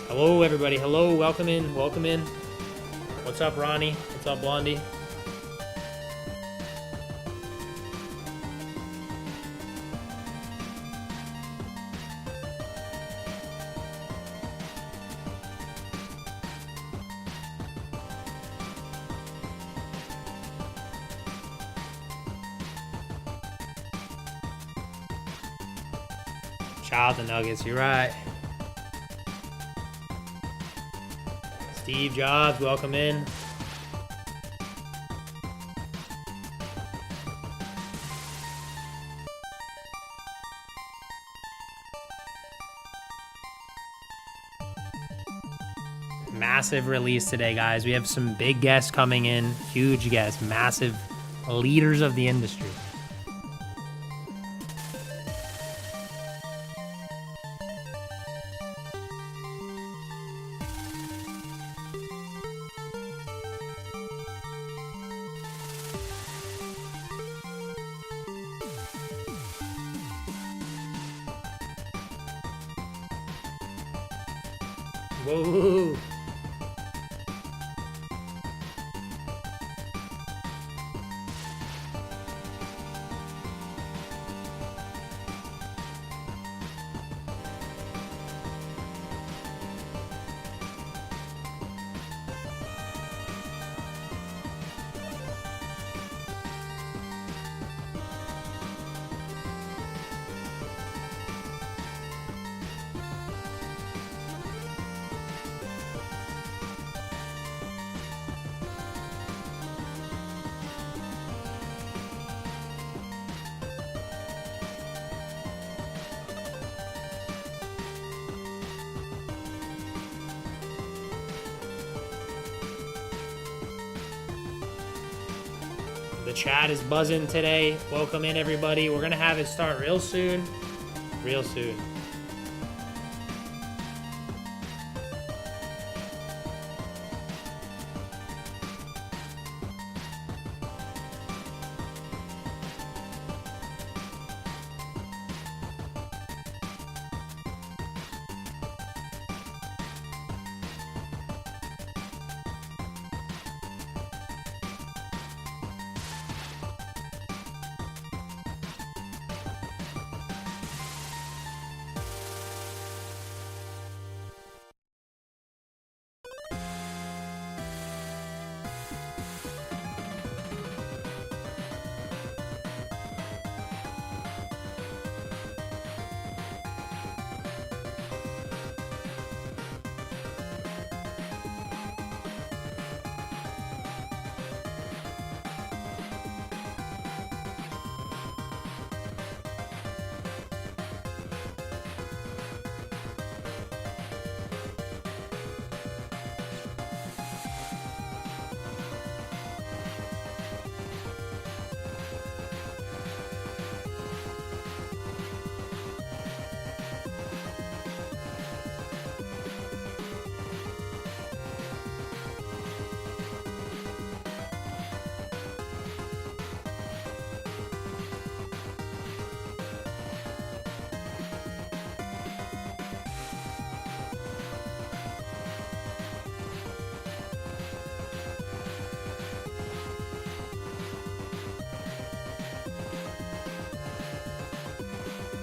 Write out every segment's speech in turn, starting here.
Hello, everybody. Hello, welcome in, welcome in. What's up, Ronnie? What's up, Blondie? Shout out the Nuggets, you're right. Steve Jobs, welcome in. Massive release today, guys. We have some big guests coming in, huge guests, massive leaders of the industry. Whoa. The chat is buzzing today. Welcome in, everybody. We're going to have it start real soon. Real soon.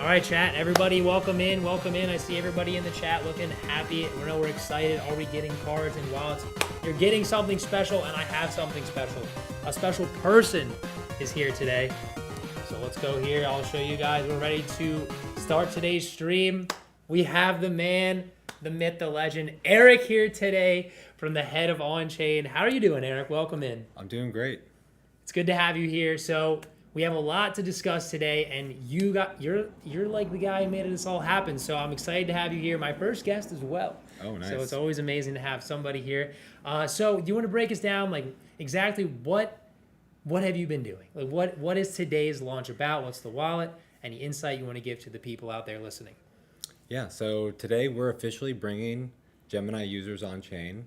All right, chat. Everybody, welcome in. Welcome in. I see everybody in the chat looking happy. We know we're excited. Are we getting cards and wallets? You're getting something special, and I have something special. A special person is here today. So let's go here. I'll show you guys. We're ready to start today's stream. We have the man, the myth, the legend, Eric here today from the head of On Chain. How are you doing, Eric? Welcome in. I'm doing great. It's good to have you here. So we have a lot to discuss today, and you're like the guy who made this all happen. So I'm excited to have you here, my first guest as well. Oh, nice. So it's always amazing to have somebody here. So do you want to break us down, like exactly what have you been doing? Like what is today's launch about? What's the wallet? Any insight you want to give to the people out there listening? Yeah, so today we're officially bringing Gemini users on chain.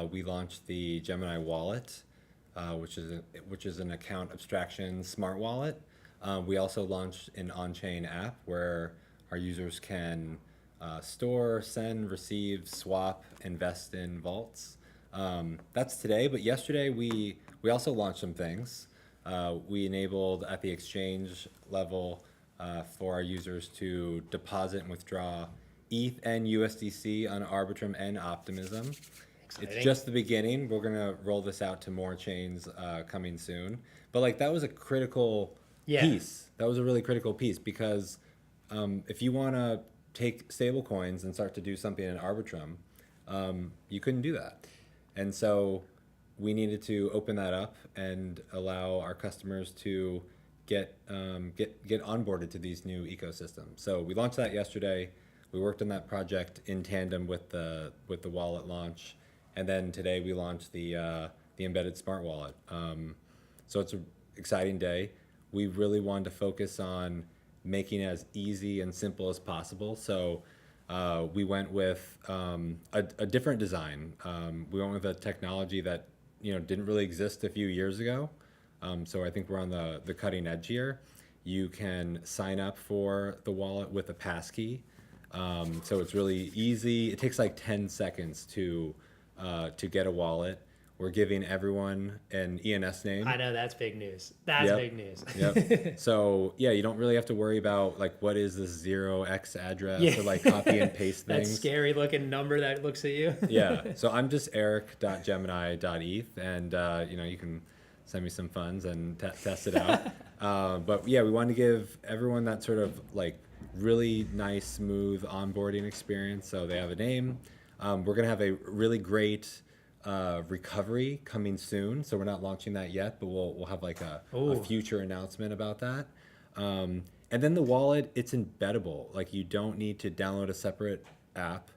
We launched the Gemini wallet, which is an account abstraction smart wallet. We also launched an on-chain app where our users can store, send, receive, swap, invest in vaults. That's today, but yesterday we also launched some things. We enabled at the exchange level for our users to deposit and withdraw ETH and USDC on Arbitrum and Optimism. Exciting. It's just the beginning. We're gonna roll this out to more chains coming soon. But like that was a critical piece. That was a really critical piece because if you want to take stable coins and start to do something in Arbitrum, you couldn't do that. And so we needed to open that up and allow our customers to get onboarded to these new ecosystems. So we launched that yesterday. We worked on that project in tandem with the wallet launch, and then today we launched the embedded smart wallet. So it's an exciting day. We really wanted to focus on making it as easy and simple as possible. So we went with a different design. We went with a technology that didn't really exist a few years ago. So I think we're on the cutting edge here. You can sign up for the wallet with a passkey. So it's really easy. It takes like 10 seconds to get a wallet. We're giving everyone an ENS name. I know, that's big news. That's big news. Yep. So yeah, you don't really have to worry about like what is this 0x address or like copy and paste things. That scary looking number that looks at you. Yeah. So I'm just eric.gemini.eth, and you can send me some funds and test it out. But yeah, we wanted to give everyone that sort of like really nice, smooth onboarding experience. So they have a name. We're gonna have a really great recovery coming soon. So we're not launching that yet, but we'll have like a future announcement about that. And then the wallet, it's embeddable. Like you don't need to download a separate app.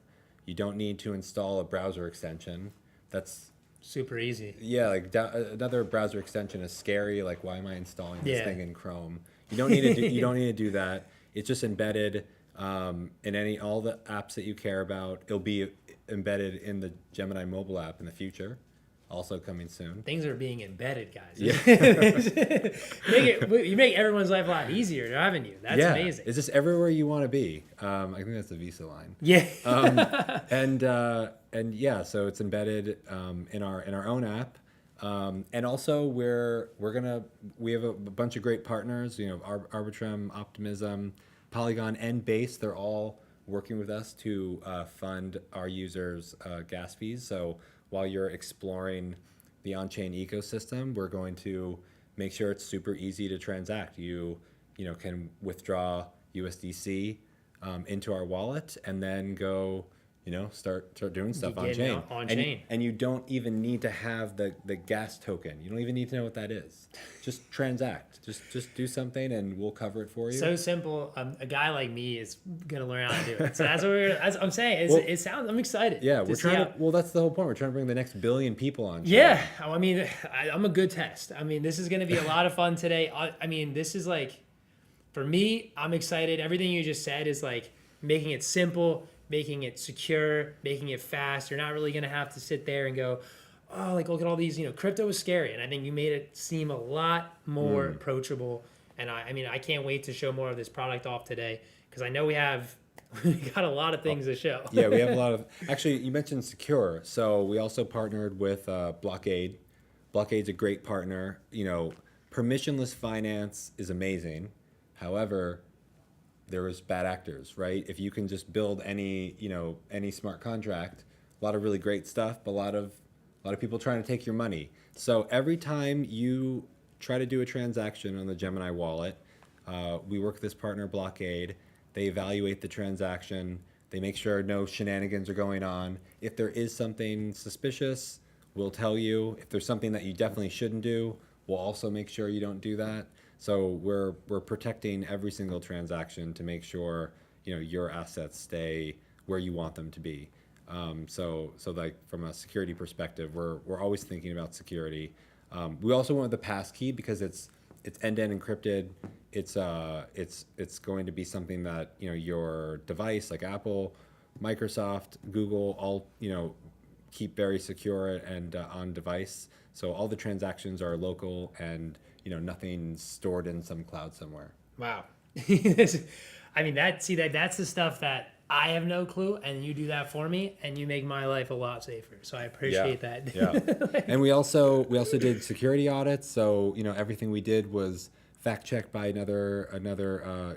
You don't need to install a browser extension. That's super easy. Yeah, like another browser extension is scary. Like, why am I installing this thing in Chrome? You don't need to you don't need to do that. It's just embedded in all the apps that you care about. It'll be embedded in the Gemini mobile app in the future, also coming soon. Things are being embedded, guys. Yeah. You make everyone's life a lot easier, haven't you? That's amazing. It's just everywhere you want to be. I think that's the Visa line. Yeah. And yeah, so it's embedded in our own app. And also we have a bunch of great partners, Arbitrum, Optimism, Polygon, and Base. They're all working with us to fund our users' gas fees. So while you're exploring the on-chain ecosystem, we're going to make sure it's super easy to transact. You can withdraw USDC into our wallet and then go start doing stuff on chain. And you don't even need to have the gas token. You don't even need to know what that is. Just transact. Just do something and we'll cover it for you. So simple. A guy like me is gonna learn how to do it. So that's I'm saying. I'm excited. Yeah, we're trying to. Well, that's the whole point. We're trying to bring the next billion people on chain. Yeah, I mean, I'm a good test. I mean, this is gonna be a lot of fun today. I mean, this is like, for me, I'm excited. Everything you just said is like making it simple, making it secure, making it fast. You're not really going to have to sit there and go, oh, like look at all these, crypto is scary. And I think you made it seem a lot more approachable. And I can't wait to show more of this product off today because I know we got a lot of things to show. Yeah, we have a lot of, actually you mentioned secure. So we also partnered with Blockade. Blockade's a great partner. Permissionless finance is amazing. However, there was bad actors, right? If you can just build any smart contract, a lot of really great stuff, but a lot of people trying to take your money. So every time you try to do a transaction on the Gemini wallet, we work with this partner, Blockade. They evaluate the transaction. They make sure no shenanigans are going on. If there is something suspicious, we'll tell you. If there's something that you definitely shouldn't do, we'll also make sure you don't do that. So we're protecting every single transaction to make sure your assets stay where you want them to be. So like from a security perspective, we're always thinking about security. We also want the passkey because it's end-to-end encrypted. It's going to be something that your device like Apple, Microsoft, Google all keep very secure and on device. So all the transactions are local and nothing's stored in some cloud somewhere. Wow. That's the stuff that I have no clue, and you do that for me, and you make my life a lot safer. So I appreciate that. Yeah. And we also did security audits. So everything we did was fact checked by another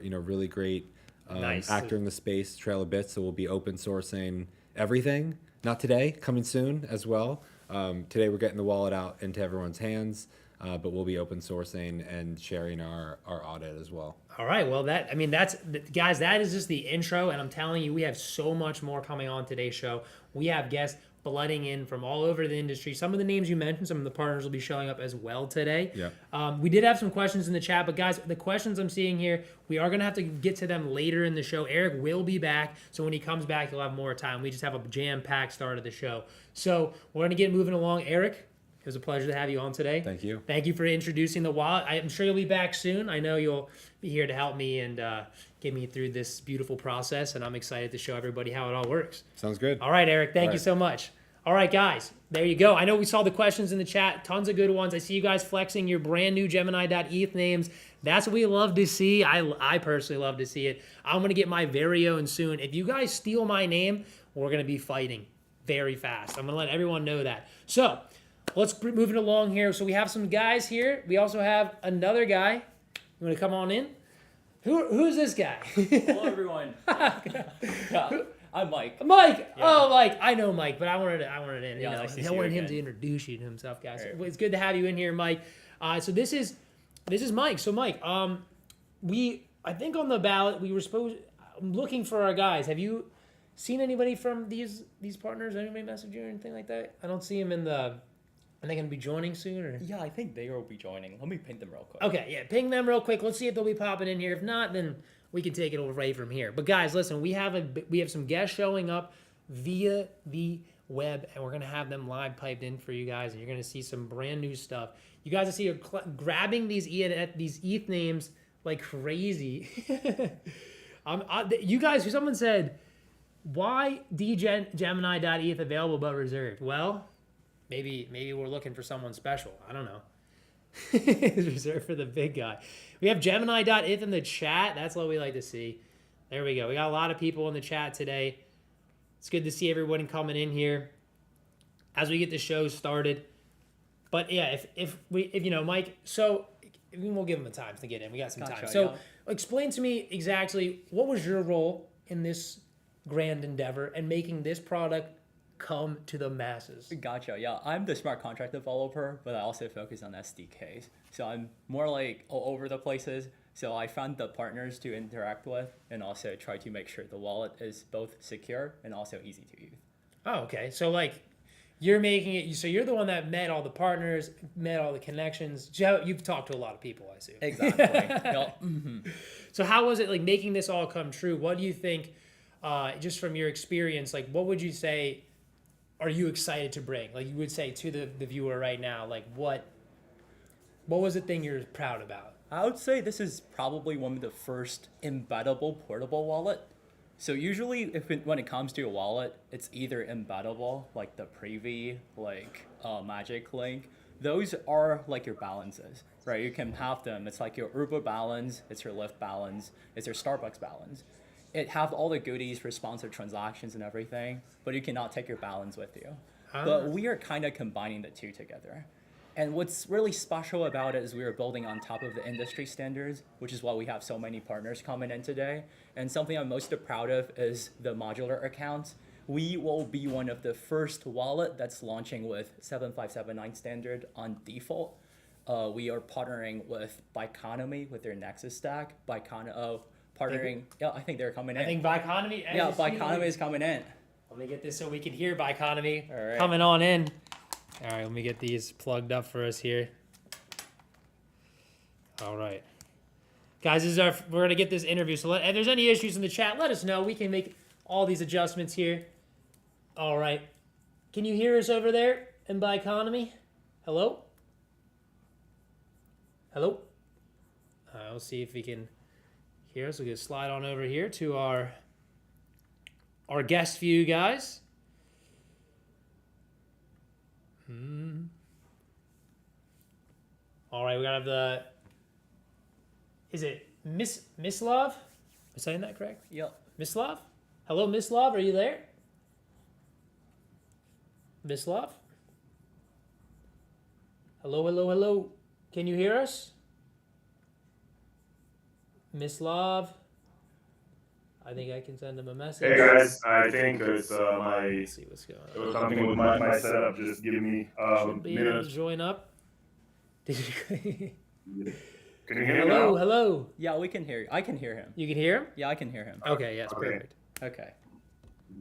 really great Nice. actor in the space, Trail of Bits. So we'll be open sourcing everything. Not today, coming soon as well. Today we're getting the wallet out into everyone's hands, but we'll be open sourcing and sharing our audit as well. All right. Well, guys, that is just the intro. And I'm telling you, we have so much more coming on today's show. We have guests flooding in from all over the industry. Some of the names you mentioned, some of the partners will be showing up as well today. Yeah. We did have some questions in the chat, but guys, the questions I'm seeing here, we are going to have to get to them later in the show. Eric will be back. So when he comes back, he'll have more time. We just have a jam-packed start of the show. So we're going to get moving along. Eric, it was a pleasure to have you on today. Thank you. Thank you for introducing the wallet. I'm sure you'll be back soon. I know you'll be here to help me and get me through this beautiful process, and I'm excited to show everybody how it all works. Sounds good. All right, Eric. Thank you so much. All right, guys. There you go. I know we saw the questions in the chat. Tons of good ones. I see you guys flexing your brand new Gemini.eth names. That's what we love to see. I personally love to see it. I'm going to get my very own soon. If you guys steal my name, we're going to be fighting very fast. I'm going to let everyone know that. So let's move it along here. So we have some guys here. We also have another guy. You want to come on in? Who's this guy? Hello, everyone. I'm Mike. Mike. Yeah. Oh, Mike. I know Mike, but I wanted in. Nice I wanted him to introduce you to himself, guys. Right. It's good to have you in here, Mike. So this is Mike. So Mike, I think on the ballot I'm looking for our guys. Have you seen anybody from these partners? Anybody message you or anything like that? I don't see him in the. Are they going to be joining soon? Or? Yeah, I think they will be joining. Let me ping them real quick. Okay, yeah, ping them real quick. Let's see if they'll be popping in here. If not, then we can take it away from here. But guys, listen, we have some guests showing up via the web, and we're going to have them live piped in for you guys, and you're going to see some brand new stuff. You guys will see are grabbing these ETH names like crazy. You guys, someone said, why Gemini.eth available but reserved? Well, maybe we're looking for someone special. I don't know. It's reserved for the big guy. We have Gemini.eth in the chat. That's what we like to see. There we go. We got a lot of people in the chat today. It's good to see everyone coming in here as we get the show started. But yeah, if Mike, so we'll give him the time to get in. We got some time. So explain to me exactly what was your role in this grand endeavor and making this product come to the masses. Gotcha. Yeah, I'm the smart contract developer, but I also focus on SDKs. So I'm more like all over the places. So I found the partners to interact with and also try to make sure the wallet is both secure and also easy to use. Oh, okay. So like you're making it, so you're the one that met all the partners, met all the connections. You've talked to a lot of people, I assume. Exactly. Mm-hmm. So how was it like making this all come true? What do you think, just from your experience, like what would you say are you excited to bring? Like you would say to the viewer right now, like what was the thing you're proud about? I would say this is probably one of the first embeddable portable wallet. So usually when it comes to a wallet, it's either embeddable, like the Privy, like Magic Link. Those are like your balances, right? You can have them. It's like your Uber balance, it's your Lyft balance, it's your Starbucks balance. It have all the goodies for sponsored transactions and everything, but you cannot take your balance with you. But we are kind of combining the two together. And what's really special about it is we are building on top of the industry standards, which is why we have so many partners coming in today. And something I'm most proud of is the modular accounts. We will be one of the first wallet that's launching with 7579 standard on default. We are partnering with Biconomy with their Nexus stack. I think they're coming in. I think Biconomy. Yeah, Biconomy is coming in. Let me get this so we can hear Biconomy right. coming on in. All right, let me get these plugged up for us here. All right. Guys, we're going to get this interview. So if there's any issues in the chat, let us know. We can make all these adjustments here. All right. Can you hear us over there in Biconomy? Hello? Hello? We'll see if we can hear us. We'll just slide on over here to our guest view, guys. All right, we gotta have is it Mislav? Am I saying that correct? Yep. Mislav? Hello, Miss Love, are you there? Miss Love? Hello, hello, hello. Can you hear us? Miss Love? I think I can send him a message. Hey guys, I think it's my Let's see what's going it was on. something with my setup. Just give me Should be able to minutes. join up. Did you... Can you hear me Hello, now? hello. Yeah, we can hear you. I can hear him. You can hear him? Yeah, I can hear him. Okay, yes, Okay. perfect. Okay.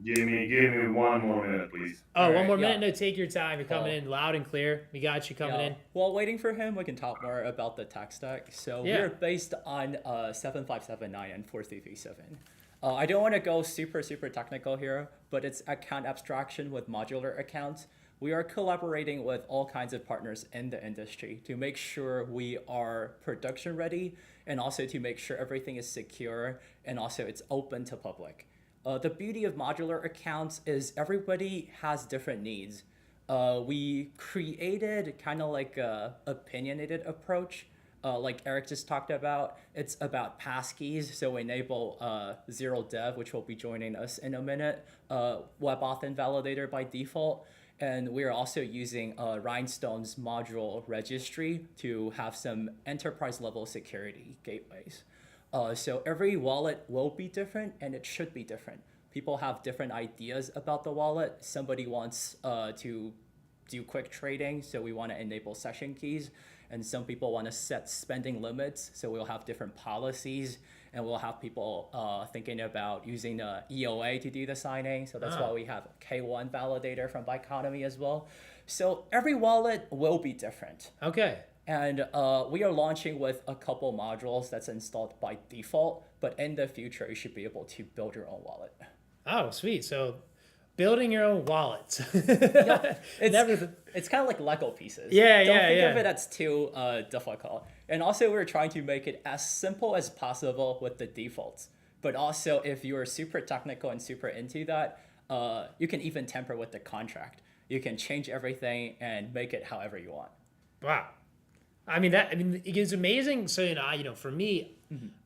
Give me 1 more minute, please. Oh, All one right, more yeah. minute? No, take your time. You're coming Oh. in loud and clear. We got you coming in. While waiting for him, we can talk more about the tech stack. So Yeah. we're based on 7579 and 4337. I don't want to go super technical here, but it's account abstraction with modular accounts. We are collaborating with all kinds of partners in the industry to make sure we are production ready and also to make sure everything is secure and also it's open to public. The beauty of modular accounts is everybody has different needs. We created kind of like a opinionated approach, like Eric just talked about. It's about passkeys, so enable zero dev, which will be joining us in a minute, WebAuthn validator by default. And we're also using Rhinestone's module registry to have some enterprise level security gateways. So every wallet will be different and it should be different. People have different ideas about the wallet. Somebody wants to do quick trading, so we want to enable session keys. And some people want to set spending limits, so we'll have different policies. And we'll have people thinking about using EOA to do the signing. So that's why we have K1 validator from Biconomy as well. So every wallet will be different. Okay. And we are launching with a couple modules that's installed by default, but in the future, you should be able to build your own wallet. Oh, sweet. So building your own wallet. It's kind of like Lego pieces. Yeah, Don't yeah, think yeah. of it as too difficult. And also, we're trying to make it as simple as possible with the defaults. But also, if you're super technical and super into that, you can even tamper with the contract. You can change everything and make it however you want. Wow. I mean, it's amazing. So, for me,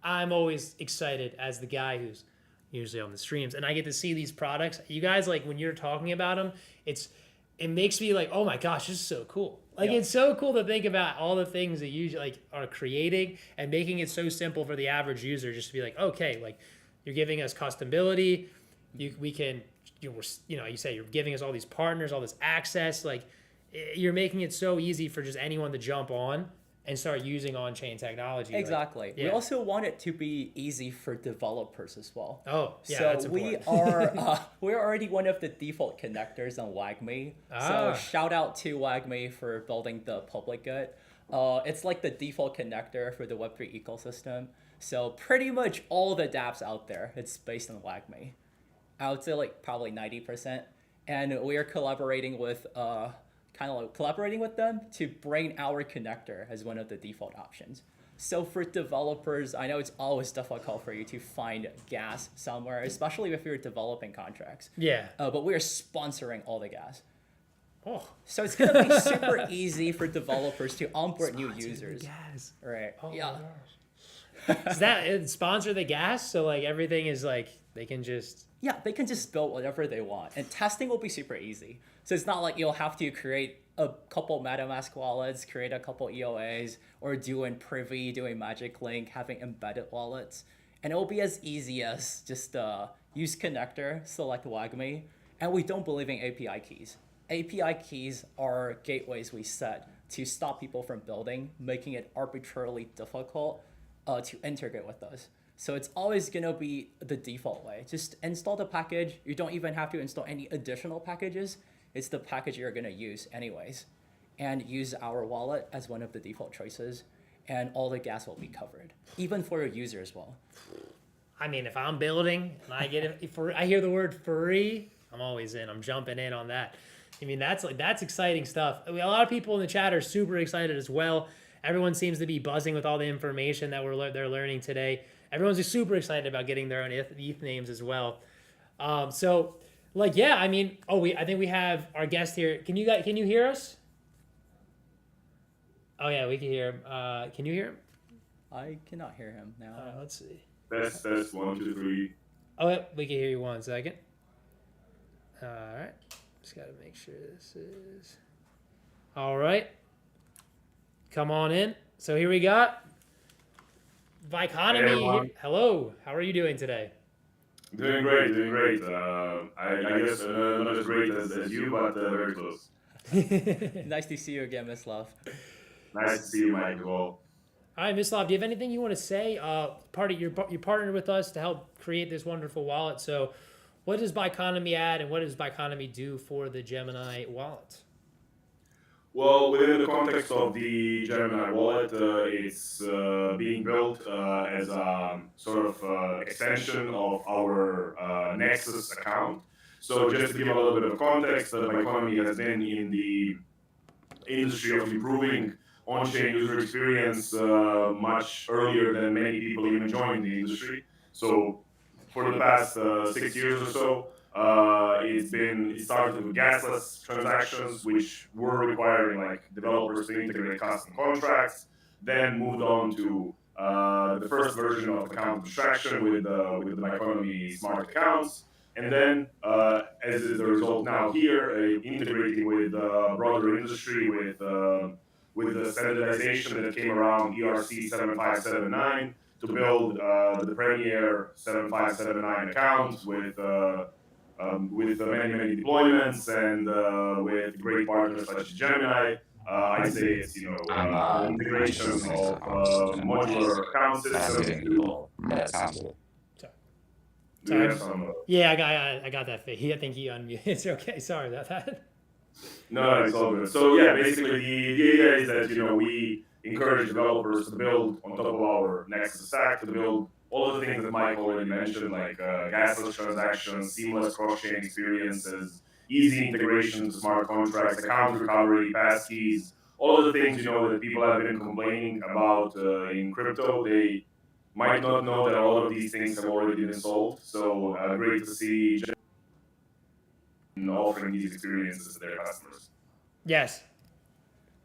I'm always excited as the guy who's usually on the streams, and I get to see these products. You guys, like, when you're talking about them, it makes me like, oh my gosh, this is so cool. Like, Yeah. it's so cool to think about all the things that you like are creating and making it so simple for the average user just to be like, okay, like, you're giving us customability. We can, you say you're giving us all these partners, all this access. Like, you're making it so easy for just anyone to jump on and start using on-chain technology. Exactly. Like, We also want it to be easy for developers as well. Oh, yeah, so that's we important. are we're already one of the default connectors on WagMe. So shout out to WagMe for building the public good. It's like the default connector for the Web3 ecosystem. So pretty much all the dApps out there, it's based on WagMe. I would say like probably 90%. And we are collaborating with collaborating with them to bring our connector as one of the default options. So for developers, I know it's always difficult for you to find gas somewhere, especially if you're developing contracts. Yeah. But we are sponsoring all the gas. Oh. So it's going to be super easy for developers to onboard new users. Gas. Right. Oh Yeah. my gosh. Is that it sponsor the gas? So like everything is like they can just Yeah, they can just build whatever they want. And testing will be super easy. So it's not like you'll have to create a couple MetaMask wallets, create a couple EOAs, or doing Privy, doing Magic Link, having embedded wallets. And it will be as easy as just use connector, select WagMe, and we don't believe in API keys. API keys are gateways we set to stop people from building, making it arbitrarily difficult to integrate with us. So it's always going to be the default way. Just install the package. You don't even have to install any additional packages. It's the package you're going to use anyways. And use our wallet as one of the default choices. And all the gas will be covered, even for your user as well. I mean, if I'm building and I get it I hear the word free, I'm always in. I'm jumping in on that. I mean, that's exciting stuff. I mean, a lot of people in the chat are super excited as well. Everyone seems to be buzzing with all the information that they're learning today. Everyone's just super excited about getting their own ETH names as well. So, like, yeah, I mean, I think we have our guest here. Can you hear us? Oh yeah, we can hear him. Can you hear him? I cannot hear him now. Let's see. Test 1 2 3. Oh, yep, we can hear you 1 second. All right. Just got to make sure this is. All right. Come on in. So here we got Hey, Viconomy. everyone. Hello. How are you doing today? Doing great, doing great. I guess not as great as you, but very close. Nice to see you again, Mislav. Nice to see you, Mike, as well. All right, Mislav, do you have anything you want to say? You partnered with us to help create this wonderful wallet. So what does Biconomy add and what does Biconomy do for the Gemini wallet? Well, within the context of the Gemini wallet, it's being built as a sort of extension of our Nexus account. So just to give a little bit of context, Biconomy has been in the industry of improving on-chain user experience much earlier than many people even joined the industry. So for the past 6 years or so, it started with gasless transactions, which were requiring like developers to integrate custom contracts. Then moved on to the first version of account abstraction with the Biconomy smart accounts. And then, as is the result now here, integrating with broader industry with the standardization that came around ERC 7579 to build the premier 7579 account with many deployments and with great partners such as Gemini. I'd say it's the integration of modular account systems. Sorry. Do you have some? Yeah, I got that. I think he unmuted. It's okay. Sorry about that. No, it's all good. So yeah, basically the idea is that we encourage developers to build on top of our Nexus stack to build all of the things that Mike already mentioned, like gasless transactions, seamless cross-chain experiences, easy integration to smart contracts, account recovery, passkeys, all of the things that people have been complaining about in crypto. They might not know that all of these things have already been solved. So great to see offering these experiences to their customers. Yes.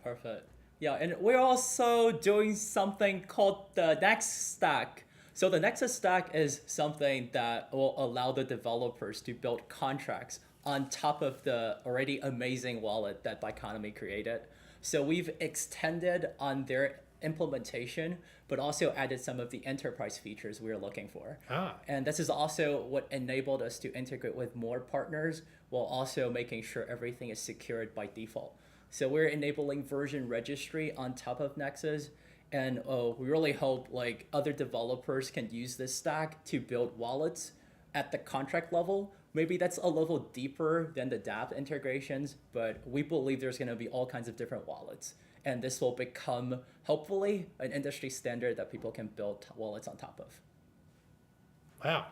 Perfect. Yeah, and we're also doing something called the Nexus Stack. So the Nexus Stack is something that will allow the developers to build contracts on top of the already amazing wallet that Biconomy created. So we've extended on their implementation, but also added some of the enterprise features we were looking for. And this is also what enabled us to integrate with more partners while also making sure everything is secured by default. So we're enabling version registry on top of Nexus. And we really hope like other developers can use this stack to build wallets at the contract level. Maybe that's a level deeper than the dApp integrations, but we believe there's going to be all kinds of different wallets. And this will become, hopefully, an industry standard that people can build wallets on top of. Wow.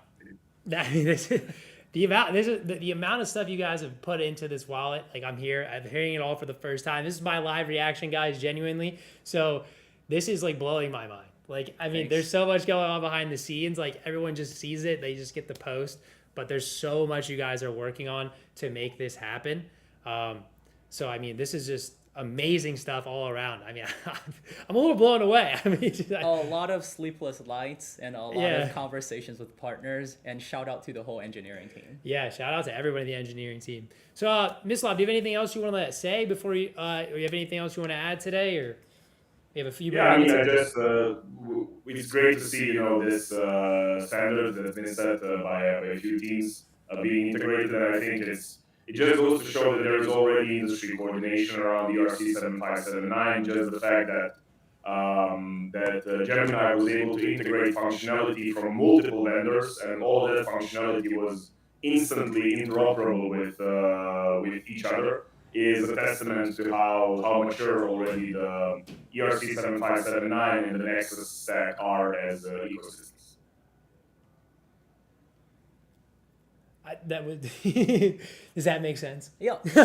The amount of stuff you guys have put into this wallet, like I'm hearing it all for the first time. This is my live reaction, guys, genuinely. So this is like blowing my mind. Like, I mean, There's so much going on behind the scenes. Like everyone just sees it. They just get the post, but there's so much you guys are working on to make this happen. So, I mean, this is just amazing stuff all around. I mean, I'm a little blown away. I mean, a lot of sleepless nights and a lot of conversations with partners, and shout out to the whole engineering team. Yeah, shout out to everybody in the engineering team. So, Mislav, do you have anything else you want to say before you, or you have anything else you want to add today, or we have a few? Yeah, I mean, it's great to see this standard that's been set by a few teams being integrated, and I think it just goes to show that there is already industry coordination around ERC 7579. Just the fact that Gemini was able to integrate functionality from multiple vendors, and all that functionality was instantly interoperable with each other, is a testament to how mature already the ERC 7579 and the Nexus stack are as ecosystems. That would does that make sense? Yeah. It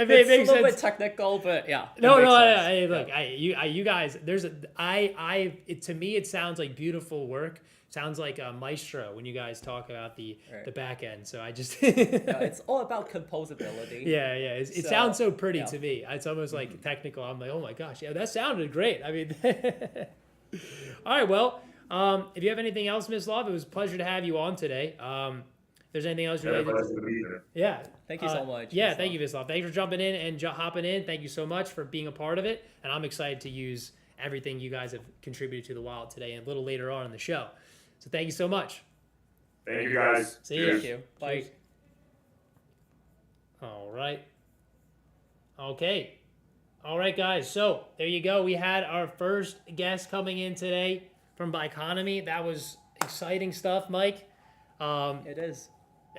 makes a little sense. bit technical, but yeah. No. Look, you guys. To me, it sounds like beautiful work. Sounds like a maestro when you guys talk about the back end. So I just. It's all about composability. Yeah. It sounds so pretty to me. It's almost like technical. I'm like, oh my gosh, yeah, that sounded great. I mean, all right, well. If you have anything else, Miss Love, it was a pleasure to have you on today. If there's anything else you'd Yeah, like to pleasure to be here. yeah. Thank you so much. Yeah, Miss thank Love. you, Vislav. Thanks for jumping in and hopping in. Thank you so much for being a part of it. And I'm excited to use everything you guys have contributed to the wallet today and a little later on in the show. So thank you so much. Thank you, guys. See you. Cheers. Thank you. Bye. Cheers. All right. Okay. All right, guys. So there you go. We had our first guest coming in today from Biconomy. That was exciting stuff, Mike. It is.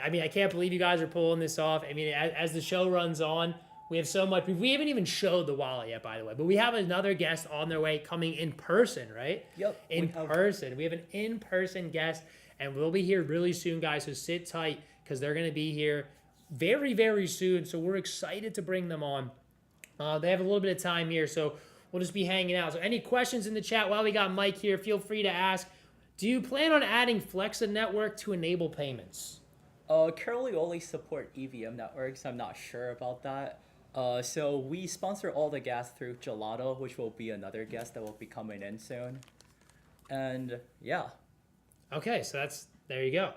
I mean, I can't believe you guys are pulling this off. I mean, as the show runs on, we have so much. We haven't even showed the wallet yet, by the way. But we have another guest on their way coming in person, right? Yep. In person. We have an in-person guest, and we'll be here really soon, guys. So sit tight because they're going to be here very, very soon. So we're excited to bring them on. They have a little bit of time here, so we'll just be hanging out. So any questions in the chat while we got Mike here, feel free to ask. Do you plan on adding Flexa Network to enable payments? Currently only support EVM networks. I'm not sure about that. So we sponsor all the gas through Gelato, which will be another guest that will be coming in soon. And yeah. Okay, so there you go.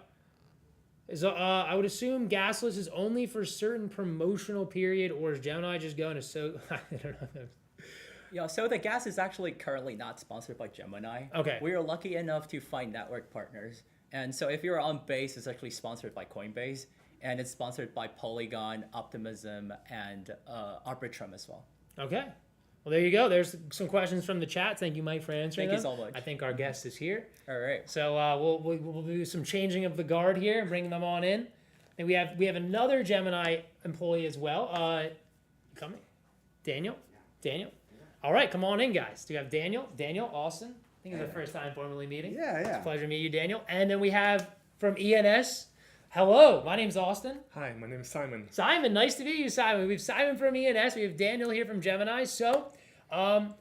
So I would assume gasless is only for certain promotional period, or is Gemini just going to I don't know. Yeah, so the gas is actually currently not sponsored by Gemini. Okay. We are lucky enough to find network partners. And so if you're on Base, it's actually sponsored by Coinbase. And it's sponsored by Polygon, Optimism, and Arbitrum as well. Okay. Well, there you go. There's some questions from the chat. Thank you, Mike, for answering Thank you them. so much. I think our guest is here. All right. So we'll do some changing of the guard here and bring them on in. And we have another Gemini employee as well. You coming? Daniel? Daniel? All right, come on in, guys. Do you have Daniel? Daniel, Austin? I think it's our first time formally meeting. Yeah, yeah. It's a pleasure to meet you, Daniel. And then we have from ENS. Hello, my name's Austin. Hi, my name is Simon. Simon, nice to meet you, Simon. We have Simon from ENS. We have Daniel here from Gemini. So, ENS.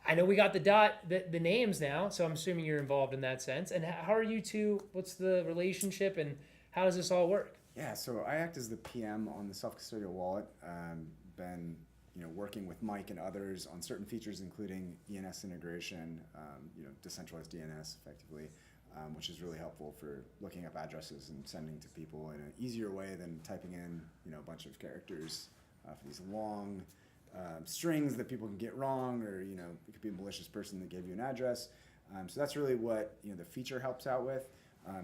I know we got the names now, so I'm assuming you're involved in that sense. And how are you two? What's the relationship, and how does this all work? Yeah, so I act as the PM on the self-custodial wallet. Been working with Mike and others on certain features, including ENS integration, decentralized DNS effectively, which is really helpful for looking up addresses and sending to people in an easier way than typing in a bunch of characters for these long strings that people can get wrong, or it could be a malicious person that gave you an address. So that's really what the feature helps out with.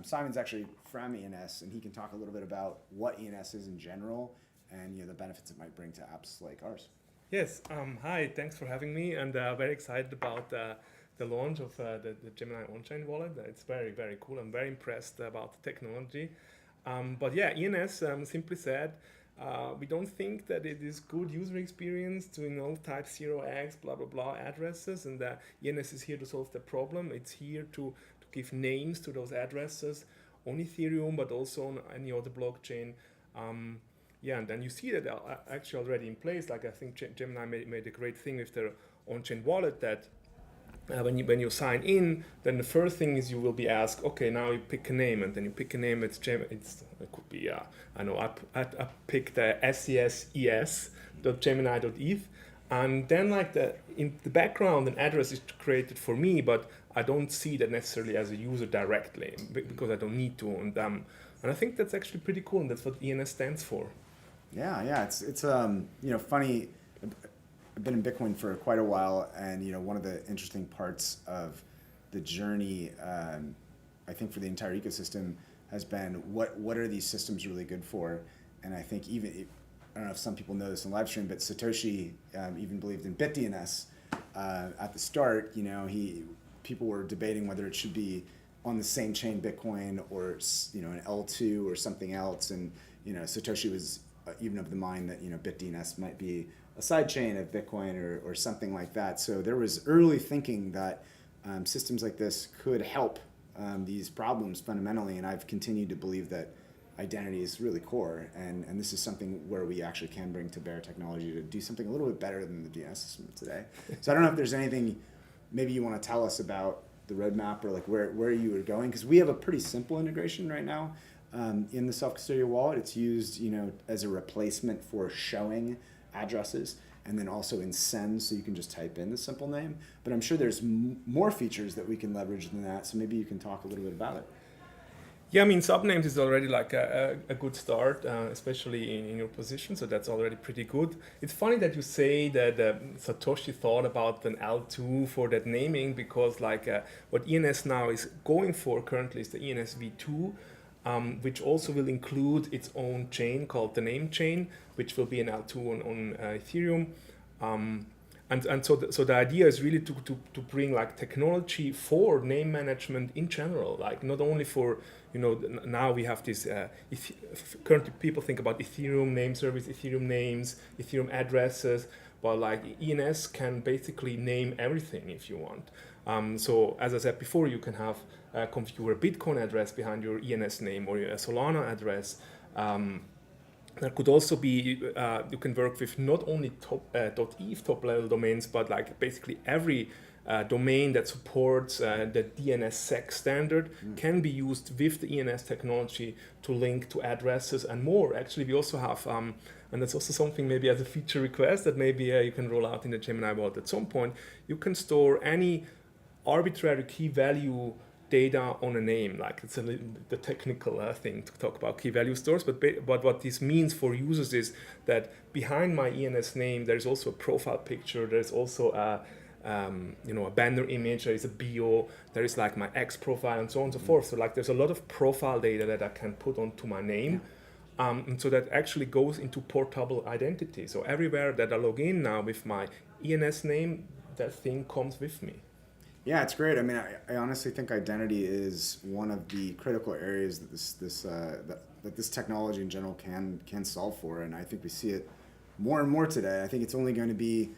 Simon's actually from ENS, and he can talk a little bit about what ENS is in general and the benefits it might bring to apps like ours. Yes, hi, thanks for having me, and very excited about the launch of the Gemini on-chain wallet. It's very, very cool. I'm very impressed about the technology. But yeah, ENS, simply said, we don't think that it is good user experience to type 0x blah blah blah addresses, and ENS is here to solve the problem. It's here to give names to those addresses on Ethereum, but also on any other blockchain. And then you see that actually already in place. Like I think Gemini made a great thing with their on-chain wallet that when you sign in, then the first thing is you will be asked, okay, now you pick a name, and then you pick a name. It could be I picked SES.gemini.eth, and then in the background an address is created for me, but I don't see that necessarily as a user directly because I don't need to. And I think that's actually pretty cool, and that's what ENS stands for. Yeah, it's funny. I've been in Bitcoin for quite a while, and one of the interesting parts of the journey, I think for the entire ecosystem, has been what are these systems really good for? And I think I don't know if some people know this in live stream, but Satoshi even believed in BitDNS at the start. People were debating whether it should be on the same chain Bitcoin or an L2 or something else, and Satoshi was even of the mind that BitDNS might be a side chain of Bitcoin or something like that. So there was early thinking that systems like this could help these problems fundamentally, and I've continued to believe that identity is really core, and this is something where we actually can bring to bear technology to do something a little bit better than the DNS system today. So I don't know if there's anything maybe you want to tell us about the roadmap or where you are going, because we have a pretty simple integration right now in the self-custodial wallet. It's used as a replacement for showing addresses, and then also in send, so you can just type in the simple name. But I'm sure there's more features that we can leverage than that. So maybe you can talk a little bit about it. Yeah, I mean, subnames is already like a good start, especially in your position, so that's already pretty good. It's funny that you say that Satoshi thought about an L2 for that naming, because like what ENS now is going for currently is the ENS v2, which also will include its own chain called the name chain, which will be an L2 on Ethereum. And so the idea is really to bring like technology for name management in general, like not only for, now we have this, currently people think about Ethereum name service, Ethereum names, Ethereum addresses, but like ENS can basically name everything if you want. So as I said before, you can have configure a Bitcoin address behind your ENS name or a Solana address. There could also be, you can work with not only .eth top level domains, but like basically every domain that supports the DNSSEC standard can be used with the ENS technology to link to addresses and more. Actually, we also have, and that's also something maybe as a feature request that maybe you can roll out in the Gemini wallet at some point. You can store any arbitrary key value data on a name. Like it's the technical thing to talk about key value stores, but what this means for users is that behind my ENS name there's also a profile picture, there's also a banner image, there is a bio, there is like my X profile and so on and so forth. So like there's a lot of profile data that I can put onto my name. And so that actually goes into portable identity. So everywhere that I log in now with my ENS name, that thing comes with me. Yeah, it's great. I mean, I honestly think identity is one of the critical areas that this technology in general can solve for, and I think we see it more and more today. I think it's only going to be,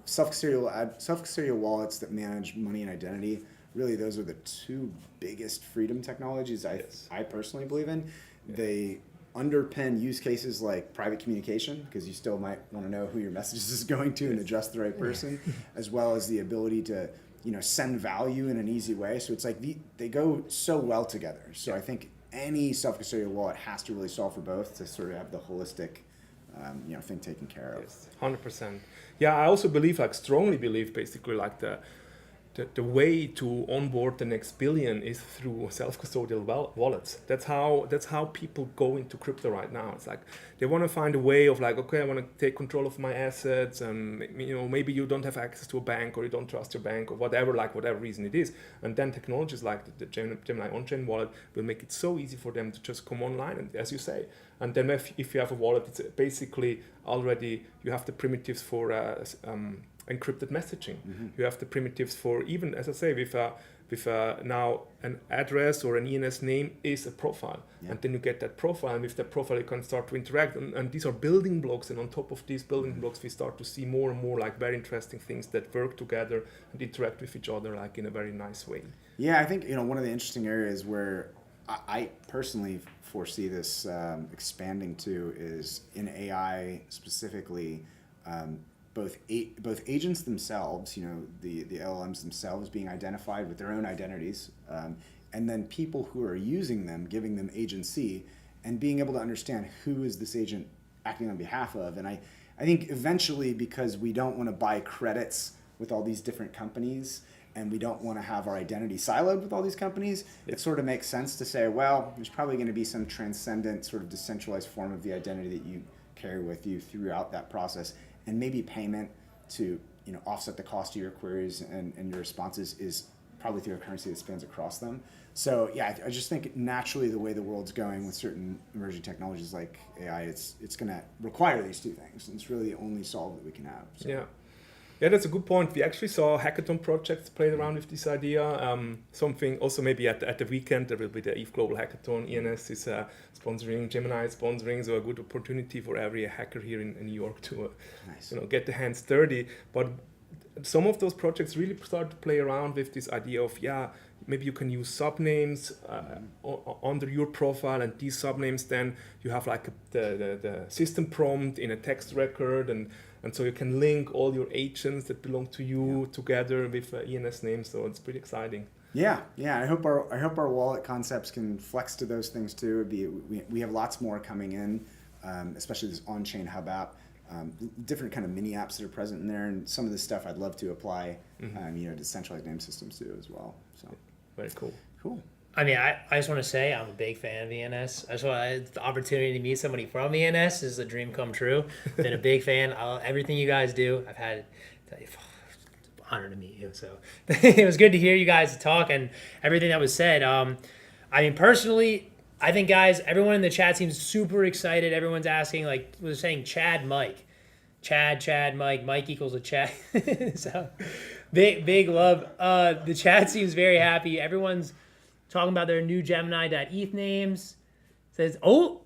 self-custodial wallets that manage money and identity. Really, those are the two biggest freedom technologies I personally believe in. Yeah. They underpin use cases like private communication, because you still might want to know who your messages is going to and address the right person, as well as the ability to send value in an easy way. So it's like they go so well together. So I think any self-custodial wallet has to really solve for both to sort of have the holistic, thing taken care of. Yes, 100%. Yeah, I also strongly believe basically like the way to onboard the next billion is through self-custodial wallets. That's how people go into crypto right now. It's like they want to find a way of like, okay, I want to take control of my assets, and maybe you don't have access to a bank or you don't trust your bank or whatever reason it is. And then technologies like the Gemini on-chain wallet will make it so easy for them to just come online, and as you say. And then if you have a wallet, it's basically already, you have the primitives for encrypted messaging. You have the primitives for, even as I say, with now an address or an ENS name is a profile, and then you get that profile, and with that profile you can start to interact, and these are building blocks, and on top of these building blocks we start to see more and more like very interesting things that work together and interact with each other like in a very nice way. Yeah, I think one of the interesting areas where I personally foresee this expanding to is in AI specifically. Both agents themselves, the LLMs themselves being identified with their own identities, and then people who are using them, giving them agency, and being able to understand who is this agent acting on behalf of. And I think eventually, because we don't want to buy credits with all these different companies, and we don't want to have our identity siloed with all these companies, it sort of makes sense to say, well, there's probably going to be some transcendent sort of decentralized form of the identity that you carry with you throughout that process. And maybe payment to offset the cost of your queries and your responses is probably through a currency that spans across them. So yeah, I just think naturally the way the world's going with certain emerging technologies like AI, it's going to require these two things, and it's really the only solve that we can have. So. Yeah, that's a good point. We actually saw hackathon projects played around with this idea. Something also maybe at the weekend there will be the ETH Global Hackathon. ENS is sponsoring, Gemini is sponsoring, so a good opportunity for every hacker here in New York to get the hands dirty. But some of those projects really start to play around with this idea of maybe you can use subnames under your profile, and these subnames then you have like the system prompt in a text record, and so you can link all your agents that belong to you together with ENS names. So it's pretty exciting. Yeah. I hope our wallet concepts can flex to those things too. We have lots more coming in, especially this on-chain hub app. different kind of mini apps that are present in there, and some of the stuff I'd love to apply, to centralized name systems too as well. So Very cool. cool. I mean, I just want to say I'm a big fan of ENS. I just want the opportunity to meet somebody from ENS is a dream come true. Been a big fan. Everything you guys do, I've had honor to meet you. So it was good to hear you guys talk and everything that was said. I mean, personally, I think, guys, everyone in the chat seems super excited. Everyone's asking, like, was saying Chad, Mike. Chad, Mike. Mike equals a Chad. So big love. The chat seems very happy. Everyone's talking about their new Gemini.eth names. Says, oh,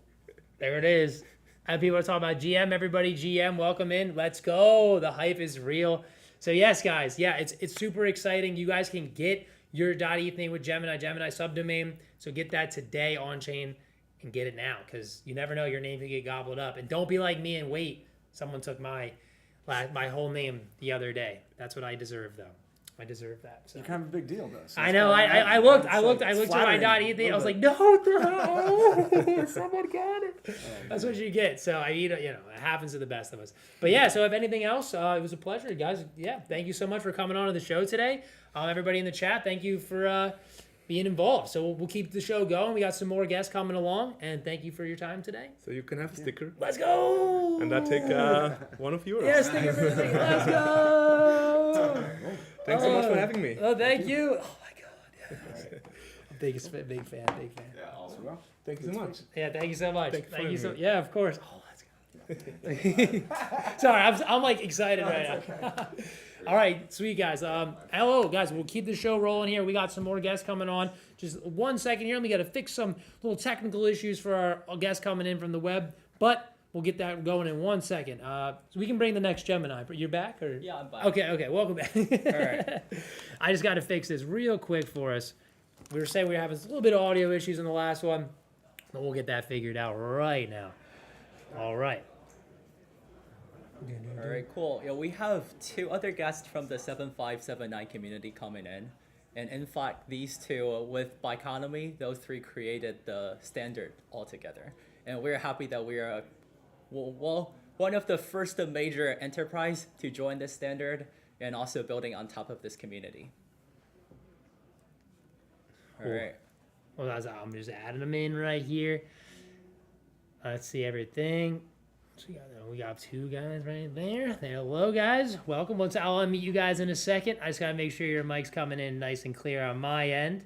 there it is. And people are talking about GM. Everybody, GM, welcome in. Let's go. The hype is real. So yes, guys, yeah, it's super exciting. You guys can get your .eth name with Gemini subdomain. So get that today on chain and get it now, because you never know, your name can get gobbled up. And don't be like me and wait. Someone took my whole name the other day. That's what I deserve, though. I deserve that. So. You're kind of a big deal, though. So I know. I looked at my .eth name. I was like, no, someone got it. That's what you get. So it happens to the best of us. But yeah. So if anything else, it was a pleasure, guys. Yeah. Thank you so much for coming on to the show today. Everybody in the chat, thank you for being involved. So we'll keep the show going. We got some more guests coming along, and thank you for your time today. So you can have a sticker. Let's go. And I take one of yours. Yeah, sticker for the thing. Let's go. Thanks so much for having me. Oh, thank you. Oh my God. Yes. Big fan. Yeah, awesome. Well, Thank you so much. Yeah, thank you so much. Thank you for having me. Yeah, of course. Oh, let's go. Sorry, I'm like excited right now. All right, sweet guys. Hello guys, we'll keep the show rolling here. We got some more guests coming on. Just 1 second here. We got to fix some little technical issues for our guests coming in from the web, but we'll get that going in 1 second. So we can bring the next Gemini. You're back, or? Yeah, I'm back. Okay. Welcome back. All right. I just got to fix this real quick for us. We were saying we were having a little bit of audio issues in the last one, but we'll get that figured out right now. All right. All right, cool. Yeah, we have 2 other guests from the 7579 community coming in. And in fact, these 2, with Biconomy, those 3 created the standard altogether. And we're happy that we are, one of the first major enterprise to join this standard and also building on top of this community. All right. Well, I'm just adding them in right here. Let's see everything. So we got 2 guys right there. Hello, guys. Welcome. I'll unmute you guys in a second. I just got to make sure your mic's coming in nice and clear on my end.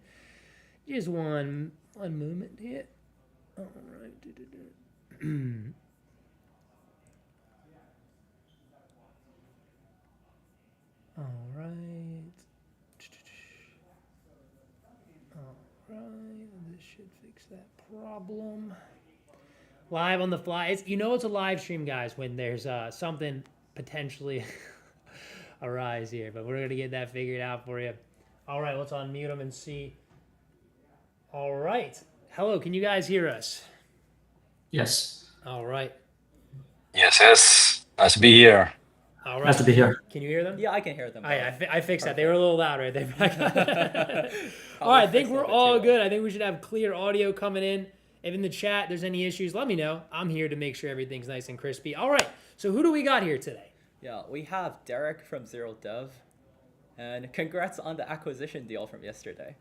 Just one moment here. All right. All right. This should fix that problem. Live on the fly. It's a live stream, guys, when there's something potentially arise here, but we're going to get that figured out for you. All right, let's unmute them and see. All right. Hello, can you guys hear us? Yes. All right. Yes. Nice to be here. All right. Nice to be here. Can you hear them? Yeah, I can hear them. I fixed that. They were a little loud right there. All right, I think we're all good. I think we should have clear audio coming in. If in the chat there's any issues, let me know. I'm here to make sure everything's nice and crispy. All right, so who do we got here today? Yeah, we have Derek from Zero Dev. And congrats on the acquisition deal from yesterday.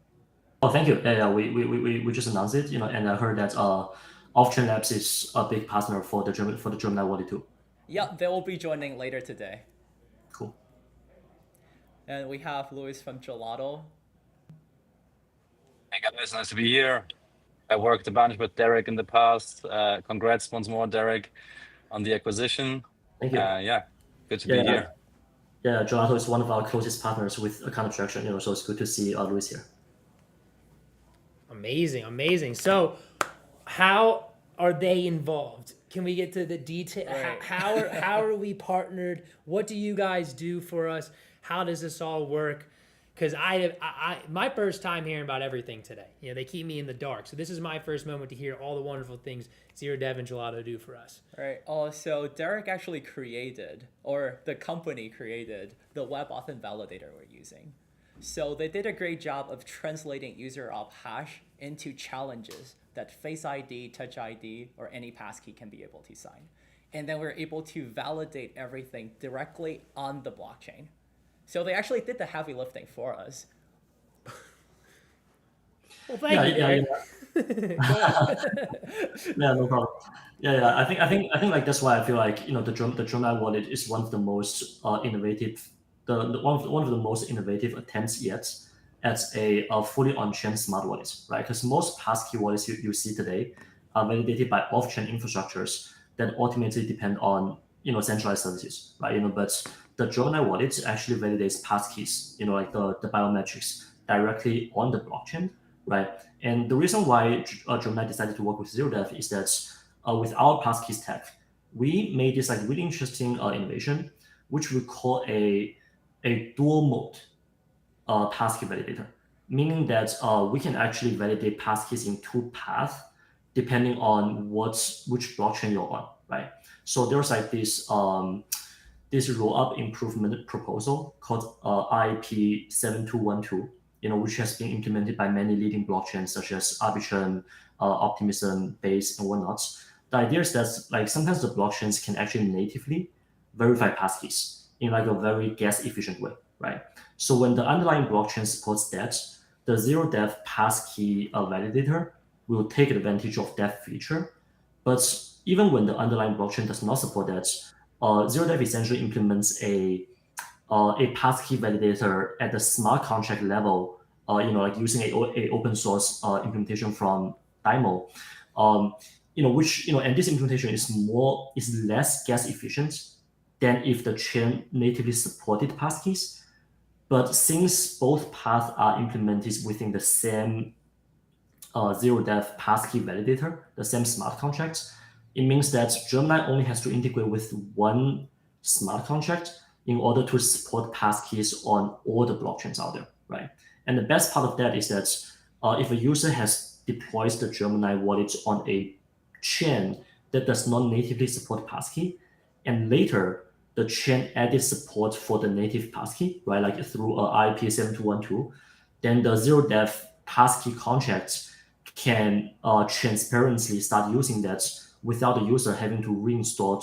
Oh, thank you. Yeah, we just announced it, and I heard that Off-Chain Labs is a big partner for the Gemini wallet too. Yeah, they will be joining later today. Cool. And we have Luis from Gelato. Hey guys, nice to be here. I worked a bunch with Derek in the past. Congrats once more, Derek, on the acquisition. Thank you. Good to be here. Yeah, Gelato is one of our closest partners with account abstraction, so it's good to see Luis here. Amazing. So, how are they involved? Can we get to the detail? Right. How are we partnered? What do you guys do for us? How does this all work? Because my first time hearing about everything today. They keep me in the dark. So this is my first moment to hear all the wonderful things Zero Dev and Gelato do for us. Right. So Derek actually created, or the company created, the WebAuthn validator we're using. So they did a great job of translating user op hash into challenges that Face ID, Touch ID, or any passkey can be able to sign. and then we're able to validate everything directly on the blockchain. So they actually did the heavy lifting for us. Well, thank you, Derek. Yeah, no problem. Yeah. I think like that's why I feel like the Gemini wallet is one of the most innovative, one of the most innovative attempts yet at a fully on-chain smart wallet, right? Because most passkey wallets you see today are validated by off-chain infrastructures that ultimately depend on centralized services, right? But the Gemini wallet actually validates passkeys, like the biometrics directly on the blockchain, right? And the reason why Gemini decided to work with ZeroDev is that with our passkeys tech, we made this like really interesting innovation, which we call a dual mode passkey validator, meaning that we can actually validate passkeys in two paths depending on which blockchain you're on, right? So there's like this roll-up improvement proposal called IP 7212, which has been implemented by many leading blockchains such as Arbitrum, Optimism, Base, and whatnot. The idea is that like sometimes the blockchains can actually natively verify passkeys in like a very gas-efficient way, right? So when the underlying blockchain supports that, the zero-depth passkey validator will take advantage of that feature. But even when the underlying blockchain does not support that, zero-depth essentially implements a passkey validator at the smart contract level, like using a open source implementation from Dymo, which and this implementation is less gas efficient than if the chain natively supported passkeys. But since both paths are implemented within the same zero-depth passkey validator, the same smart contract, it means that Gemini only has to integrate with one smart contract in order to support passkeys on all the blockchains out there, right? And the best part of that is that if a user has deployed the Gemini wallet on a chain that does not natively support passkey, and later the chain added support for the native passkey, right, like through IP 7212, then the zero-depth passkey contract can transparently start using that without the user having to reinstall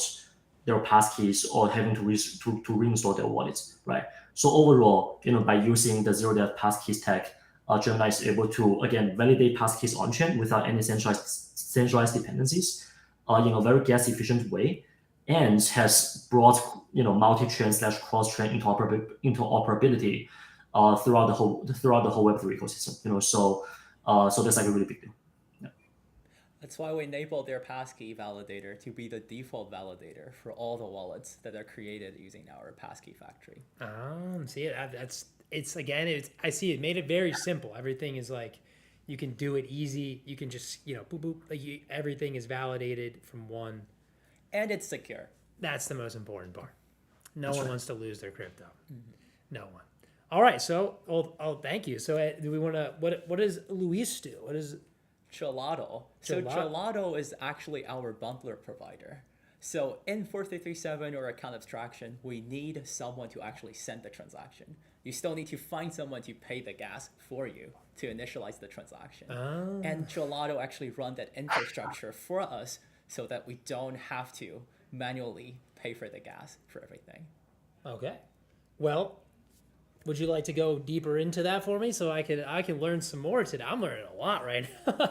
their passkeys or having to reinstall their wallets, right? So overall, by using the zero-depth passkeys tech, Gemini is able to again validate passkeys on-chain without any centralized dependencies, in a very gas-efficient way, and has brought multi-chain / cross-chain interoperability throughout the whole Web3 ecosystem. So that's like a really big deal. That's why we enabled their passkey validator to be the default validator for all the wallets that are created using our passkey factory. See it. I see it made it very simple. Everything is like, you can do it easy. You can just boop boop. Like everything is validated from one. And it's secure. That's the most important part. No one wants to lose their crypto. Mm-hmm. No one. All right. So, thank you. So, do we want to? What does Luis do? What is Gelato? So Gelato is actually our bundler provider. So in 4337 or account abstraction, we need someone to actually send the transaction. You still need to find someone to pay the gas for you to initialize the transaction. Oh. And Gelato actually run that infrastructure for us so that we don't have to manually pay for the gas for everything. Okay. Well, would you like to go deeper into that for me so I can learn some more today? I'm learning a lot right now.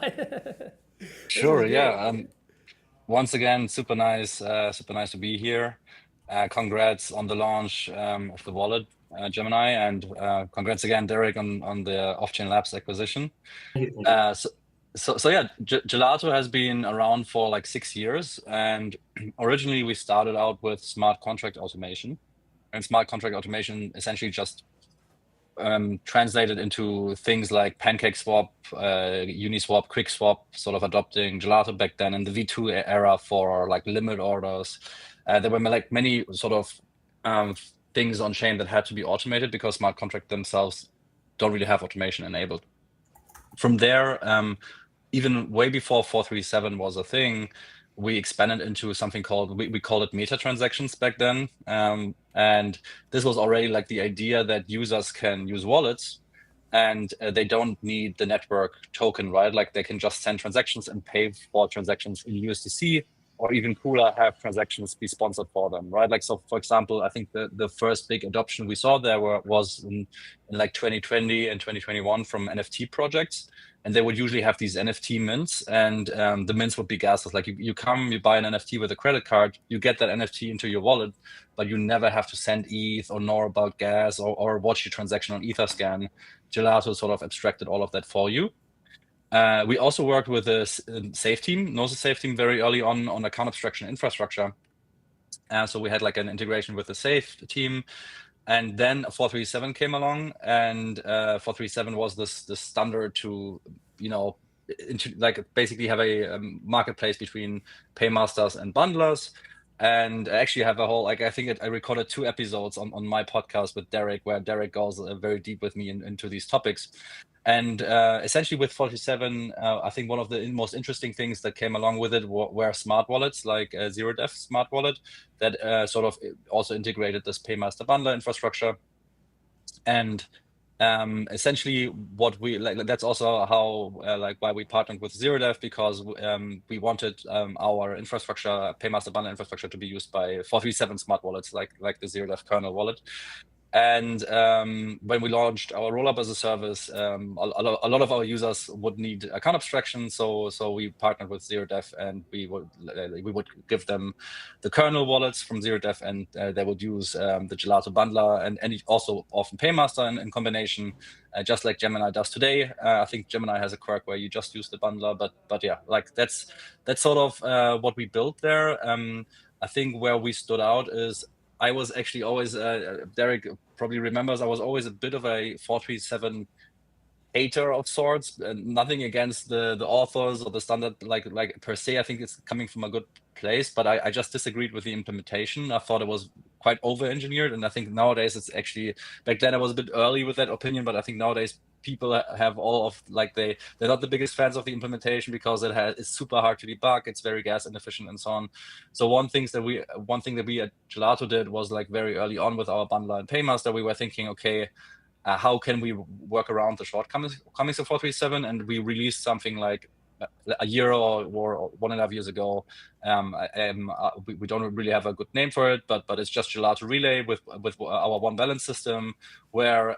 Sure. Yeah. Once again, super nice to be here. Congrats on the launch of the wallet, Gemini, and congrats again, Derek, on the Off-Chain Labs acquisition. So yeah, Gelato has been around for like 6 years, and originally we started out with smart contract automation, and smart contract automation essentially just translated into things like PancakeSwap, Uniswap, QuickSwap, sort of adopting Gelato back then in the V2 era for like limit orders. There were like many sort of things on chain that had to be automated because smart contracts themselves don't really have automation enabled. From there, even way before 437 was a thing, we expanded into something called, we called it meta transactions back then. And this was already like the idea that users can use wallets and they don't need the network token, right? Like they can just send transactions and pay for transactions in USDC or even cooler, have transactions be sponsored for them, right? Like, so for example, I think the first big adoption we saw there was in like 2020 and 2021 from NFT projects. And they would usually have these NFT mints, and the mints would be gasless. Like you come, you buy an NFT with a credit card, you get that NFT into your wallet, but you never have to send ETH or know about gas or watch your transaction on Etherscan. Gelato sort of abstracted all of that for you. We also worked with a safe team, knows the safe team very early on account abstraction infrastructure. So we had like an integration with the safe team. And then 437 came along, and 437 was this standard to, like basically have a marketplace between paymasters and bundlers. And I actually have a whole, like, I think I recorded 2 episodes on my podcast with Derek, where Derek goes very deep with me into these topics. And essentially with 47, I think one of the most interesting things that came along with it were smart wallets, like ZeroDef smart wallet, that sort of also integrated this paymaster bundler infrastructure. And essentially what we like, that's also how like why we partnered with ZeroDef, because we wanted our infrastructure, paymaster bundler infrastructure, to be used by 437 smart wallets, like the ZeroDef kernel wallet. And when we launched our rollup as a service, a lot of our users would need account abstraction. So we partnered with ZeroDef, and we would give them the kernel wallets from ZeroDef, and they would use the Gelato bundler and also often Paymaster in combination, just like Gemini does today. I think Gemini has a quirk where you just use the bundler, but yeah, like that's sort of what we built there. I think where we stood out is I was actually always, Derek probably remembers, I was always a bit of a 437 hater of sorts. Nothing against the authors or the standard, like per se. I think it's coming from a good place, but I just disagreed with the implementation. I thought it was quite over-engineered, and I think nowadays it's actually, back then I was a bit early with that opinion, but I think nowadays people have all of, like, they're not the biggest fans of the implementation because it's super hard to debug, it's very gas inefficient and so on. So one thing that we at Gelato did was, like, very early on with our bundler and paymaster, we were thinking, okay, how can we work around the shortcomings of 437? And we released something like a year or 1.5 years ago. We don't really have a good name for it, but it's just Gelato Relay with our one balance system, where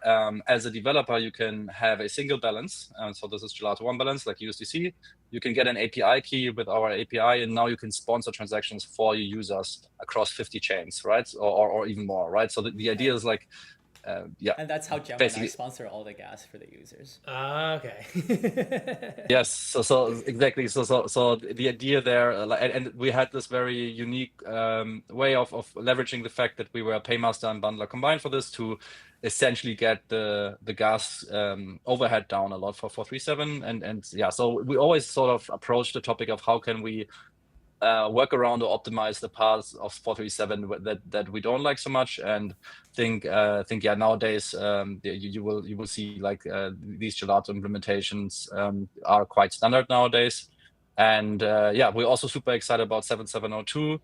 as a developer you can have a single balance. So this is Gelato one balance, like USDC. You can get an API key with our API, and now you can sponsor transactions for your users across 50 chains, right? Or even more, right? So the idea is like, yeah. And that's how Gemini sponsor all the gas for the users. Okay. Yes. So exactly. So the idea there, and we had this very unique way of leveraging the fact that we were a paymaster and bundler combined for this to essentially get the gas overhead down a lot for 437. And yeah, so we always sort of approach the topic of how can we work around or optimize the parts of 437 that we don't like so much, and think yeah, nowadays you will see, like, these Gelato implementations are quite standard nowadays. And yeah, we're also super excited about 7702.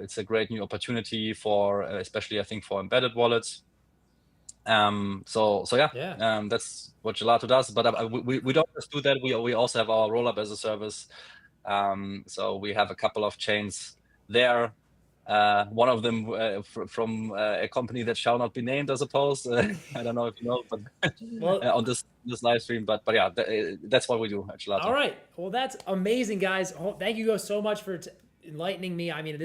It's a great new opportunity for especially, I think, for embedded wallets. So yeah. That's what Gelato does, but we don't just do that. We also have our rollup as a service. So we have a couple of chains there. One of them from a company that shall not be named, I suppose. I don't know if you know, but Well, on this live stream. But yeah, that's what we do at Gelato. all right. Well, that's amazing, guys. Thank you guys so much for enlightening me. I mean,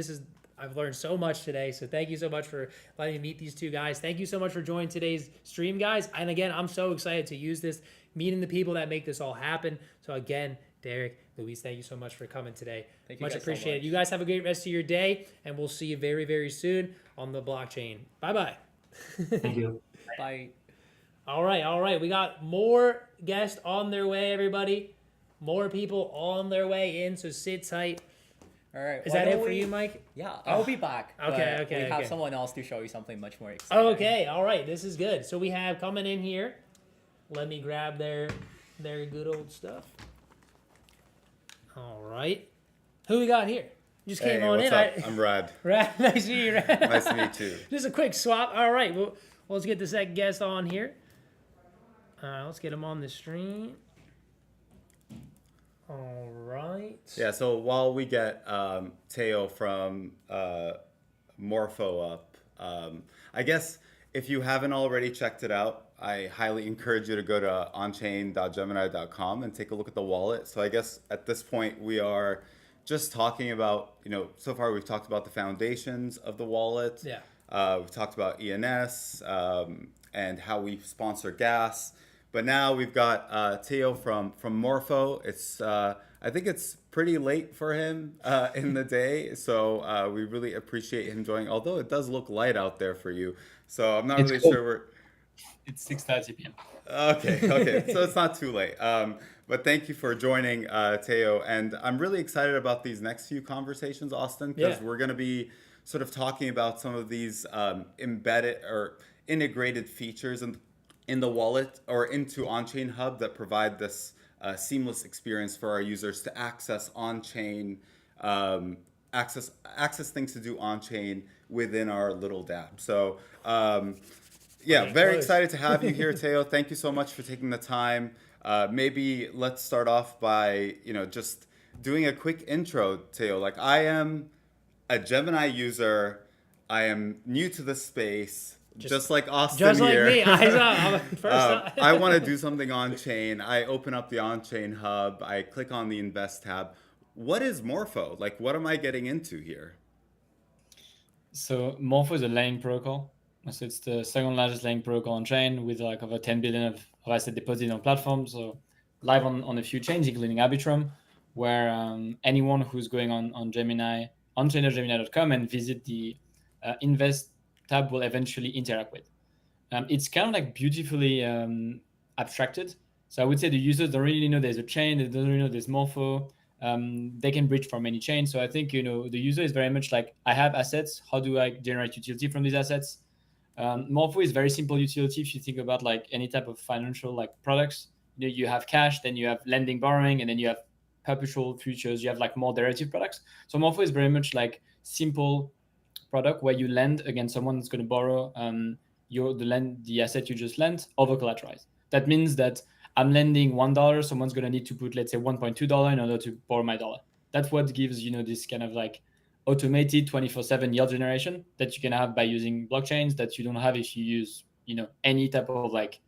I've learned so much today. So thank you so much for letting me meet these two guys. Thank you so much for joining today's stream, guys. And again, I'm so excited to use this, meeting the people that make this all happen. So again, Derek, Luis, thank you so much for coming today. Thank you much guys appreciated. so much. You guys have a great rest of your day, and we'll see you very, very soon on the blockchain. Bye-bye. Thank you. Bye. All right. We got more guests on their way, everybody. More people on their way in, so sit tight. All right. Is that it for you, Mike? Yeah, I'll be back. Okay, but we have okay. someone else to show you something much more exciting. Okay, all right. This is good. So we have coming in here. Let me grab their good old stuff. All right. Who we got here? You just came on what's in. up? I'm Rad. Rad, nice to meet you, Rad. Nice to meet you. Just a quick swap. All right. Well, let's get the second guest on here. Let's get him on the stream. All right. Yeah, so while we get Teo from Morpho up, I guess if you haven't already checked it out, I highly encourage you to go to onchain.gemini.com and take a look at the wallet. So I guess at this point we are just talking about, so far we've talked about the foundations of the wallet. Yeah. We've talked about ENS and how we sponsor gas. But now we've got Teo from Morpho. I think it's pretty late for him in the day, so we really appreciate him joining. Although it does look light out there for you, so I'm not It's really cold. sure we're. It's 6:30 p.m. Okay, so it's not too late. But thank you for joining, Teo, and I'm really excited about these next few conversations, Austin, because we're going to be sort of talking about some of these embedded or integrated features in the wallet or into on-chain hub that provide this seamless experience for our users to access on-chain, access things to do on-chain within our little dApp. So very excited to have you here, Teo. Thank you so much for taking the time. Maybe let's start off by just doing a quick intro, Teo. Like, I am a Gemini user. I am new to the space. Just like Austin Just like here. me. I'm first I want to do something on chain. I open up the on chain hub. I click on the invest tab. What is Morpho? Like, what am I getting into here? So Morpho is a laying protocol. So it's the second largest laying protocol on chain with like over 10 billion of asset deposited on platforms. So live on a few chains, including Arbitrum, where anyone who's going on Gemini, onchain.gemini.com and visit the invest tab will eventually interact with. It's kind of like beautifully abstracted. So I would say the users don't really know there's a chain, they don't really know there's Morpho. They can bridge from any chain. So I think the user is very much like, I have assets. How do I generate utility from these assets? Morpho is very simple utility. If you think about like any type of financial like products, you have cash, then you have lending, borrowing, and then you have perpetual futures. You have like more derivative products. So Morpho is very much like simple product where you lend against someone that's going to borrow the asset you just lent over collateralized. That means that I'm lending $1, someone's going to need to put, let's say, $1.2 in order to borrow my dollar. That's what gives this kind of like automated 24/7 yield generation that you can have by using blockchains that you don't have if you use any type of like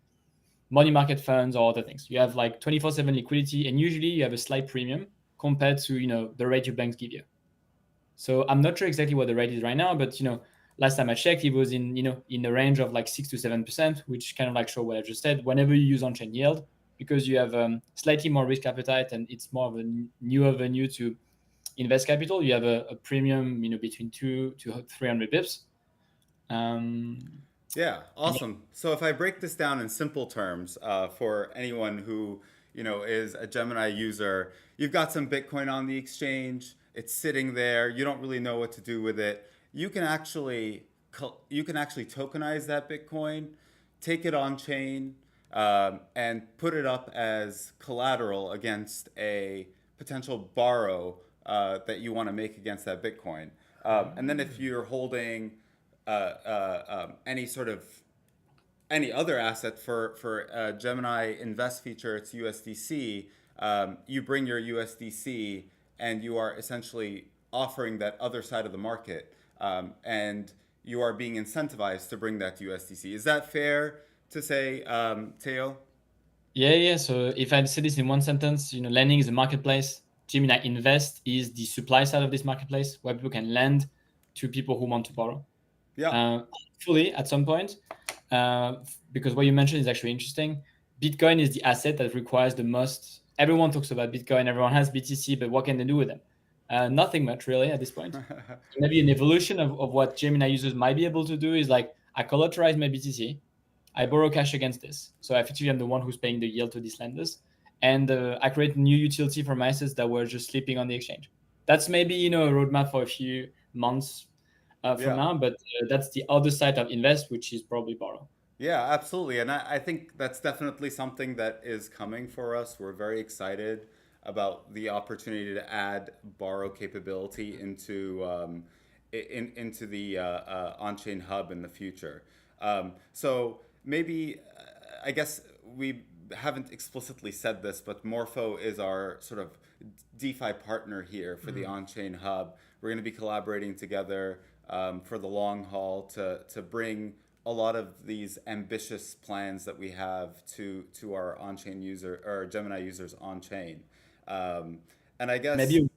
money market funds or other things. You have like 24/7 liquidity, and usually you have a slight premium compared to the rate your banks give you. So I'm not sure exactly what the rate is right now, but last time I checked, it was in the range of like 6 to 7%, which kind of like show what I just said. Whenever you use on-chain yield, because you have slightly more risk appetite and it's more of a newer venue to invest capital, you have a premium between 2 to 300 bips. Yeah, awesome. So if I break this down in simple terms for anyone who is a Gemini user, you've got some Bitcoin on the exchange. It's sitting there. You don't really know what to do with it. You can actually tokenize that Bitcoin, take it on chain, and put it up as collateral against a potential borrow that you want to make against that Bitcoin. And then if you're holding any other asset for Gemini Invest feature, it's USDC. You bring your USDC, and you are essentially offering that other side of the market, and you are being incentivized to bring that USDC. Is that fair to say, Teo? Yeah. So if I say this in one sentence, lending is a marketplace. Gemini Invest is the supply side of this marketplace where people can lend to people who want to borrow. Yeah. Hopefully, at some point, because what you mentioned is actually interesting. Bitcoin is the asset that requires the most. Everyone talks about Bitcoin. Everyone has BTC, but what can they do with them? Nothing much, really, at this point. Maybe an evolution of what Gemini users might be able to do is like, I collateralize my BTC, I borrow cash against this. So effectively, I'm the one who's paying the yield to these lenders. And I create new utility for my assets that were just sleeping on the exchange. That's maybe, a roadmap for a few months from now, but that's the other side of invest, which is probably borrow. Yeah, absolutely. And I think that's definitely something that is coming for us. We're very excited about the opportunity to add borrow capability into into the on-chain hub in the future. So maybe, I guess we haven't explicitly said this, but Morpho is our sort of DeFi partner here for the on-chain hub. We're going to be collaborating together for the long haul to bring a lot of these ambitious plans that we have to our on-chain user or Gemini users on-chain. And I guess Maybe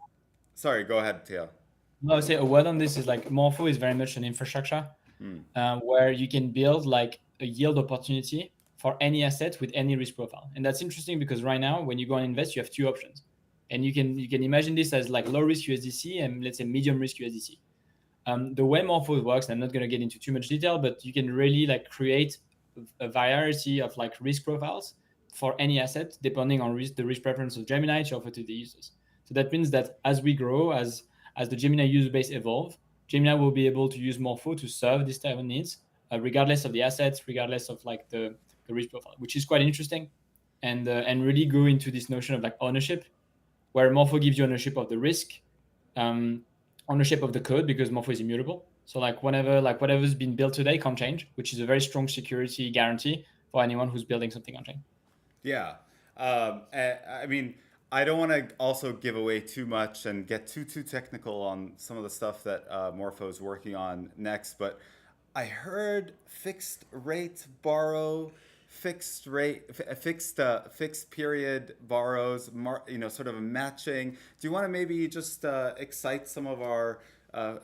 sorry, go ahead, Theo. I would say a word on this is like Morpho is very much an infrastructure where you can build like a yield opportunity for any asset with any risk profile. And that's interesting because right now when you go and invest, you have two options. And you can imagine this as like low risk USDC and let's say medium risk USDC. The way Morpho works, I'm not going to get into too much detail, but you can really like create a variety of like risk profiles for any asset depending on the risk preference of Gemini to offer to the users. So that means that as we grow, as the Gemini user base evolve, Gemini will be able to use Morpho to serve this type of needs, regardless of the assets, regardless of like the risk profile, which is quite interesting, and really go into this notion of like ownership, where Morpho gives you ownership of the risk, ownership of the code because Morpho is immutable. So like whatever's been built today can't change, which is a very strong security guarantee for anyone who's building something on chain. Yeah. I mean, I don't want to also give away too much and get too technical on some of the stuff that Morpho is working on next, but I heard fixed period borrows, sort of a matching. Do you want to maybe just excite some of our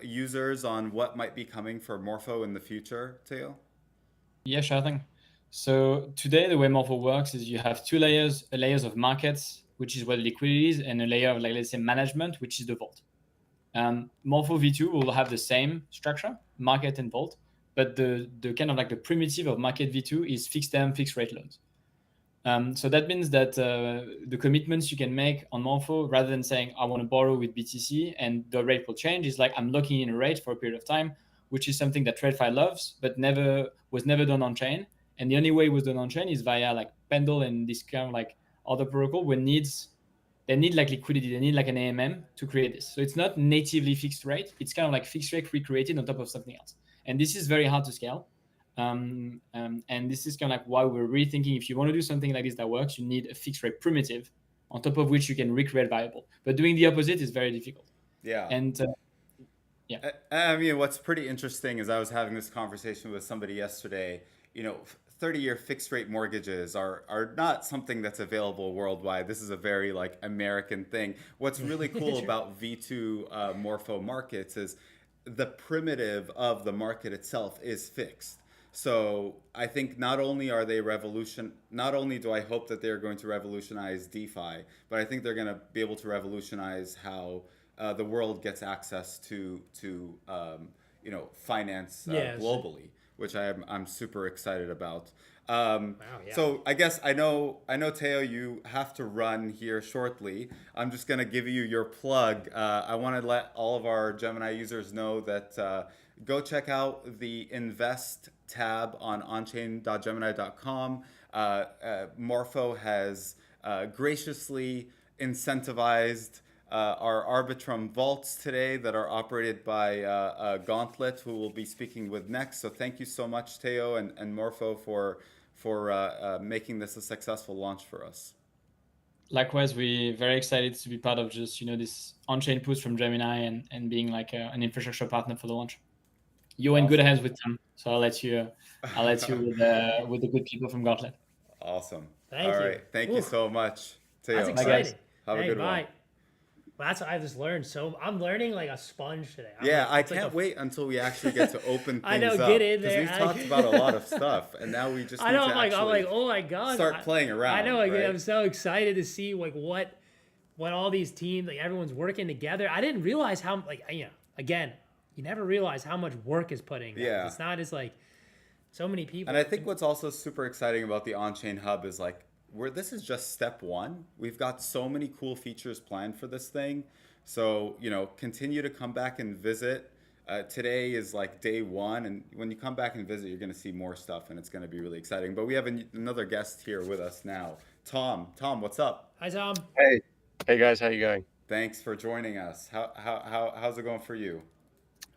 users on what might be coming for Morpho in the future, Theo? Yeah, sure thing. So today, the way Morpho works is you have two layers: a layers of markets, which is where liquidity is, and a layer of like let's say management, which is the vault. Morpho V2 will have the same structure, market and vault, but the kind of like the primitive of market V2 is fixed term, fixed rate loans. So that means that the commitments you can make on Morpho, rather than saying I want to borrow with BTC and the rate will change, is like I'm locking in a rate for a period of time, which is something that TradeFi loves, but was never done on chain. And the only way it was done on chain is via like Pendle and this kind of like other protocol when they need like liquidity, they need like an AMM to create this. So it's not natively fixed rate. It's kind of like fixed rate recreated on top of something else. And this is very hard to scale. And this is kind of like why we're rethinking if you want to do something like this that works, you need a fixed rate primitive on top of which you can recreate variable. But doing the opposite is very difficult. Yeah. And yeah. I mean, what's pretty interesting is I was having this conversation with somebody yesterday. 30-year fixed rate mortgages are not something that's available worldwide. This is a very like American thing. What's really cool about V2 Morpho markets is the primitive of the market itself is fixed. So I think not only do I hope that they're going to revolutionize DeFi, but I think they're going to be able to revolutionize how the world gets access to finance globally, which I'm super excited about. So I guess I know Theo, you have to run here shortly. I'm just gonna give you your plug. I want to let all of our Gemini users know that go check out the Invest tab on onchain.gemini.com. Morpho has graciously incentivized our Arbitrum vaults today that are operated by Gauntlet, who we'll be speaking with next. So thank you so much, Theo and Morpho, for making this a successful launch for us. Likewise, we're very excited to be part of just this on-chain push from Gemini and being like an infrastructure partner for the launch. You're in good hands with Tom, so I'll let you with the good people from Gauntlet. Awesome. Thank you. All right. Thank you so much, Theo. That's exciting. Have a good bye. one. Well, that's what I just learned. So I'm learning like a sponge today. I can't wait until we actually get to open things up. Get in there. Because we've talked about a lot of stuff, and now we just need to I'm like, oh my god, start playing around. I know. Right? I'm so excited to see like what all these teams, like everyone's working together. I didn't realize how again, you never realize how much work is putting. Yeah. It's not as like so many people. And I think what's also super exciting about the on-chain hub is like this is just step one. We've got so many cool features planned for this thing. So, continue to come back and visit. Today is like day one. And when you come back and visit, you're going to see more stuff and it's going to be really exciting. But we have another guest here with us now. Tom, what's up? Hi, Tom. Hey guys, how you going? Thanks for joining us. How's it going for you?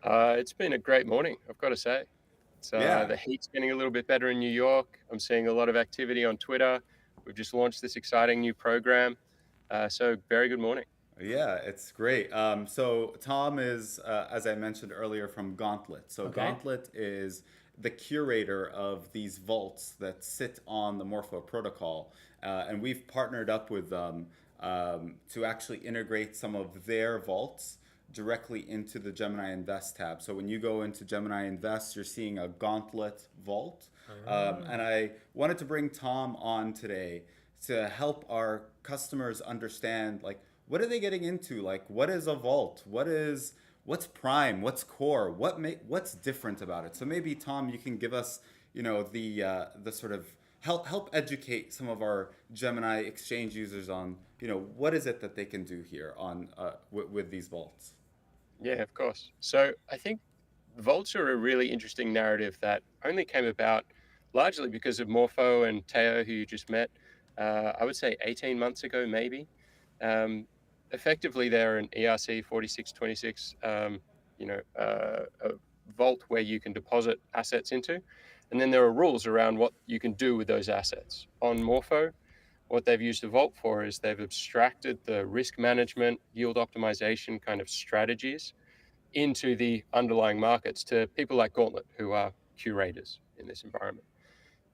It's been a great morning, I've got to say. The heat's getting a little bit better in New York. I'm seeing a lot of activity on Twitter. We've just launched this exciting new program. So very good morning. Yeah, it's great. So Tom is, as I mentioned earlier, from Gauntlet. So Okay. Gauntlet is the curator of these vaults that sit on the Morpho protocol, and we've partnered up with them to actually integrate some of their vaults directly into the Gemini Invest tab. So when you go into Gemini Invest, you're seeing a Gauntlet vault. And I wanted to bring Tom on today to help our customers understand, like, what are they getting into? Like, what is a vault? What's prime? What's core? What's different about it? So maybe Tom, you can give us, the sort of help educate some of our Gemini Exchange users on, what is it that they can do here on with these vaults. Yeah, of course. So I think vaults are a really interesting narrative that only came about largely because of Morpho and Teo, who you just met. I would say 18 months ago, maybe. Um, Effectively, they're an ERC 4626, a vault where you can deposit assets into. And then there are rules around what you can do with those assets. On Morpho, what they've used the vault for is they've abstracted the risk management, yield optimization kind of strategies into the underlying markets to people like Gauntlet, who are curators in this environment.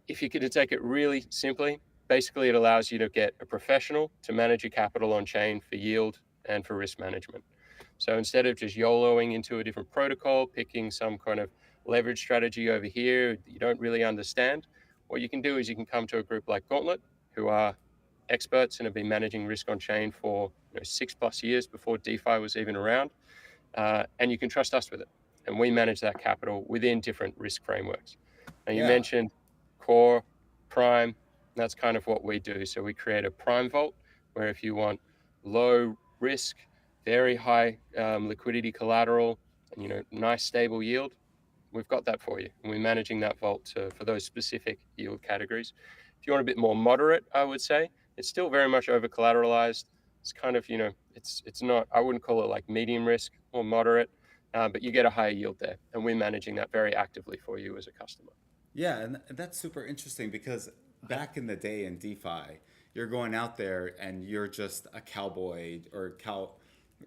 If you could take it really simply, basically it allows you to get a professional to manage your capital on chain for yield and for risk management. So instead of just YOLOing into a different protocol, picking some kind of leverage strategy over here that you don't really understand, what you can do is you can come to a group like Gauntlet, who are experts and have been managing risk on chain for 6+ years before DeFi was even around, and you can trust us with it. And we manage that capital within different risk frameworks. Now, you Yeah. mentioned core, prime. That's kind of what we do. So we create a prime vault where if you want low risk, very high liquidity collateral, and nice stable yield, we've got that for you. And we're managing that vault for those specific yield categories. If you want a bit more moderate, I would say it's still very much over collateralized. It's kind of, it's not, I wouldn't call it like medium risk or moderate, but you get a higher yield there. And we're managing that very actively for you as a customer. Yeah, and that's super interesting because back in the day in DeFi, you're going out there and you're just a cowboy or cow,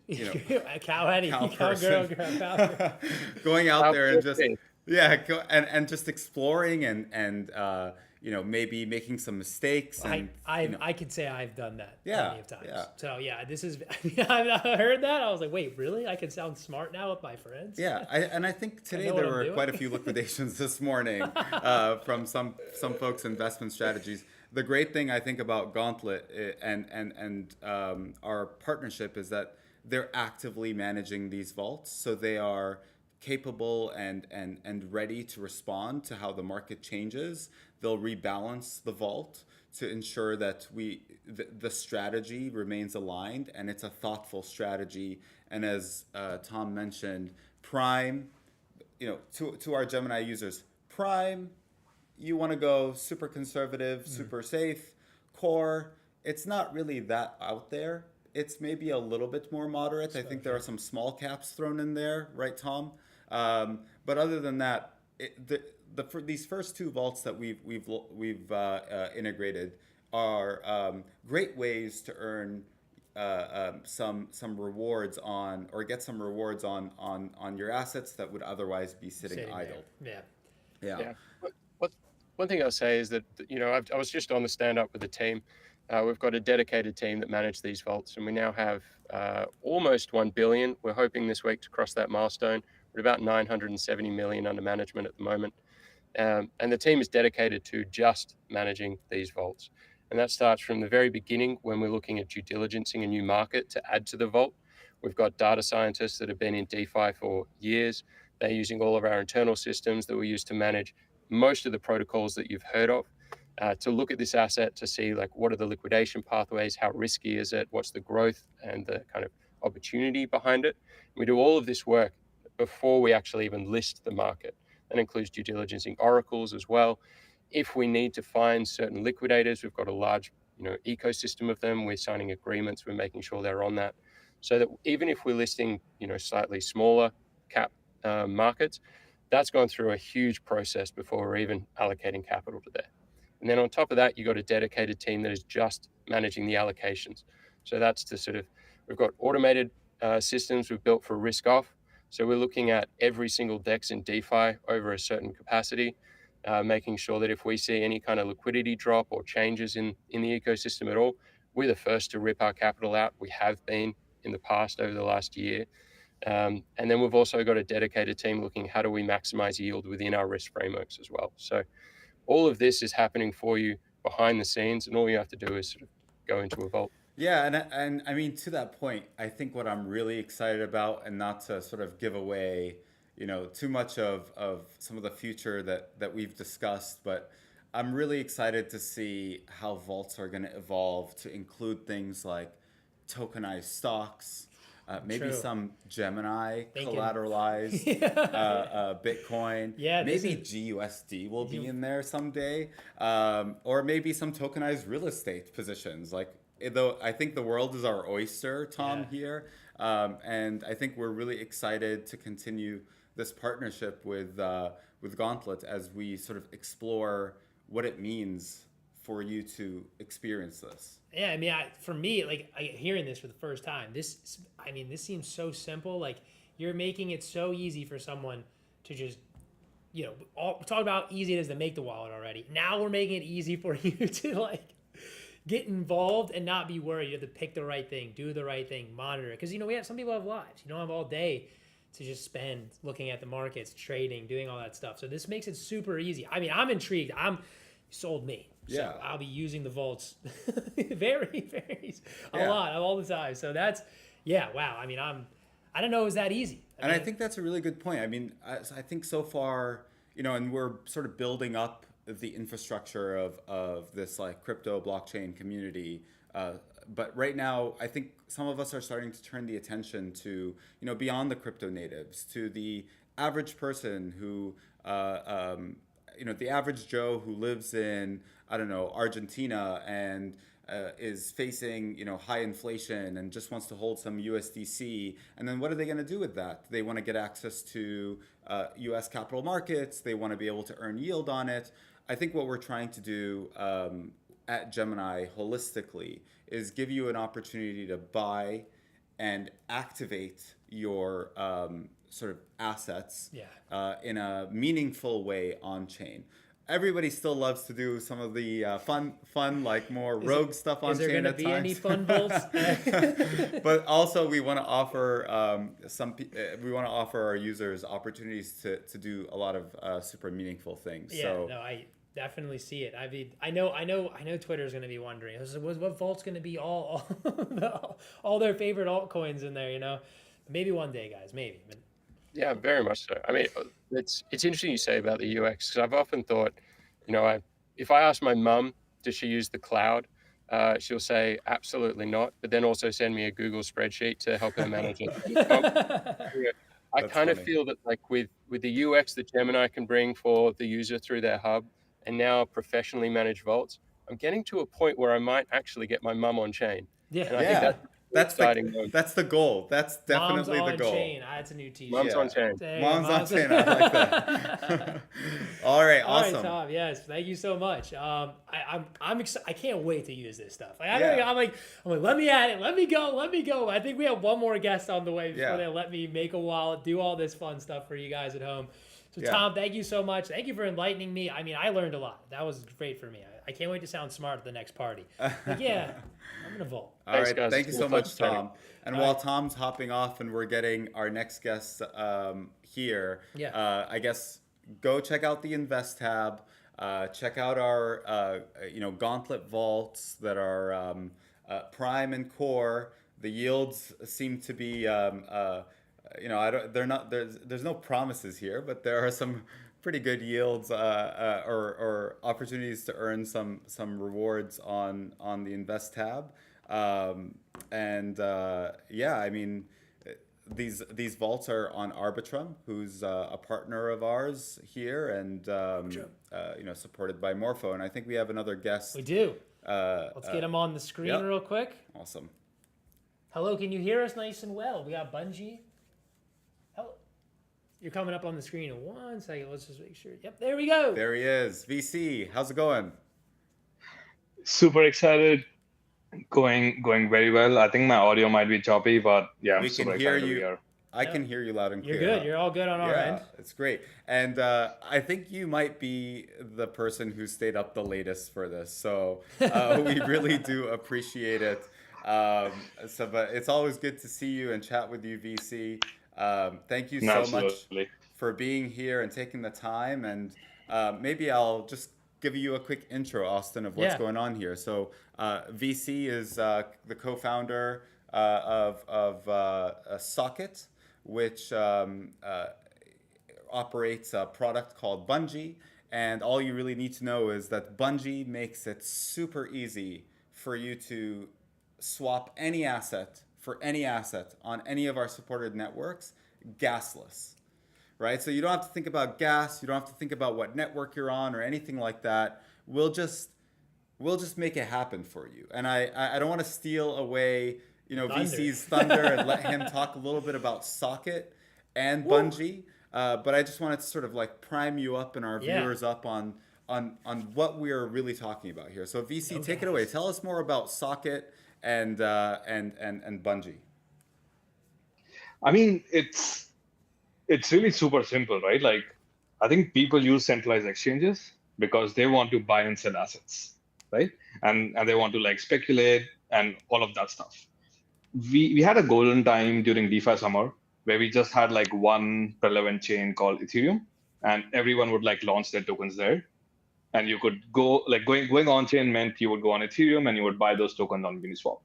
you know, A cowhead, cow cowgirl, person, cow. going out there and just Okay. and just exploring and maybe making some mistakes I could say I've done that Yeah, plenty of times. yeah. So yeah, this is. I heard that. I was like, wait, really? I can sound smart now with my friends. Yeah, I think today know what there I'm were doing. quite a few liquidations this morning from some folks' investment strategies. The great thing I think about Gauntlet and our partnership is that they're actively managing these vaults, so they are capable and ready to respond to how the market changes. They'll rebalance the vault to ensure that the strategy remains aligned and it's a thoughtful strategy. And as Tom mentioned, Prime, to our Gemini users, Prime, you want to go super conservative, super safe. Core, it's not really that out there. It's maybe a little bit more moderate. I think there are some small caps thrown in there, right, Tom? But other than that, for these first two vaults that we've integrated are great ways to earn some rewards on or get some rewards on your assets that would otherwise be sitting idle. There. Yeah. Yeah. One thing I'll say is that, I was just on the stand up with the team. We've got a dedicated team that manage these vaults, and we now have almost 1 billion. We're hoping this week to cross that milestone. We're about 970 million under management at the moment. And the team is dedicated to just managing these vaults. And that starts from the very beginning when we're looking at due diligencing a new market to add to the vault. We've got data scientists that have been in DeFi for years. They're using all of our internal systems that we use to manage most of the protocols that you've heard of, to look at this asset to see like what are the liquidation pathways, how risky is it, what's the growth and the kind of opportunity behind it. We do all of this work before we actually even list the market. That includes due diligencing oracles as well. If we need to find certain liquidators, we've got a large ecosystem of them. We're signing agreements. We're making sure they're on that, so that even if we're listing slightly smaller cap markets, that's gone through a huge process before we're even allocating capital to there. And then on top of that, you've got a dedicated team that is just managing the allocations. So that's to sort of We've got automated systems we've built for risk off. So we're looking at every single DEX in DeFi over a certain capacity, making sure that if we see any kind of liquidity drop or changes in the ecosystem at all, we're the first to rip our capital out. We have been in the past over the last year. And then we've also got a dedicated team looking how do we maximize yield within our risk frameworks as well. So all of this is happening for you behind the scenes, and all you have to do is sort of go into a vault. Yeah, and I mean, to that point, I think what I'm really excited about, and not to sort of give away, too much of some of the future that we've discussed, but I'm really excited to see how vaults are going to evolve to include things like tokenized stocks, maybe True. some Gemini Thinking. collateralized Bitcoin. Yeah, this maybe GUSD will be in there someday, or maybe some tokenized real estate positions. Like, though I think the world is our oyster, Tom, here, and I think we're really excited to continue this partnership with Gauntlet as we sort of explore what it means for you to experience this. Yeah, I mean, for me, like hearing this for the first time, this seems so simple. Like, you're making it so easy for someone to just, talk about easy it is to make the wallet already. Now we're making it easy for you to get involved and not be worried. You have to pick the right thing, do the right thing, monitor it. Because, some people have lives. You don't have all day to just spend looking at the markets, trading, doing all that stuff. So this makes it super easy. I mean, I'm intrigued. Sold me. So I'll be using the vaults a lot all the time. So that's, wow. I mean, I don't know it was that easy. I think that's a really good point. I mean, I think so far, and we're sort of building up the infrastructure of this crypto blockchain community. But right now, I think some of us are starting to turn the attention to, beyond the crypto natives, to the average person who, the average Joe who lives in, I don't know, Argentina and is facing, high inflation and just wants to hold some USDC. And then what are they going to do with that? They want to get access to US capital markets. They want to be able to earn yield on it. I think what we're trying to do at Gemini holistically is give you an opportunity to buy and activate your sort of assets in a meaningful way on chain. Everybody still loves to do some of the fun, more rogue stuff on chain at times. Is there going to be any fun bolts? But also, we want to offer our users opportunities to do a lot of super meaningful things. Yeah, so, no, I definitely see it. I mean, I know Twitter's going to be wondering, what vault's going to be all their favorite altcoins in there, Maybe one day, guys, maybe. But yeah, very much so. I mean, it's interesting you say about the UX, because I've often thought, if I ask my mum, does she use the cloud? She'll say absolutely not, but then also send me a Google spreadsheet to help her manage it. I kind of feel that with the UX that Gemini can bring for the user through their hub, and now professionally managed vaults, I'm getting to a point where I might actually get my mum on chain. Yeah, and I think that's exciting. That's the goal. That's definitely the goal. Chain. That's a new t-shirt. Mom's on chain. Mom's on chain. I like that. All right, awesome. All right, Tom. Yes, thank you so much. I'm excited. I can't wait to use this stuff. I'm like, let me at it. Let me go. I think we have one more guest on the way before they let me make a wallet, do all this fun stuff for you guys at home. So Tom, thank you so much. Thank you for enlightening me. I mean, I learned a lot. That was great for me. I can't wait to sound smart at the next party. I'm gonna vault. All right, thank you so much, Tom. And while Tom's hopping off and we're getting our next guest here, I guess go check out the Invest tab. Check out our Gauntlet vaults that are prime and core. The yields seem to be there's no promises here, but there are some pretty good yields or opportunities to earn some rewards on the Invest tab. I mean, these vaults are on Arbitrum, who's a partner of ours here, and supported by Morpho. And I think we have another guest. We do. Let's get him on the screen real quick. Awesome. Hello, can you hear us nice and well? We got Bungie. Hello. You're coming up on the screen in 1 second. Let's just make sure. Yep, there we go. There he is. VC, how's it going? Super excited. Going very well. I think my audio might be choppy, but yeah, I'm We can super hear excited to be you. here. I can hear you loud and You're clear. good. You're all good on our end. Yeah, it's great. And I think you might be the person who stayed up the latest for this. So we really do appreciate it. But it's always good to see you and chat with you, VC. Thank you so much Absolutely. for being here and taking the time. And maybe I'll just give you a quick intro, Austin, of what's Yeah. going on here. So VC is the co-founder of Socket, which operates a product called Bungee. And all you really need to know is that Bungee makes it super easy for you to swap any asset for any asset on any of our supported networks gasless, right? So you don't have to think about gas, you don't have to think about what network you're on or anything like that. We'll just make it happen for you. And I don't want to steal away, Thunder. VC's thunder and let him talk a little bit about Socket and Bungee. But I just wanted to sort of like prime you up and our Yeah. viewers up on what we're really talking about here. So VC, No take it gas. away. Tell us more about Socket and Bungee. I mean, it's really super simple, right? Like, I think people use centralized exchanges because they want to buy and sell assets, right? And they want to like speculate and all of that stuff. We had a golden time during DeFi summer where we just had like one relevant chain called Ethereum, and everyone would like launch their tokens there. And you could go like going on chain meant you would go on Ethereum and you would buy those tokens on Uniswap.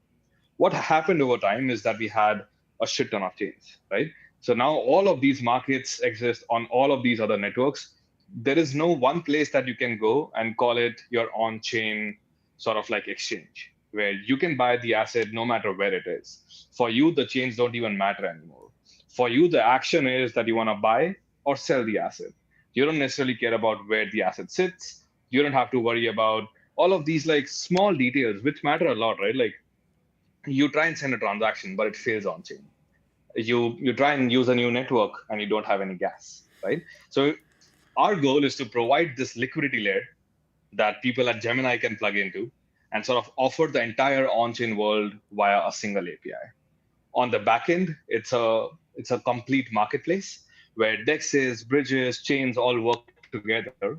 What happened over time is that we had a shit ton of chains, right? So now all of these markets exist on all of these other networks. There is no one place that you can go and call it your on-chain sort of like exchange where you can buy the asset no matter where it is. For you, the chains don't even matter anymore. For you, the action is that you want to buy or sell the asset. You don't necessarily care about where the asset sits. You don't have to worry about all of these like small details, which matter a lot, right? Like you try and send a transaction, but it fails on chain. You try and use a new network and you don't have any gas, right? So our goal is to provide this liquidity layer that people at Gemini can plug into and sort of offer the entire on-chain world via a single API. On the back end, it's a complete marketplace where dexes, bridges, chains all work together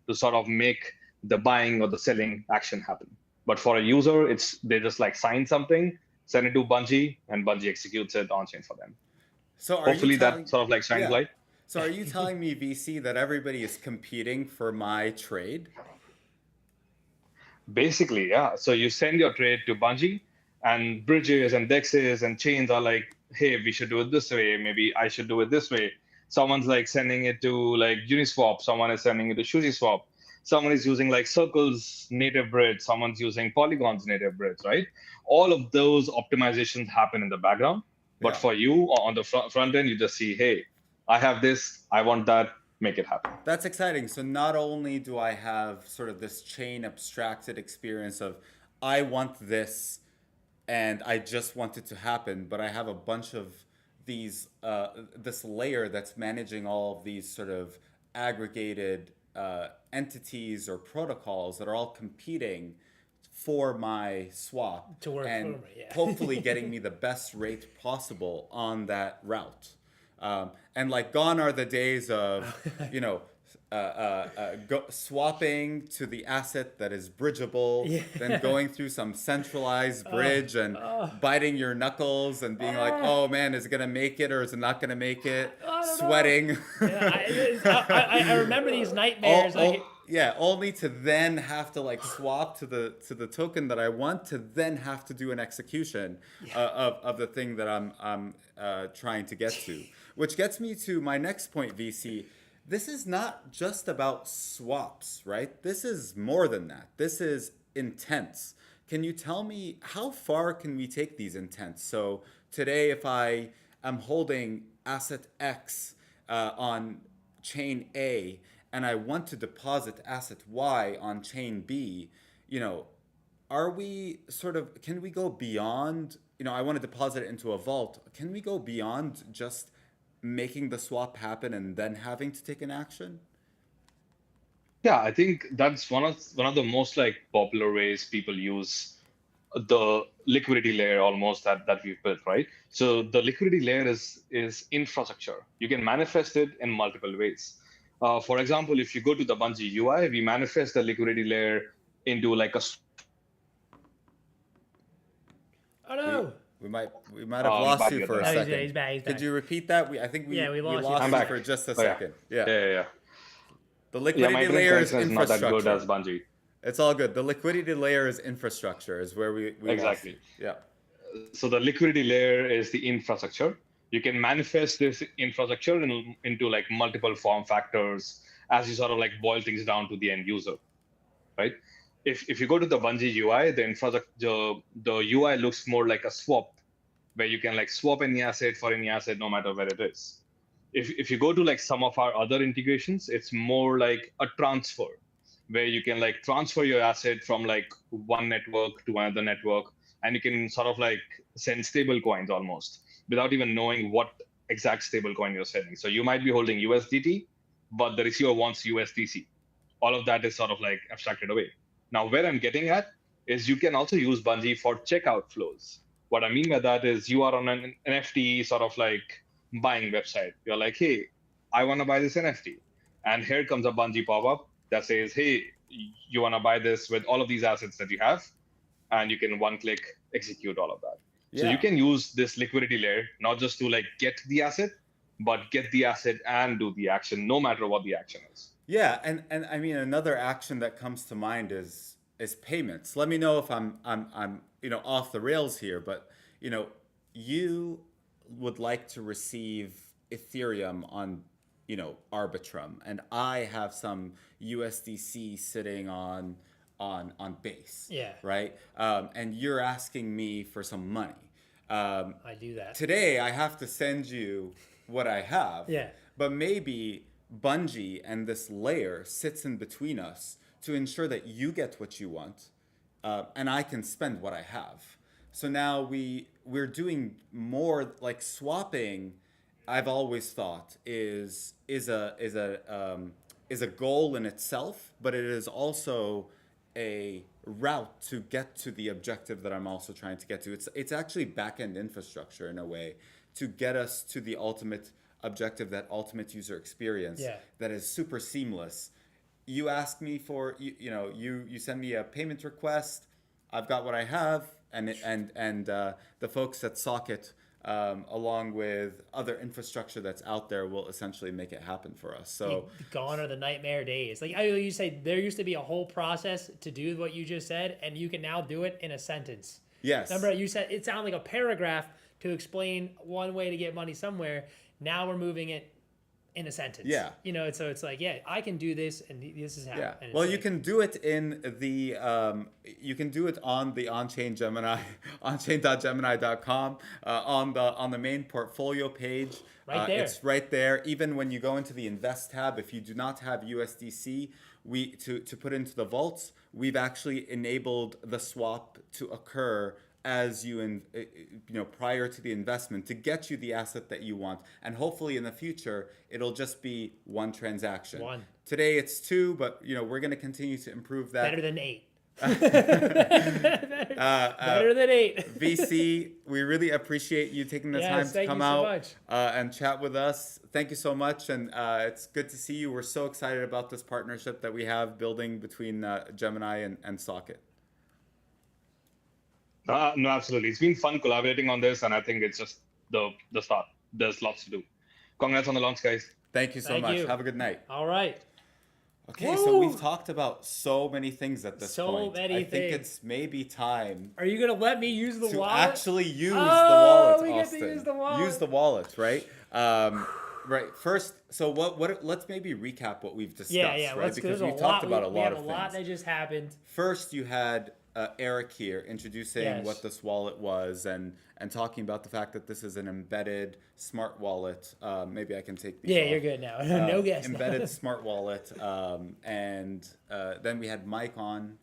to sort of make the buying or the selling action happen. But for a user, they just like sign something, send it to Bungee, and Bungee executes it on chain for them. So are Hopefully you telling that sort of like shines yeah. light. So are you telling me, VC, that everybody is competing for my trade? Basically, yeah. So you send your trade to Bungee, and bridges and dexes and chains are like, hey, we should do it this way. Maybe I should do it this way. Someone's like sending it to like Uniswap. Someone is sending it to SushiSwap. Someone is using like Circle's native bridge. Someone's using Polygon's native bridge, right? All of those optimizations happen in the background. But Yeah. for you on the front end, you just see, hey, I have this, I want that, make it happen. That's exciting. So not only do I have sort of this chain abstracted experience of I want this and I just want it to happen, but I have a bunch of these this layer that's managing all of these sort of aggregated entities or protocols that are all competing for my swap To work and for me, yeah. hopefully getting me the best rate possible on that route. And like gone are the days of, swapping to the asset that is bridgeable, Yeah. then going through some centralized bridge and biting your knuckles and being like, oh man, is it gonna make it or is it not gonna make it? I don't know. Sweating. Yeah, I remember these nightmares. Only to then have to like swap to the token that I want to then have to do an execution of the thing that I'm trying to get to. Which gets me to my next point, VC. This is not just about swaps, right? This is more than that. This is intents. Can you tell me how far can we take these intents? So today, if I am holding asset X on chain A and I want to deposit asset Y on chain B, are we can we go beyond, I want to deposit it into a vault. Can we go beyond just making the swap happen and then having to take an action? Yeah, I think that's one of the most like popular ways people use the liquidity layer almost that we've built, right? So the liquidity layer is infrastructure. You can manifest it in multiple ways. For example, if you go to the Bungee UI, we manifest the liquidity layer into like a Oh We no. we might have lost back you together for a now. Oh, second. he's back. He's Could back. you repeat that? I think Yeah, we we lost you lost I'm for a you back. for just a Oh, yeah. second. Yeah. Yeah. The Yeah, my liquidity internet layer is connection is not that good infrastructure. as Bungee. It's all good. The liquidity layer is infrastructure, is where we lost you. Exactly. Yeah. So the liquidity layer is the infrastructure. You can manifest this infrastructure into like multiple form factors as you sort of like boil things down to the end user, right? If you go to the Bungee UI, the infrastructure, the UI looks more like a swap, where you can like swap any asset for any asset, no matter where it is. If you go to like some of our other integrations, it's more like a transfer, where you can like transfer your asset from like one network to another network, and you can sort of like send stable coins almost without even knowing what exact stable coin you're sending. So you might be holding USDT, but the receiver wants USDC. All of that is sort of like abstracted away. Now, where I'm getting at is you can also use Bungee for checkout flows. What I mean by that is you are on an NFT sort of like buying website. You're like, hey, I want to buy this NFT. And here comes a Bungee pop-up that says, hey, you want to buy this with all of these assets that you have, and you can one click execute all of that. So you can use this liquidity layer not just to like get the asset, but get the asset and do the action, no matter what the action is. Yeah, and I mean another action that comes to mind is payments. Let me know if I'm off the rails here, but you would like to receive Ethereum on Arbitrum, and I have some USDC sitting on base. Yeah. Right. And you're asking me for some money. I do that. Today I have to send you what I have. Yeah. But maybe Bungee and this layer sits in between us to ensure that you get what you want, and I can spend what I have. So now we're doing more like swapping. I've always thought is a goal in itself, but it is also a route to get to the objective that I'm also trying to get to. It's actually back-end infrastructure in a way to get us to the ultimate objective, that ultimate user experience that is super seamless. You ask me for you send me a payment request, I've got what I have, and the folks at Socket, along with other infrastructure that's out there, will essentially make it happen for us. So gone are the nightmare days. Like you say, there used to be a whole process to do what you just said, and you can now do it in a sentence. Yes. Remember, you said it sounded like a paragraph to explain one way to get money somewhere. Now we're moving it in a sentence. Yeah. So it's like, yeah, I can do this, and this is how. Yeah. And Well, like, you can do it in the you can do it on the on-chain Gemini, onchain.gemini.com, on the main portfolio page. Right there. It's right there. Even when you go into the invest tab, if you do not have USDC, to put into the vaults, we've actually enabled the swap to occur as prior to the investment, to get you the asset that you want. And hopefully in the future it'll just be one transaction. Today it's two, but we're going to continue to improve that. Better than 8. Better than 8. VC, we really appreciate you taking the time to come out so and chat with us. Thank you so much, and it's good to see you. We're so excited about this partnership that we have building between Gemini and Socket. No, absolutely. It's been fun collaborating on this, and I think it's just the start. There's lots to do. Congrats on the launch, guys. Thank you so much. Have a good night. All right. Okay, so we've talked about so many things at this point. I think it's maybe time. Are you gonna let me use the to wallet? Actually use the wallet, we Austin. get to use the wallet. Use the wallet, right? Right. First, so what? Let's maybe recap what we've discussed. Yeah. Right? Because we've talked about a lot of things. things. A lot that just happened. First, you had Eric here introducing what this wallet was and talking about the fact that this is an embedded smart wallet. Maybe I can take these off. You're good now. No guess. Embedded smart wallet. And then we had Mike on,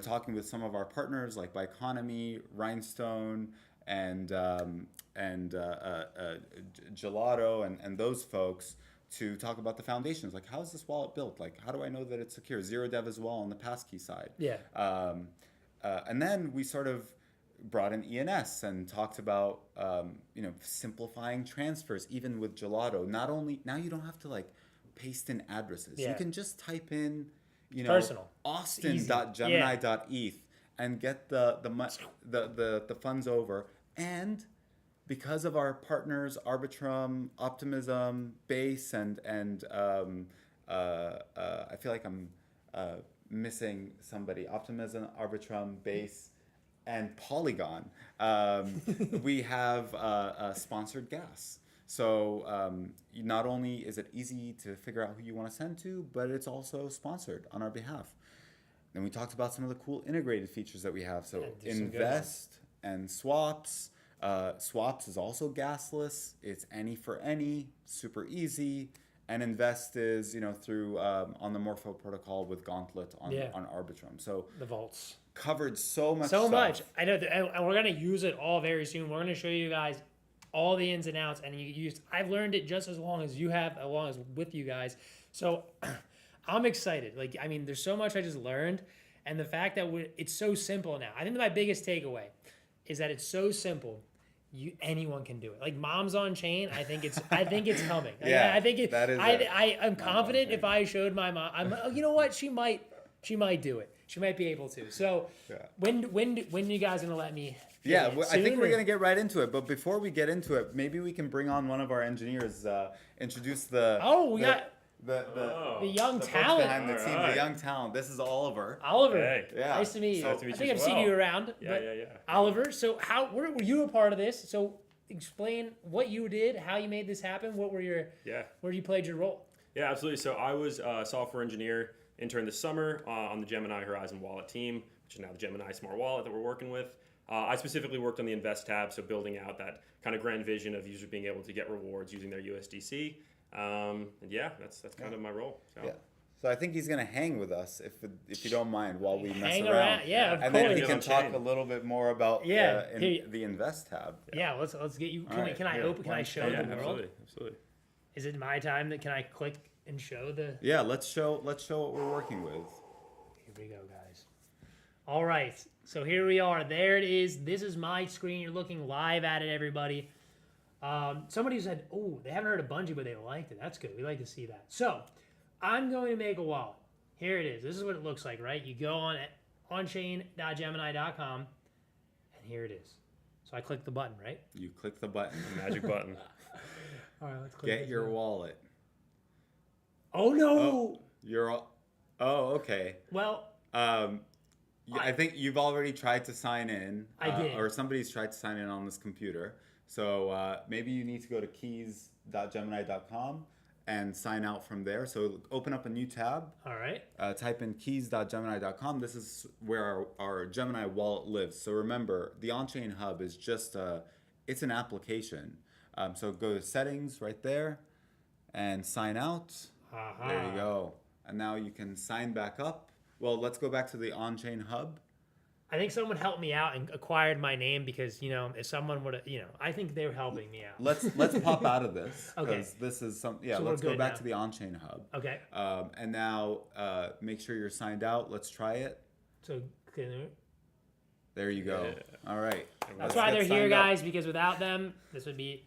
talking with some of our partners like Bikeonomy, Rhinestone, and Gelato and those folks, to talk about the foundations. Like, how is this wallet built? Like, how do I know that it's secure? Zero dev as well on the passkey side. Yeah. And then we sort of brought in ENS and talked about simplifying transfers, even with Gelato. Not only now you don't have to like paste in addresses. Yeah. You can just type in personal. austin.gemini.eth and get the funds over. And because of our partners Arbitrum, Optimism, Base, and I feel like I'm missing somebody. Optimism, Arbitrum, Base, and Polygon. We have sponsored gas. So not only is it easy to figure out who you want to send to, but it's also sponsored on our behalf. And we talked about some of the cool integrated features that we have. So invest and swaps. Swaps is also gasless. It's any for any, super easy. And invest is through on the Morpho protocol with Gauntlet on Arbitrum. So the vaults covered so much. I know, and we're gonna use it all very soon. We're gonna show you guys all the ins and outs, and I've learned it just as long as you have, as long as with you guys. So I'm excited. Like, I mean, there's so much I just learned, and the fact that it's so simple now. I think my biggest takeaway is that it's so simple. Anyone can do it. Like Mom's on Chain, I think it's coming. Yeah, I think that is I'm confident if I showed my mom, you know what, she might do it. She might be able to. So when you guys gonna let me? Yeah, I think we're gonna get right into it. But before we get into it, maybe we can bring on one of our engineers, introduce the young the talent behind the team, the young talent. This is Oliver. Hey. Yeah. Nice to meet you. So, I think I've seen you around. Yeah. Oliver, so were you a part of this? So explain what you did, how you made this happen. What were where you played your role? Yeah, absolutely. So I was a software engineer intern this summer on the Gemini Horizon Wallet team, which is now the Gemini Smart Wallet that we're working with. I specifically worked on the Invest tab, so building out that kind of grand vision of users being able to get rewards using their USDC. And that's kind of my role. So. Yeah. So I think he's gonna hang with us if you don't mind while we mess around. Of and course. then we can talk a little bit more about the Invest tab. Yeah, let's get you. Can I open? Can I show the world? Absolutely. Is it my time? Can I click and show the? Yeah, let's show what we're working with. Here we go, guys. All right, so here we are. There it is. This is my screen. You're looking live at it, everybody. Somebody said, "Oh, they haven't heard of Bungee, but they liked it." That's good. We like to see that. So, I'm going to make a wallet. Here it is. This is what it looks like, right? You go on onchain.gemini.com, and here it is. So I click the button, right? You click the button, the magic button. All right, let's click. Get your wallet. Oh no! Okay. Well. I think you've already tried to sign in. I did. Or somebody's tried to sign in on this computer. So maybe you need to go to keys.gemini.com and sign out from there. So open up a new tab. All right. Type in keys.gemini.com. This is where our Gemini wallet lives. So remember, the on-chain hub is just it's an application. So go to settings right there and sign out. There you go. And now you can sign back up. Well, let's go back to the on-chain hub. I think someone helped me out and acquired my name because, if someone would have, I think they're helping me out. Let's pop out of this. Okay. This is so let's go back to the on-chain hub. Okay. And now make sure you're signed out. Let's try it. So, there you go. Yeah. All right. That's why they're here, guys, because without them, this would be,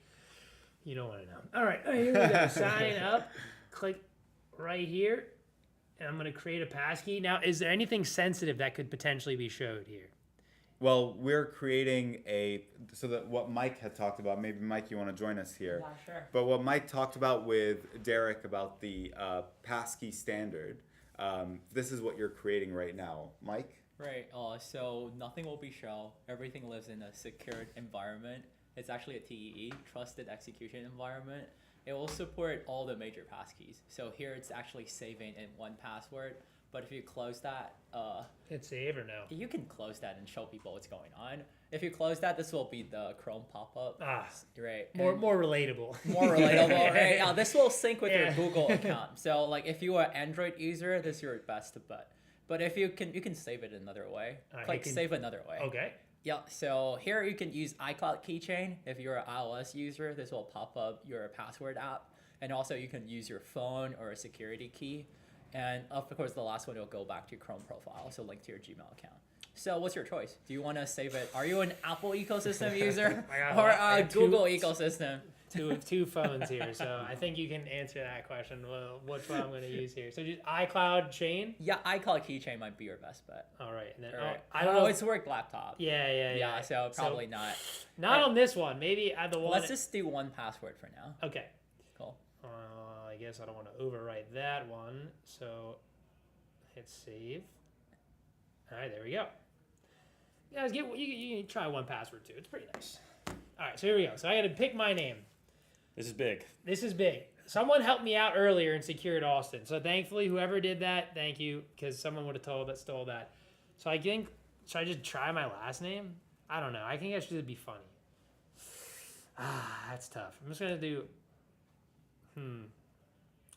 you don't want to know. All right. Here we go. Sign up. Click right here. And I'm going to create a passkey. Now, is there anything sensitive that could potentially be showed here? Well, we're creating what Mike had talked about. Maybe Mike, you want to join us here? Yeah, sure. But what Mike talked about with Derek about the passkey standard, this is what you're creating right now, Mike. Right. So nothing will be shown. Everything lives in a secured environment. It's actually a TEE, trusted execution environment. It will support all the major passkeys. So here it's actually saving in one password. But if you close that, hit save or no? You can close that and show people what's going on. If you close that, this will be the Chrome pop-up. Right. More relatable. More relatable, right? This will sync with your Google account. So like if you are an Android user, this is your best bet. But if you can save it another way. Click save another way. Okay. Yeah, so here you can use iCloud Keychain. If you're an iOS user, this will pop up your password app. And also you can use your phone or a security key. And of course, the last one will go back to your Chrome profile, so link to your Gmail account. So what's your choice? Do you want to save it? Are you an Apple ecosystem user I or got a Google ecosystem? two phones here, so I think you can answer that question. Well, which one I'm going to use here? So just iCloud chain. Yeah, iCloud keychain might be your best bet. All right, and then All right. I don't know. It's a work laptop. Yeah. So probably not. Not on this one. Maybe at the one. Let's just do 1Password for now. Okay. Cool. I guess I don't want to overwrite that one, so hit save. All right, there we go. Yeah, you can try 1Password too. It's pretty nice. All right, so here we go. So I got to pick my name. This is big. This is big. Someone helped me out earlier and secured Austin. So thankfully, whoever did that, thank you, because someone would have stole that. So I think, should I just try my last name? I don't know. I think I should be funny. That's tough. I'm just gonna do.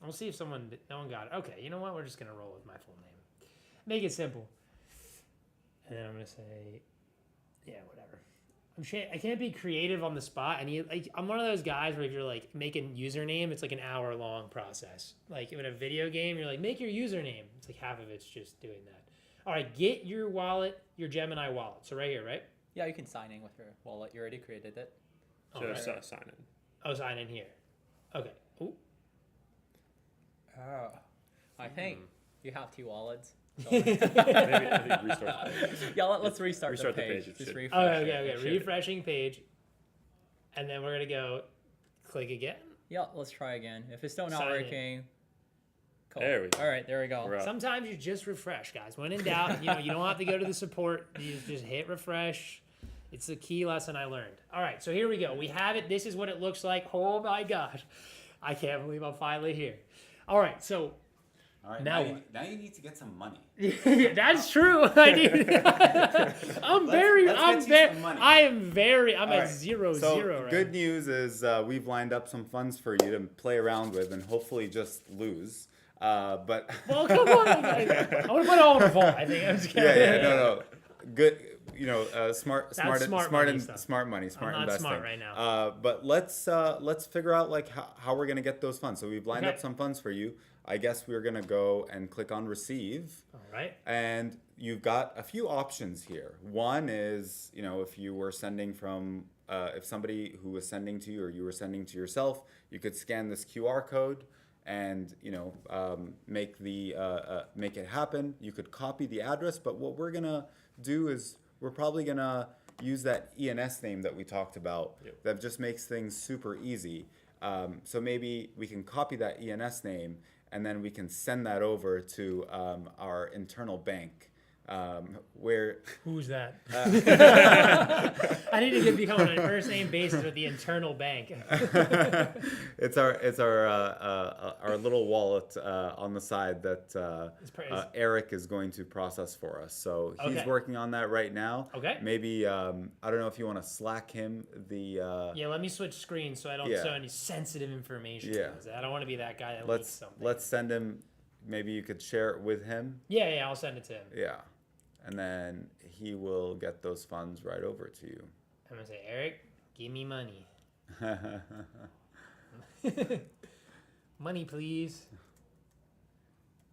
We'll see if no one got it. Okay, you know what? We're just gonna roll with my full name. Make it simple. And then I'm gonna say, yeah, whatever. I can't be creative on the spot. I'm one of those guys where if you're like making username, it's like an hour-long process. Like in a video game, you're like, make your username. It's like half of it's just doing that. All right, get your wallet, your Gemini wallet. So right here, right? Yeah, you can sign in with your wallet. You already created it. So sign in. Oh, sign in here. Okay. Ooh. I think you have 2 wallets. So Maybe I think restart the page. yeah, let's restart the the page. page. Just refresh. Okay. Refreshing page. And then we're going to go click again. Yeah, let's try again. If it's still not Sign in. working. Cool. There we go. All right, there we go. Sometimes you just refresh, guys. When in doubt, you don't have to go to the support. You just hit refresh. It's the key lesson I learned. All right, so here we go. We have it. This is what it looks like. Oh my gosh. I can't believe I'm finally here. All right, so All right, now you need to get some money. That's true. I need. I'm at 0-0 right good news is we've lined up some funds for you to play around with and hopefully just lose. But well, come on. I want to put it all in a vault. I think I'm just kidding. no. Good. Smart money, I'm not smart right now. But let's figure out like how we're gonna get those funds. So we've lined up some funds for you. I guess we're gonna go and click on receive. All right. And you've got a few options here. One is, if you were sending from, if somebody who was sending to you or you were sending to yourself, you could scan this QR code and make it happen. You could copy the address, but what we're gonna do is we're probably gonna use that ENS name that we talked about. Yep. That just makes things super easy. So maybe we can copy that ENS name and then we can send that over to our internal bank. Where who's that? I need to become on a first name basis with the internal bank. It's our little wallet on the side that Eric is going to process for us. So he's working on that right now. Okay. Maybe I don't know if you want to Slack him the. Yeah, let me switch screens so I don't show any sensitive information. Yeah. I don't want to be that guy that leaks something. Let's send him. Maybe you could share it with him. Yeah, I'll send it to him. Yeah. And then he will get those funds right over to you. I'm going to say, Eric, give me money. Money, please.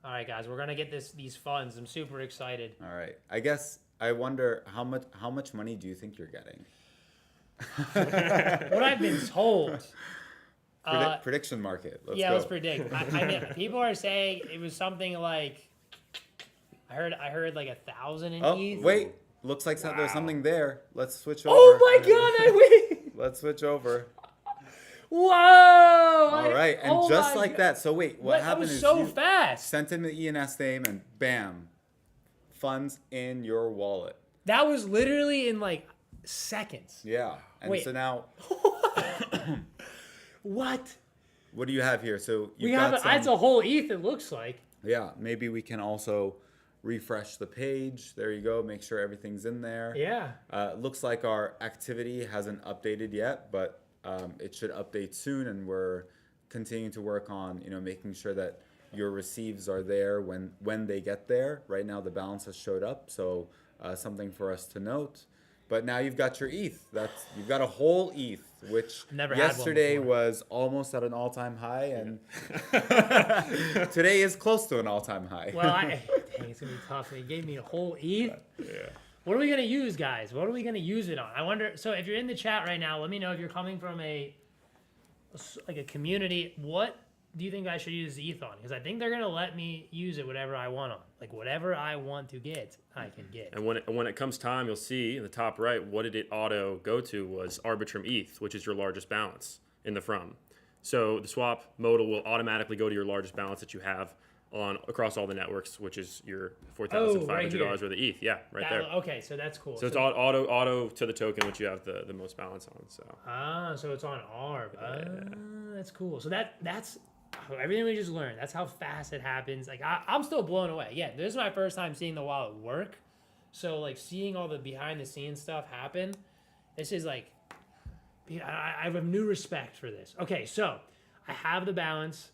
All right, guys, we're going to get these funds. I'm super excited. All right. I guess I wonder how much money do you think you're getting? What I've been told. Prediction market. Let's predict. I mean, people are saying it was something like, I heard like 1,000 in ETH. Oh, wait. Looks like there's something there. Let's switch over. Oh my god, I win! Let's switch over. Whoa! All right, and just like that. So wait, what happened is so fast. Sent him the ENS name and bam, funds in your wallet. That was literally in like seconds. Yeah. And so now What? What do you have here? So that's a whole ETH, it looks like. Yeah, maybe we can also refresh the page. There you go. Make sure everything's in there. Yeah. Looks like our activity hasn't updated yet, but it should update soon, and we're continuing to work on making sure that your receives are there when they get there. Right now the balance has showed up, so something for us to note. But now you've got your ETH. You've got a whole ETH, which yesterday was almost at an all-time high, and today is close to an all-time high. Well, it's gonna be tough. He gave me a whole ETH. Yeah. What are we gonna use, guys? What are we gonna use it on? I wonder. So if you're in the chat right now, let me know if you're coming from a community. What do you think I should use ETH on? Because I think they're gonna let me use it whatever I want on. Like whatever I want to get, I can get. And when it comes time, you'll see in the top right, what did it auto go to was Arbitrum ETH, which is your largest balance in the from. So the swap modal will automatically go to your largest balance that you have on across all the networks, which is your $4,500 worth of ETH. Yeah, right there. Okay, so that's cool. So it's auto to the token which you have the most balance on. So so it's on ARB. That's cool. So that's everything we just learned. That's how fast it happens. Like I'm still blown away. Yeah, this is my first time seeing the wallet work. So like seeing all the behind the scenes stuff happen, this is like I have a new respect for this. Okay, so I have the balance.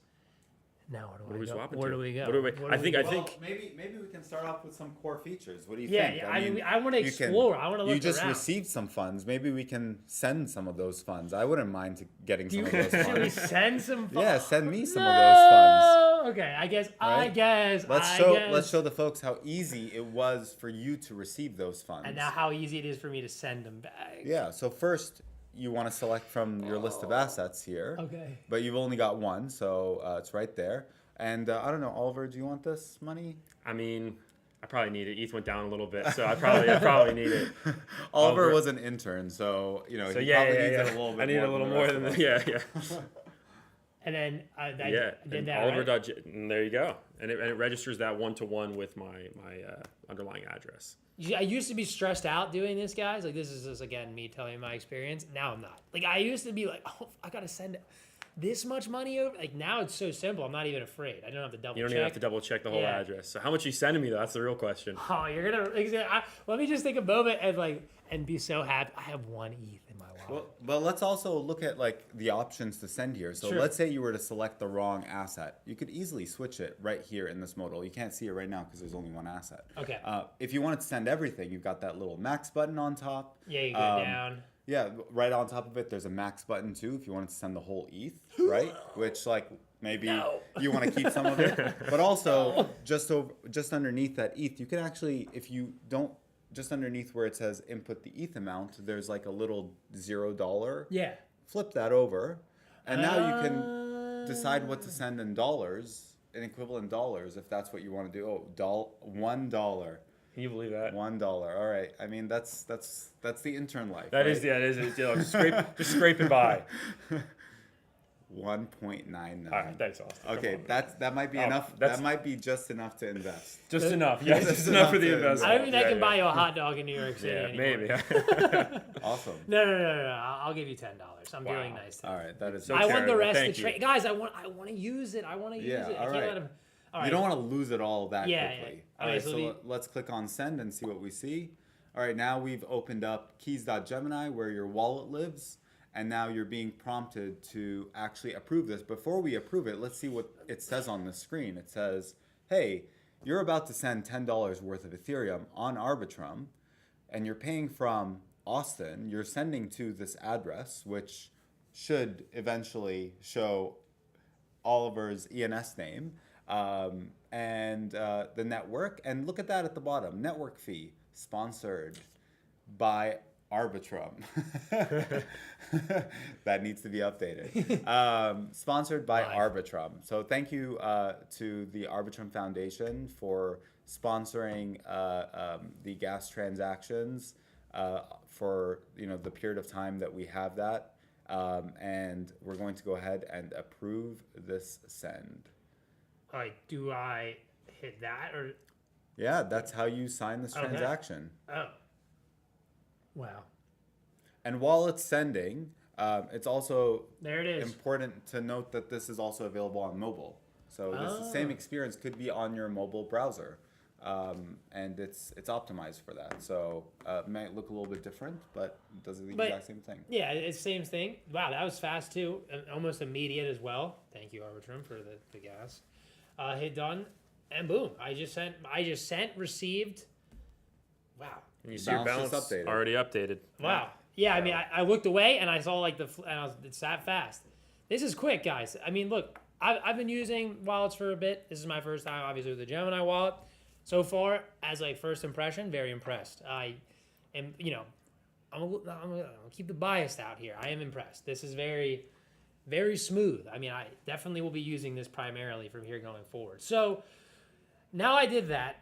Now where do we go? Where do we go? I think maybe we can start off with some core features. What do you think? Yeah, I mean, I want to explore. I want to look around. You just received some funds. Maybe we can send some of those funds. I wouldn't mind getting some of those funds. Should we send some funds? Yeah, send me some of those funds. Okay, I guess. Let's show the folks how easy it was for you to receive those funds. And now how easy it is for me to send them back. Yeah. So first, you want to select from your list of assets here. Okay. But you've only got one, so it's right there. And I don't know, Oliver, do you want this money? I mean, I probably need it. ETH went down a little bit, so I probably need it. Oliver was an intern, so he probably needs it a little bit. I need a little more than that. Yeah. And then and Oliver. Right? And there you go. And it registers that one-to-one with my underlying address. I used to be stressed out doing this, guys. Like this is just again me telling you my experience. Now I'm not. Like I used to be like, oh, I gotta send this much money over. Like now it's so simple. I'm not even afraid. I don't have to double check. You don't even have to double check the whole address. So how much are you sending me though? That's the real question. Oh, you're gonna let me just take a moment and be so happy. I have one ETH in my wallet. Well, but let's also look at like the options to send here. So let's say you were to select the wrong asset. You could easily switch it right here in this modal. You can't see it right now because there's only one asset. Okay. If you wanted to send everything, you've got that little max button on top. Yeah, you go down. Yeah, right on top of it, there's a max button too if you wanted to send the whole ETH, right? Which like maybe you want to keep some of it. But also just underneath that ETH, you can actually, if you don't, just underneath where it says input the ETH amount, there's like a little $0. Yeah. Flip that over, and now you can decide what to send in dollars, in equivalent dollars, if that's what you want to do. Oh, $1. Can you believe that? $1. All right. I mean, that's the intern life. That right? is. Just scraping by. 1.99. All right, that's awesome. Okay, that might be enough. That might be just enough to invest. Just enough. Yeah, just enough for the investment. I don't think I can buy you a hot dog in New York City anymore. Maybe. Awesome. No. I'll give you $10. I'm doing nice. All right, that is. So I want the rest of the trade, guys. I want to use it. I want to use it. I can't let him. All right. You don't want to lose it all that quickly. Yeah. All right, so let's click on send and see what we see. All right, now we've opened up keys.gemini where your wallet lives, and now you're being prompted to actually approve this. Before we approve it, let's see what it says on the screen. It says, hey, you're about to send $10 worth of Ethereum on Arbitrum, and you're paying from Austin. You're sending to this address, which should eventually show Oliver's ENS name. And the network, and look at that at the bottom, network fee sponsored by Arbitrum. That needs to be updated. Sponsored by Arbitrum. So thank you to the Arbitrum Foundation for sponsoring the gas transactions for the period of time that we have that. And we're going to go ahead and approve this send. All right, do I hit that or? Yeah, that's how you sign this transaction. Oh. Wow. And while it's sending, it's also there it is. Important to note that this is also available on mobile. So this same experience could be on your mobile browser, and it's optimized for that. So it might look a little bit different, but it does the exact same thing. Yeah, it's the same thing. Wow, that was fast too, and almost immediate as well. Thank you, Arbitrum, for the gas. Hit done, and boom! I just sent, received. Wow. And you see your balance already updated. Wow. Yeah, I mean, I looked away and I saw like it's that fast. This is quick, guys. I mean, look, I've been using wallets for a bit. This is my first time, obviously, with the Gemini wallet. So far, as a first impression, very impressed. I am, I'm gonna keep the bias out here. I am impressed. This is very, very smooth. I mean, I definitely will be using this primarily from here going forward. So now I did that.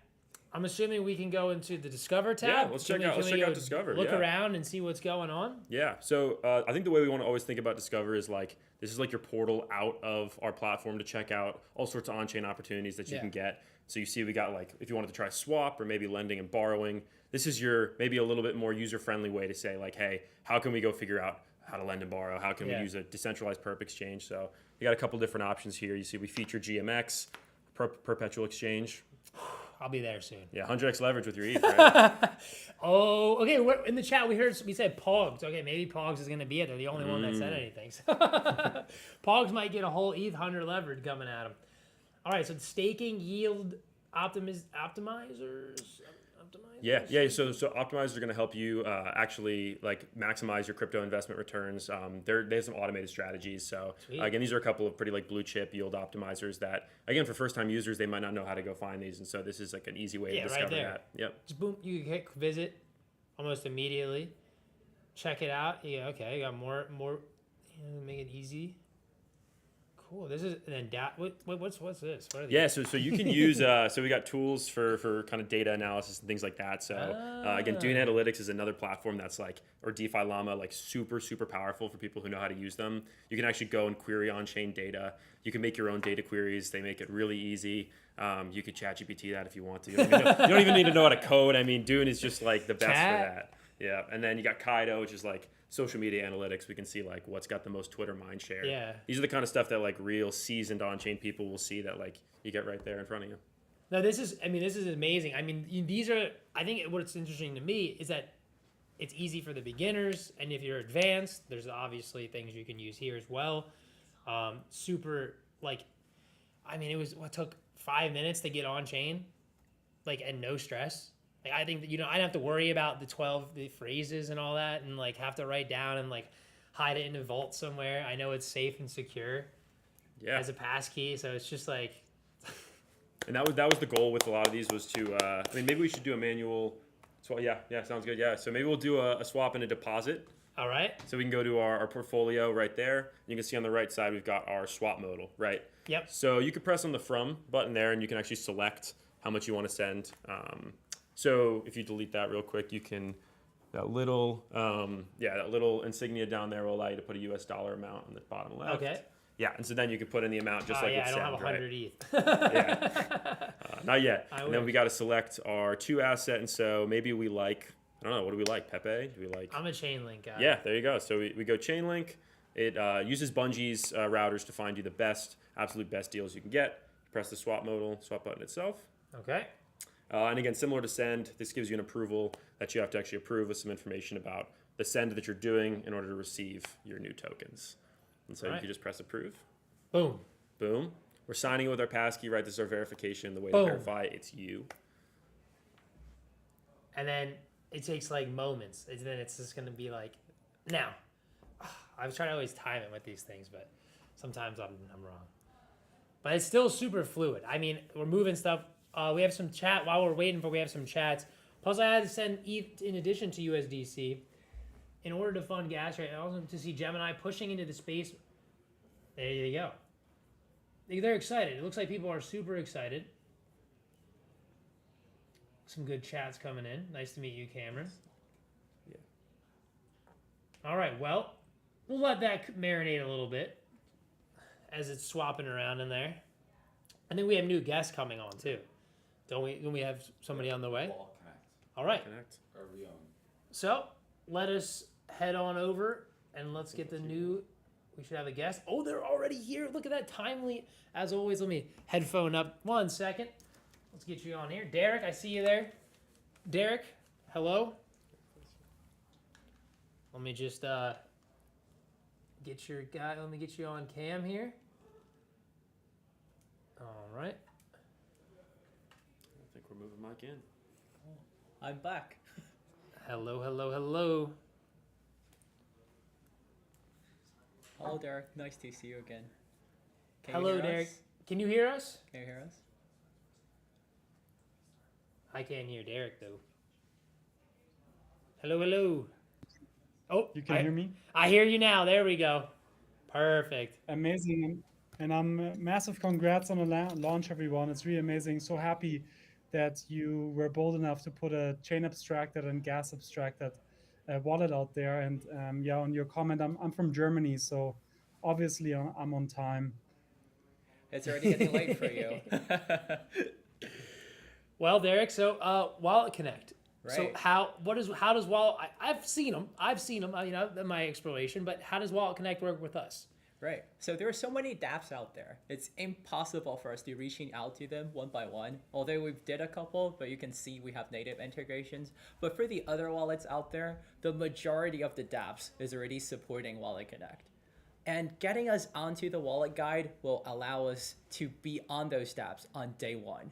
I'm assuming we can go into the Discover tab. Yeah, let's check out Discover. Look around and see what's going on. Yeah, so I think the way we want to always think about Discover is like this is like your portal out of our platform to check out all sorts of on-chain opportunities that you can get. So you see we got like if you wanted to try swap or maybe lending and borrowing, this is your maybe a little bit more user-friendly way to say like, hey, how can we go figure out how to lend and borrow? How can we use a decentralized perp exchange? So you got a couple different options here. You see we feature GMX, perpetual exchange. I'll be there soon. Yeah, 100x leverage with your ETH, right? Oh, okay. In the chat, we said Pogs. Okay, maybe Pogs is going to be it. They're the only one that said anything. Pogs might get a whole ETH 100 leverage coming at them. All right, so the staking yield optimizers. Yeah. So optimizers are going to help you actually like maximize your crypto investment returns. They have some automated strategies. So again, these are a couple of pretty like blue chip yield optimizers that again for first time users they might not know how to go find these, and so this is like an easy way to discover that. Yep. Just boom, you hit visit almost immediately. Check it out. Yeah. Okay. Got more. Make it easy. Cool. This is and then what's this? What are these? Yeah, so you can use so we got tools for kind of data analysis and things like that. So again, Dune Analytics is another platform that's like or DeFi Llama like super powerful for people who know how to use them. You can actually go and query on-chain data. You can make your own data queries. They make it really easy. You could ChatGPT that if you want to. You don't even need to know how to code. I mean, Dune is just like the best for that. Yeah, and then you got Kaido, which is like social media analytics. We can see like what's got the most Twitter mind share. Yeah. These are the kind of stuff that like real seasoned on-chain people will see that like you get right there in front of you. No, this is amazing. I mean, these are, I think what's interesting to me is that it's easy for the beginners. And if you're advanced, there's obviously things you can use here as well. Super like, I mean, it took 5 minutes to get on chain, like, and no stress. Like, I think that, I don't have to worry about the phrases and all that and like have to write down and like hide it in a vault somewhere. I know it's safe and secure as a passkey. So it's just like. And that was the goal with a lot of these was to, I mean, maybe we should do a manual. So yeah, sounds good. Yeah. So maybe we'll do a swap and a deposit. All right. So we can go to our portfolio right there. You can see on the right side, we've got our swap modal, right? Yep. So you can press on the from button there and you can actually select how much you want to send. So if you delete that real quick, you can, that little insignia down there will allow you to put a US dollar amount on the bottom left. Okay. Yeah, and so then you can put in the amount just like I with don't have send, 100 right? ETH. Yeah. Not yet. And then we got to select our 2 asset, and so maybe we like, I don't know, what do we like? Pepe? Do we like? I'm a Chainlink guy. Yeah, there you go. So we go Chainlink. It uses Bungie's routers to find you the absolute best deals you can get. Press the swap button itself. Okay. And again, similar to send, this gives you an approval that you have to actually approve with some information about the send that you're doing in order to receive your new tokens. And so you can just press approve. Boom. Boom. We're signing it with our passkey, right? This is our verification. The way Boom. to verify it's you. And then it takes like moments. And then it's just going to be like, now. I was trying to always time it with these things, but sometimes I'm wrong. But it's still super fluid. I mean, we're moving stuff. We have some chat. While we're waiting we have some chats. Plus, I had to send ETH in addition to USDC in order to fund gas rate. And also to see Gemini pushing into the space. There you go. They're excited. It looks like people are super excited. Some good chats coming in. Nice to meet you, Cameron. Yeah. All right. Well, we'll let that marinate a little bit as it's swapping around in there. I think we have new guests coming on too. Don't we have somebody on the way? All right. So let us head on over and let's get the new. We should have a guest. Oh, they're already here. Look at that timely. As always, let me headphone up 1 second. Let's get you on here. Derek, I see you there. Derek, hello. Let me just get your guy. Let me get you on cam here. All right. I think we're moving Mike in. I'm back. Hello. Hello, Derek. Nice to see you again. Hello, Derek. Can you hear us? Can you hear us? I can't hear Derek though. Hello, hello. Oh, You can hear me? I hear you now. There we go. Perfect. Amazing. And I'm massive congrats on the launch, everyone. It's really amazing. So happy that you were bold enough to put a chain abstracted and gas abstracted wallet out there. And yeah, on your comment, I'm from Germany, so obviously I'm on time. It's already getting late for you. Well, Derek, so Wallet Connect. Right. So how does Wallet? I've seen them. You know, in my exploration. But how does Wallet Connect work with us? Right. So there are so many dApps out there. It's impossible for us to reaching out to them one by one. Although we've did a couple, but you can see we have native integrations. But for the other wallets out there, the majority of the dApps is already supporting Wallet Connect. And getting us onto the wallet guide will allow us to be on those dApps on day one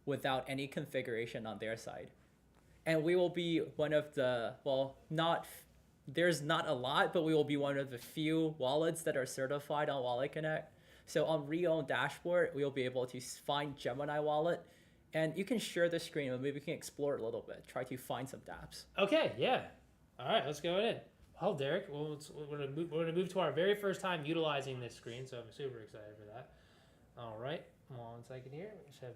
without any configuration on their side. And we will be one of the, well, there's not a lot, but we will be one of the few wallets that are certified on Wallet Connect. So on Reown dashboard, we'll be able to find Gemini wallet, and you can share the screen, and maybe we can explore it a little bit, try to find some dApps. Okay, yeah. All right, let's go in. Well, Derek, we're gonna move to our very first time utilizing this screen, so I'm super excited for that. All right, 1 second here. We just have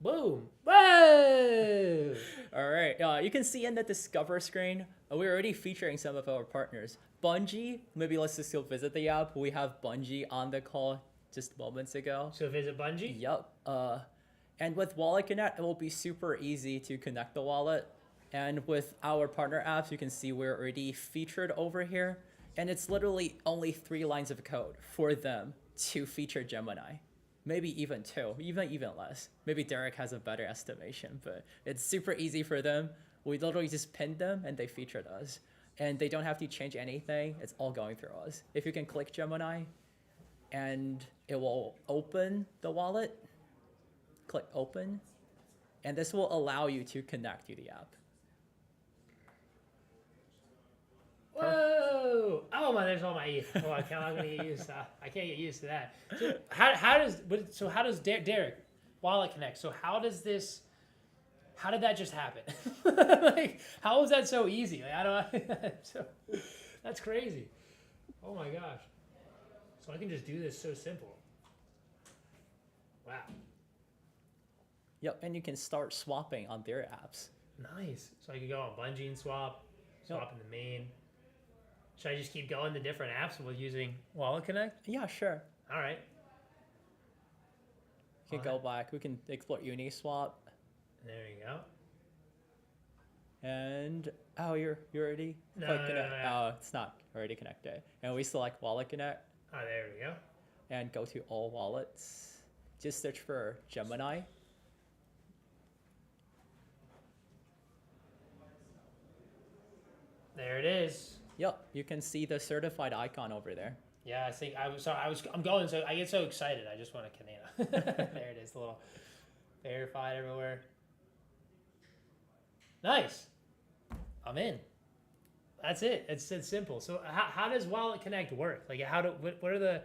boom, whoa! All right, you can see in the Discover screen, we're already featuring some of our partners. Bungie, maybe let's just go visit the app. We have Bungie on the call just moments ago. So visit Bungie? Yep. And with Wallet Connect, it will be super easy to connect the wallet. And with our partner apps, you can see we're already featured over here. And it's literally only 3 lines of code for them to feature Gemini. Maybe even 2, even less. Maybe Derek has a better estimation, but it's super easy for them. We literally just pinned them and they featured us. And they don't have to change anything. It's all going through us. If you can click Gemini and it will open the wallet, click open, and this will allow you to connect to the app. Whoa! Oh my, there's all my ETH. Oh, I'm gonna get used to that. I can't get used to that. So how does Derek Wallet Connect? So how did that just happen? Like, how is that so easy? Like, I don't. So, that's crazy. Oh my gosh. So I can just do this so simple. Wow. Yep, and you can start swapping on their apps. Nice. So I can go on Bungie and swap in the main. Should I just keep going to different apps with using Wallet Connect? Yeah, sure. All right. You can go back. We can explore Uniswap. There you go. And you're already No. Oh, it's not already connected. And we select Wallet Connect. Oh, there we go. And go to all wallets. Just search for Gemini. There it is. Yep, you can see the certified icon over there. Yeah, I think I'm going, so I get so excited. I just want a Canana. There it is, the little verified everywhere. Nice. I'm in. That's it. It's simple. So how does Wallet Connect work? Like what are the?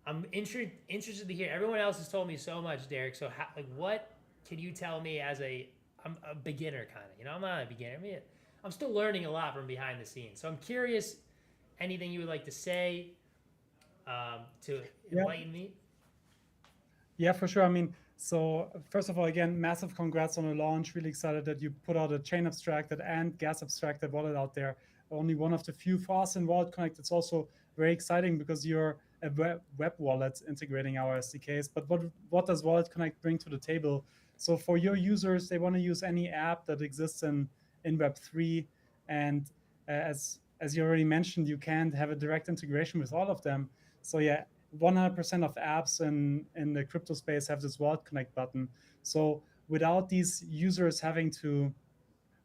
I'm interested to hear. Everyone else has told me so much, Derek. So what can you tell me as I'm a beginner kind of? You know, I'm not a beginner. I'm still learning a lot from behind the scenes. So I'm curious. Anything you would like to say to enlighten me? Yeah, for sure. I mean, so first of all, again, massive congrats on the launch. Really excited that you put out a chain abstracted and gas abstracted wallet out there. Only one of the few for us in Wallet Connect. It's also very exciting because you're a web wallet integrating our SDKs. But what does Wallet Connect bring to the table? So for your users, they want to use any app that exists in Web3. And as you already mentioned, you can't have a direct integration with all of them. So yeah, 100% of apps in the crypto space have this Wallet Connect button. So without these users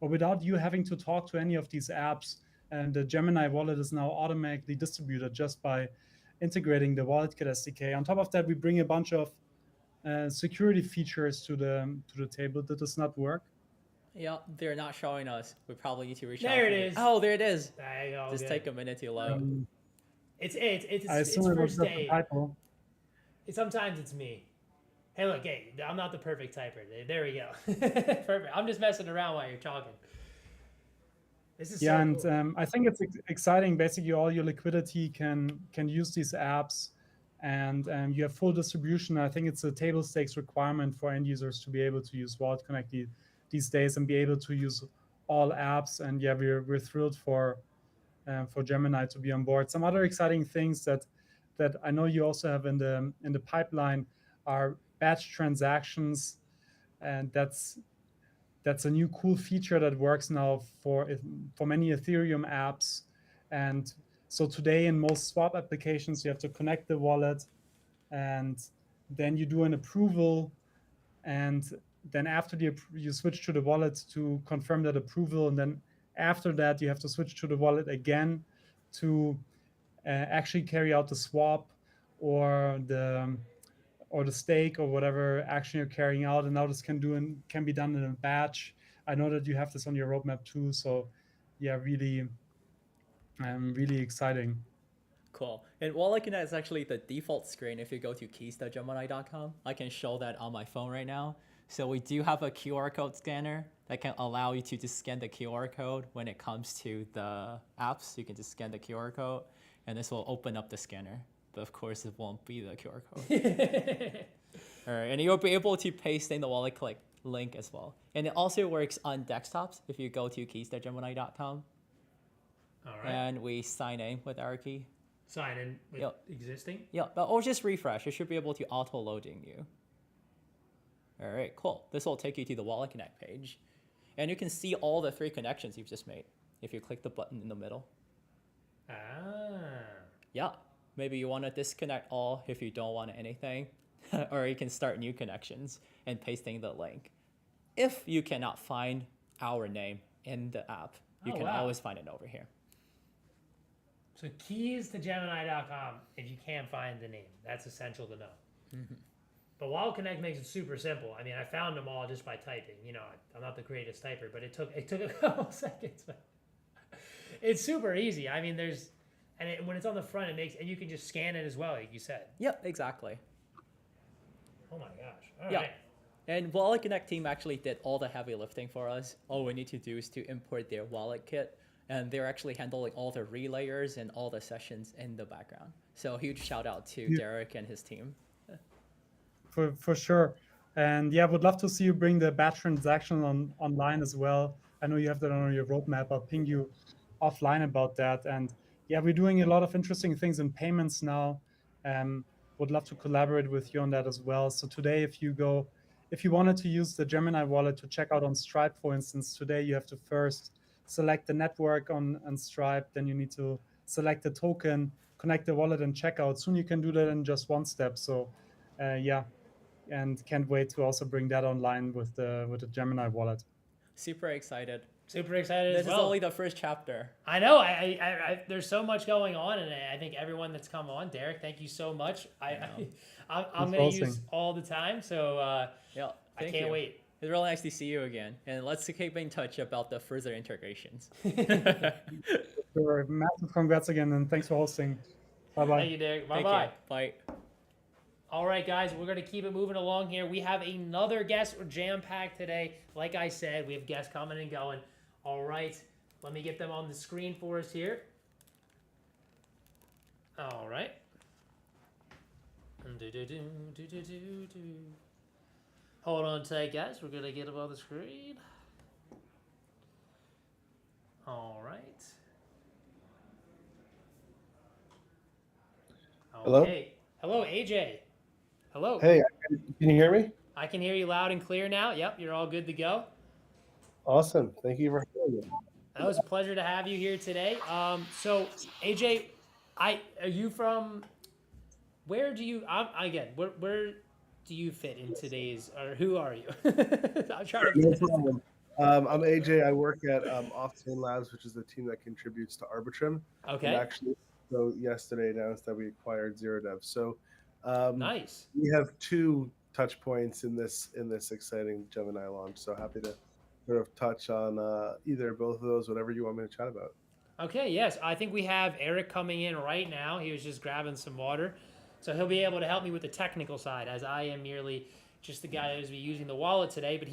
without you having to talk to any of these apps, and the Gemini wallet is now automatically distributed just by integrating the WalletKit SDK. On top of that, we bring a bunch of security features to the table. That does not work. Yeah, they're not showing us. We probably need to reach out. There it is. Oh, there it is. There you go. Just take a minute to load. It's I assume it was first just a day. typo. Sometimes it's me. Hey, look, hey, I'm not the perfect typer. There we go. Perfect. I'm just messing around while you're talking. This is Yeah, so and cool. I think it's exciting. Basically, all your liquidity can use these apps, and you have full distribution. I think it's a table stakes requirement for end users to be able to use Wallet Connect these days and be able to use all apps. And yeah, we're thrilled for Gemini to be on board. Some other exciting things that I know you also have in the pipeline are batch transactions, and that's a new cool feature that works now for many Ethereum apps. And so today in most swap applications, you have to connect the wallet, and then you do an approval, and then after you switch to the wallet to confirm that approval, and then after that you have to switch to the wallet again to actually carry out the swap or the stake or whatever action you're carrying out. And now this can be done in a batch. I know that you have this on your roadmap too. So yeah, really, really exciting. Cool. And Wallet Connect is actually the default screen if you go to keys.gemini.com. I can show that on my phone right now. So we do have a QR code scanner that can allow you to just scan the QR code when it comes to the apps. You can just scan the QR code, and this will open up the scanner. But of course, it won't be the QR code. All right, and you'll be able to paste in the Wallet Connect link as well. And it also works on desktops if you go to keys.gemini.com. All right. And we sign in with our key. Sign in with Yep. existing? Yeah, but or just refresh. It should be able to auto-loading you. All right, cool. This will take you to the Wallet Connect page. And you can see all the 3 connections you've just made if you click the button in the middle. Ah. Yeah, maybe you want to disconnect all if you don't want anything. Or you can start new connections and pasting the link. If you cannot find our name in the app, you can always find it over here. So keys to Gemini.com if you can't find the name. That's essential to know. Mm-hmm. But Wallet Connect makes it super simple. I mean, I found them all just by typing. You know, I'm not the greatest typer, but it took a couple seconds. It's super easy. I mean, when it's on the front, and you can just scan it as well, like you said. Yep, exactly. Oh my gosh. All yeah. right. And Wallet Connect team actually did all the heavy lifting for us. All we need to do is to import their wallet kit, and they're actually handling all the relayers and all the sessions in the background. So huge shout out to Derek and his team. For sure. And yeah, would love to see you bring the batch transaction online as well. I know you have that on your roadmap. I'll ping you offline about that. And yeah, we're doing a lot of interesting things in payments now. Would love to collaborate with you on that as well. So today, if you wanted to use the Gemini wallet to check out on Stripe, for instance, today you have to first select the network on Stripe, then you need to select the token, connect the wallet, and check out. Soon you can do that in just one step. So yeah, and can't wait to also bring that online with the Gemini wallet. Super excited. Super excited This as well. is only the first chapter. I know. I there's so much going on, and I think everyone that's come on, Derek, thank you so much. I'm going to use all the time, so yeah, I can't wait. It's really nice to see you again, and let's keep in touch about the further integrations. Sure. Massive congrats again, and thanks for hosting. Bye-bye. Thank you, Derek. Bye-bye. Bye. All right, guys, we're going to keep it moving along here. We have another guest. We're jam-packed today. Like I said, we have guests coming and going. All right, let me get them on the screen for us here. All right. Hold on tight, guys. We're going to get them on the screen. All right. Okay. Hello, AJ. Hello. Hey, can you hear me? I can hear you loud and clear now. Yep, you're all good to go. Awesome. Thank you for having me. That was a pleasure to have you here today. So AJ, are you from? Where do you? Where do you fit in today's? Or who are you? I'm trying to. No problem. I'm AJ. I work at Off-Chain Labs, which is the team that contributes to Arbitrum. Okay. And actually, so yesterday announced that we acquired ZeroDev. So nice. We have 2 touch points in this exciting Gemini launch. So happy to sort of touch on either or both of those, whatever you want me to chat about. Okay. Yes, I think we have Eric coming in right now. He was just grabbing some water, so he'll be able to help me with the technical side, as I am merely just the guy who's be using the wallet today. But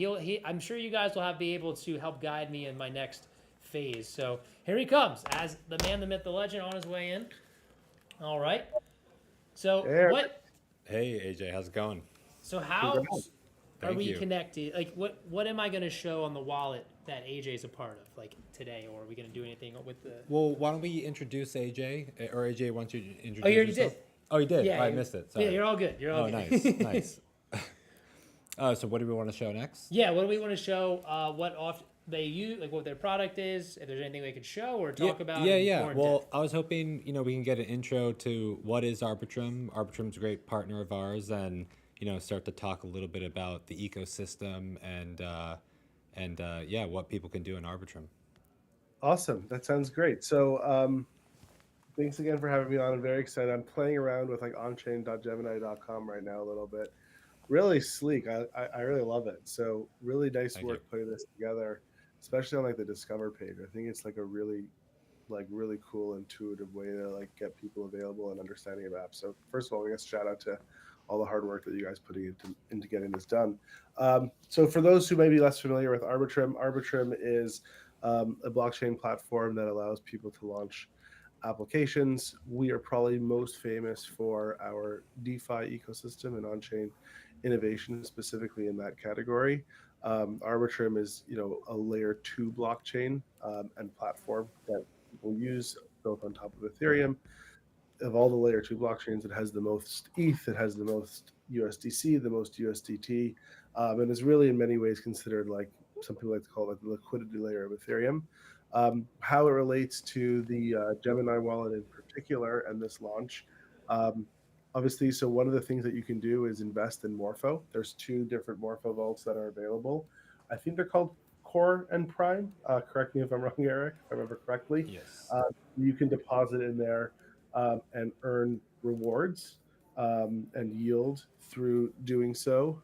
I'm sure you guys will be able to help guide me in my next phase. So here he comes, as the man, the myth, the legend, on his way in. All right. So what? Hey AJ, how's it going? So how are Thank we you. connected? Like, what am I going to show on the wallet that AJ is a part of, like today, or are we going to do anything with the? Well, why don't we introduce AJ? Or AJ, why don't you introduce Oh, you already yourself? did. Oh, you did. Yeah, I missed it. Sorry. Yeah, you're all good. You're all good. nice, nice. So what do we want to show next? Yeah, what do we want to show? What off they use, like what their product is. If there's anything they could show or talk about. Yeah. More in Well, depth. I was hoping we can get an intro to what is Arbitrum. Arbitrum's a great partner of ours, and start to talk a little bit about the ecosystem and what people can do in Arbitrum. Awesome. That sounds great. So thanks again for having me on. I'm very excited. I'm playing around with like onchain.gemini.com right now a little bit. Really sleek. I really love it. So really nice Thank work you. putting this together, especially on like the Discover page. I think it's like a really cool, intuitive way to like get people available and understanding of apps. So first of all, I guess shout out to all the hard work that you guys putting into getting this done. So for those who may be less familiar with Arbitrum, Arbitrum is a blockchain platform that allows people to launch applications. We are probably most famous for our DeFi ecosystem and on-chain innovation, specifically in that category. Arbitrum is, a layer 2 blockchain and platform that people use, built on top of Ethereum. Of all the layer 2 blockchains, it has the most ETH, it has the most USDC, the most USDT, and is really in many ways considered, like some people like to call it, the liquidity layer of Ethereum. How it relates to the Gemini wallet in particular and this launch, obviously, so one of the things that you can do is invest in Morpho. There's 2 different Morpho vaults that are available. I think they're called Core and Prime. Correct me if I'm wrong, Eric, if I remember correctly. Yes. You can deposit in there and earn rewards and yield through doing so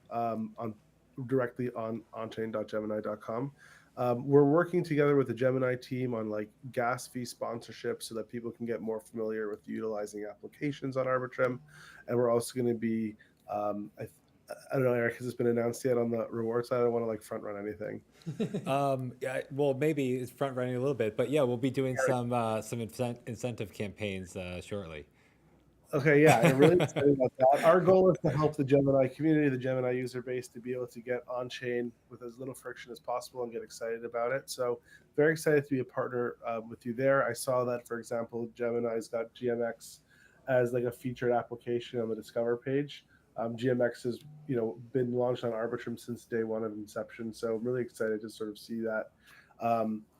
directly on onchain.gemini.com. We're working together with the Gemini team on like gas fee sponsorship so that people can get more familiar with utilizing applications on Arbitrum. And we're also going to be, I don't know, Eric, has this been announced yet on the reward side? I don't want to like front run anything. Yeah, well, maybe it's front running a little bit, but yeah, we'll be doing some incentive campaigns shortly. Okay, yeah, I'm really excited about that. Our goal is to help the Gemini community, the Gemini user base, to be able to get on chain with as little friction as possible and get excited about it. So, very excited to be a partner with you there. I saw that, for example, Gemini's got GMX as like a featured application on the Discover page. GMX has, been launched on Arbitrum since day one of inception. So, I'm really excited to sort of see that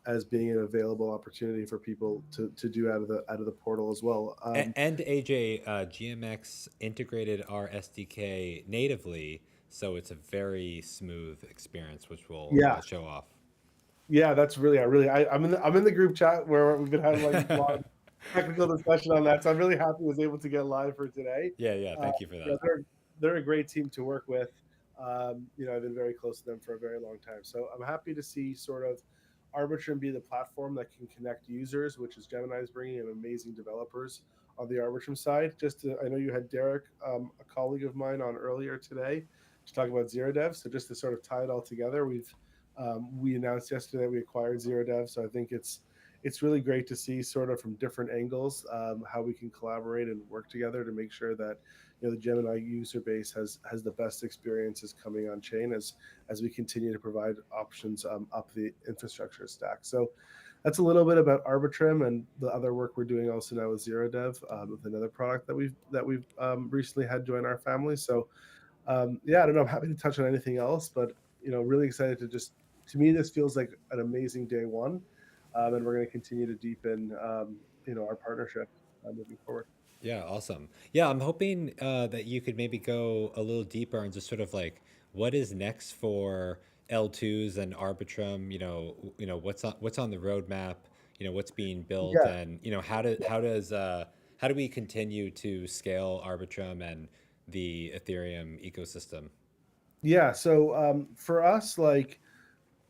as being an available opportunity for people to do out of the portal as well. And AJ, GMX integrated our SDK natively, so it's a very smooth experience, which we'll show off. Yeah, that's really I'm in the group chat where we've been having like a lot of technical discussion on that. So I'm really happy I was able to get live for today. Yeah, thank you for that. Yeah, they're a great team to work with. I've been very close to them for a very long time. So I'm happy to see sort of Arbitrum be the platform that can connect users, which is Gemini is bringing in amazing developers on the Arbitrum side. I know you had Derek, a colleague of mine, on earlier today to talk about Zero Dev. So just to sort of tie it all together, we announced yesterday we acquired Zero Dev. So I think it's really great to see sort of from different angles how we can collaborate and work together to make sure that the Gemini user base has the best experiences coming on chain as we continue to provide options up the infrastructure stack. So that's a little bit about Arbitrum and the other work we're doing also now with Zero Dev with another product that we've recently had join our family. So I don't know. I'm happy to touch on anything else, but really excited to me this feels like an amazing day one, and we're going to continue to deepen our partnership moving forward. Yeah, awesome. Yeah, I'm hoping that you could maybe go a little deeper and just sort of like what is next for L2s and Arbitrum. What's on the roadmap. What's being built, and how do we continue to scale Arbitrum and the Ethereum ecosystem? Yeah. So for us, like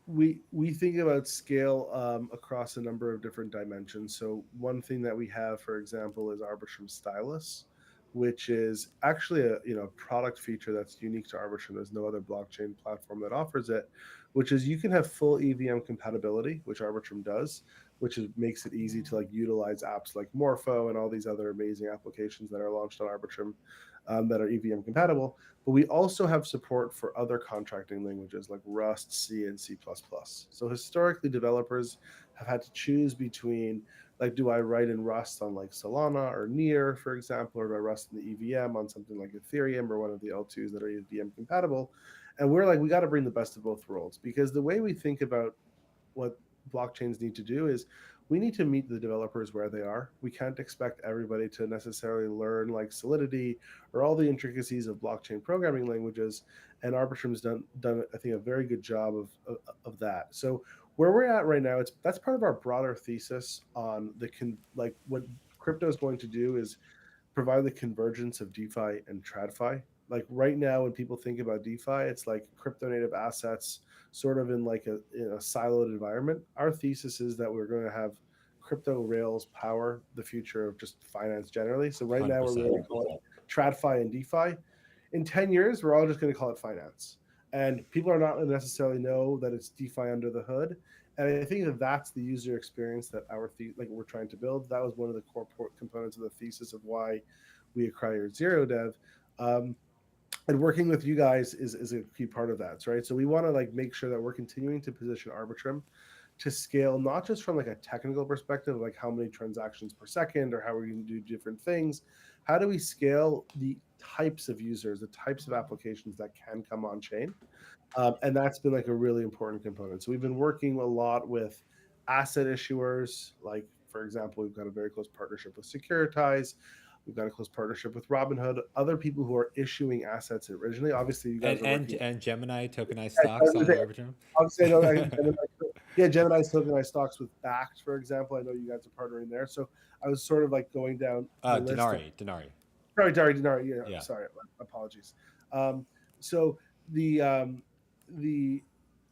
we think about scale across a number of different dimensions. So one thing that we have, for example, is Arbitrum Stylus. which is actually a product feature that's unique to Arbitrum. There's no other blockchain platform that offers it, which is you can have full EVM compatibility, which Arbitrum does, makes it easy to like utilize apps like Morpho and all these other amazing applications that are launched on Arbitrum that are EVM compatible. But we also have support for other contracting languages like Rust, C, and C++. So historically, developers have had to choose between, like, do I write in Rust on like Solana or Near, for example, or do I Rust in the EVM on something like Ethereum or one of the L2s that are EVM compatible? And we're like, we got to bring the best of both worlds, because the way we think about what blockchains need to do is we need to meet the developers where they are. We can't expect everybody to necessarily learn like Solidity or all the intricacies of blockchain programming languages. And Arbitrum's done I think, a very good job of that. So where we're at right now, that's part of our broader thesis on like what crypto is going to do is provide the convergence of DeFi and TradFi. Like right now, when people think about DeFi, it's like crypto native assets, sort of in like in a siloed environment. Our thesis is that we're going to have crypto rails power the future of just finance generally. So right now, we're really calling it TradFi and DeFi. In 10 years, we're all just going to call it finance. And people are not going to necessarily know that it's DeFi under the hood. And I think that that's the user experience that we're trying to build. That was one of the core components of the thesis of why we acquired ZeroDev. And working with you guys is a key part of that, right? So we want to like make sure that we're continuing to position Arbitrum to scale, not just from like a technical perspective, like how many transactions per second or how we're going to do different things. How do we scale the types of users, the types of applications that can come on chain? And that's been like a really important component. So we've been working a lot with asset issuers. Like, for example, we've got a very close partnership with Securitize. We've got a close partnership with Robinhood, other people who are issuing assets originally. Obviously, you guys and Gemini tokenized stocks on Arbitrum. Obviously, I know Gemini's tokenized stocks with Backed, for example. I know you guys are partnering there. So I was sort of like going down the list. Denari. Denari. Yeah. Sorry, apologies. So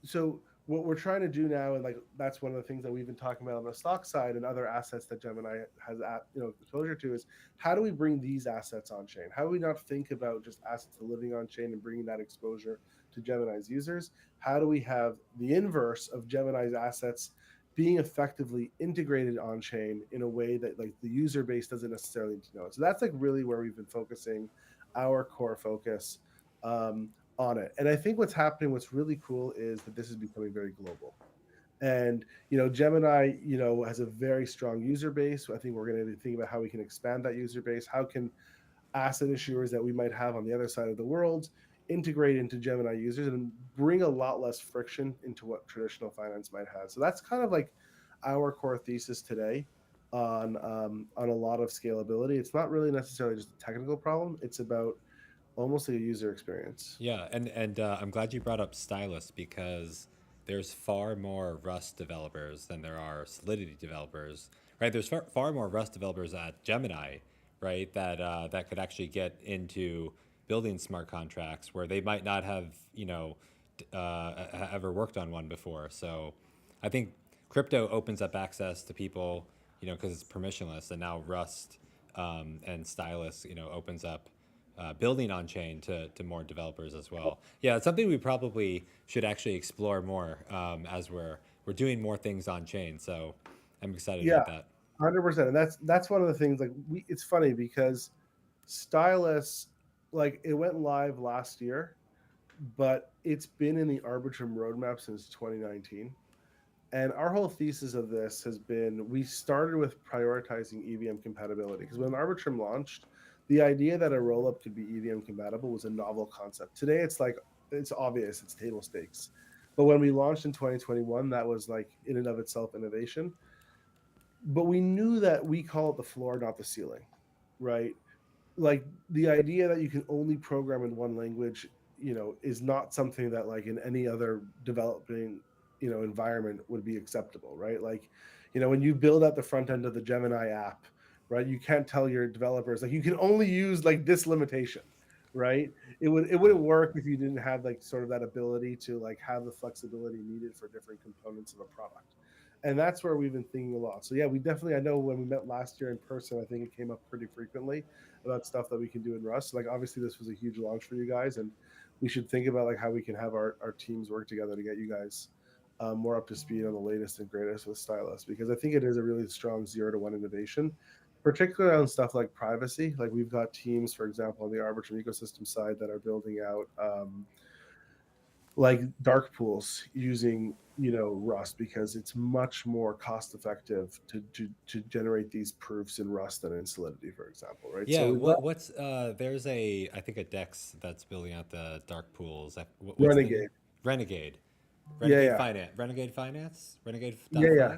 so what we're trying to do now, and like that's one of the things that we've been talking about on the stock side and other assets that Gemini has exposure to, is how do we bring these assets on chain? How do we not think about just assets living on chain and bringing that exposure to Gemini's users? How do we have the inverse of Gemini's assets being effectively integrated on chain in a way that like the user base doesn't necessarily need to know it? So that's like really where we've been focusing our core focus on it. And I think what's happening, what's really cool, is that this is becoming very global. And Gemini has a very strong user base. I think we're going to be thinking about how we can expand that user base. How can asset issuers that we might have on the other side of the world integrate into Gemini users and bring a lot less friction into what traditional finance might have? So that's kind of like our core thesis today on a lot of scalability. It's not really necessarily just a technical problem. It's about almost like a user experience. Yeah, and I'm glad you brought up Stylus, because there's far more Rust developers than there are Solidity developers, right? There's far more Rust developers at Gemini, right? That could actually get into building smart contracts where they might not have ever worked on one before. So I think crypto opens up access to people, because it's permissionless, and now Rust and Stylus, opens up building on chain to more developers as well. Yeah, it's something we probably should actually explore more as we're doing more things on chain. So I'm excited about that. 100%. And that's one of the things, like it's funny because Stylus, like it went live last year, but it's been in the Arbitrum roadmap since 2019. And our whole thesis of this has been, we started with prioritizing EVM compatibility, because when Arbitrum launched, the idea that a rollup could be EVM compatible was a novel concept. Today, it's like, it's obvious, it's table stakes. But when we launched in 2021, that was like in and of itself innovation. But we knew that we call it the floor, not the ceiling, right? Like the idea that you can only program in one language, is not something that like in any other developing, environment would be acceptable, right? Like, when you build out the front end of the Gemini app, right, you can't tell your developers like you can only use like this limitation, right? It wouldn't work if you didn't have like sort of that ability to like have the flexibility needed for different components of a product. And that's where we've been thinking a lot. So yeah, we definitely, I know when we met last year in person, I think it came up pretty frequently about stuff that we can do in Rust. Like obviously this was a huge launch for you guys, and we should think about like how we can have our teams work together to get you guys more up to speed on the latest and greatest with Stylus, because I think it is a really strong 0 to 1 innovation, particularly on stuff like privacy. Like we've got teams, for example, on the Arbitrum ecosystem side that are building out like dark pools using Rust, because it's much more cost effective to generate these proofs in Rust than in Solidity, for example, right? Yeah, So we've got what's there's I think a Dex that's building out the dark pools. What's the name? Renegade. Renegade. Yeah, Renegade yeah, Finance. Renegade Finance? Renegade yeah, yeah, Fi? yeah.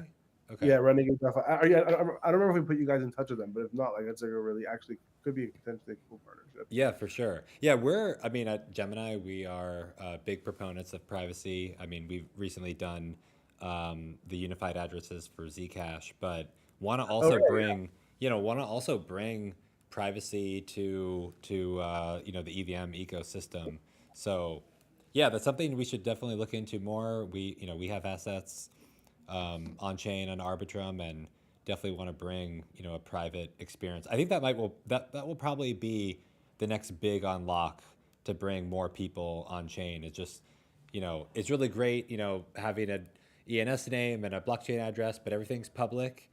Okay. Renegade stuff. I don't remember if we put you guys in touch with them, but if not, like that's like a really actually could be a potentially cool partnership. Yeah, for sure. Yeah, I mean, at Gemini, we are big proponents of privacy. I mean, we've recently done the unified addresses for Zcash, but want to Oh, also really? bring privacy to the EVM ecosystem. So, yeah, that's something we should definitely look into more. We have assets on chain on Arbitrum, and definitely want to bring a private experience. I think that will probably be the next big unlock to bring more people on chain. It's just it's really great having an ENS name and a blockchain address, but everything's public.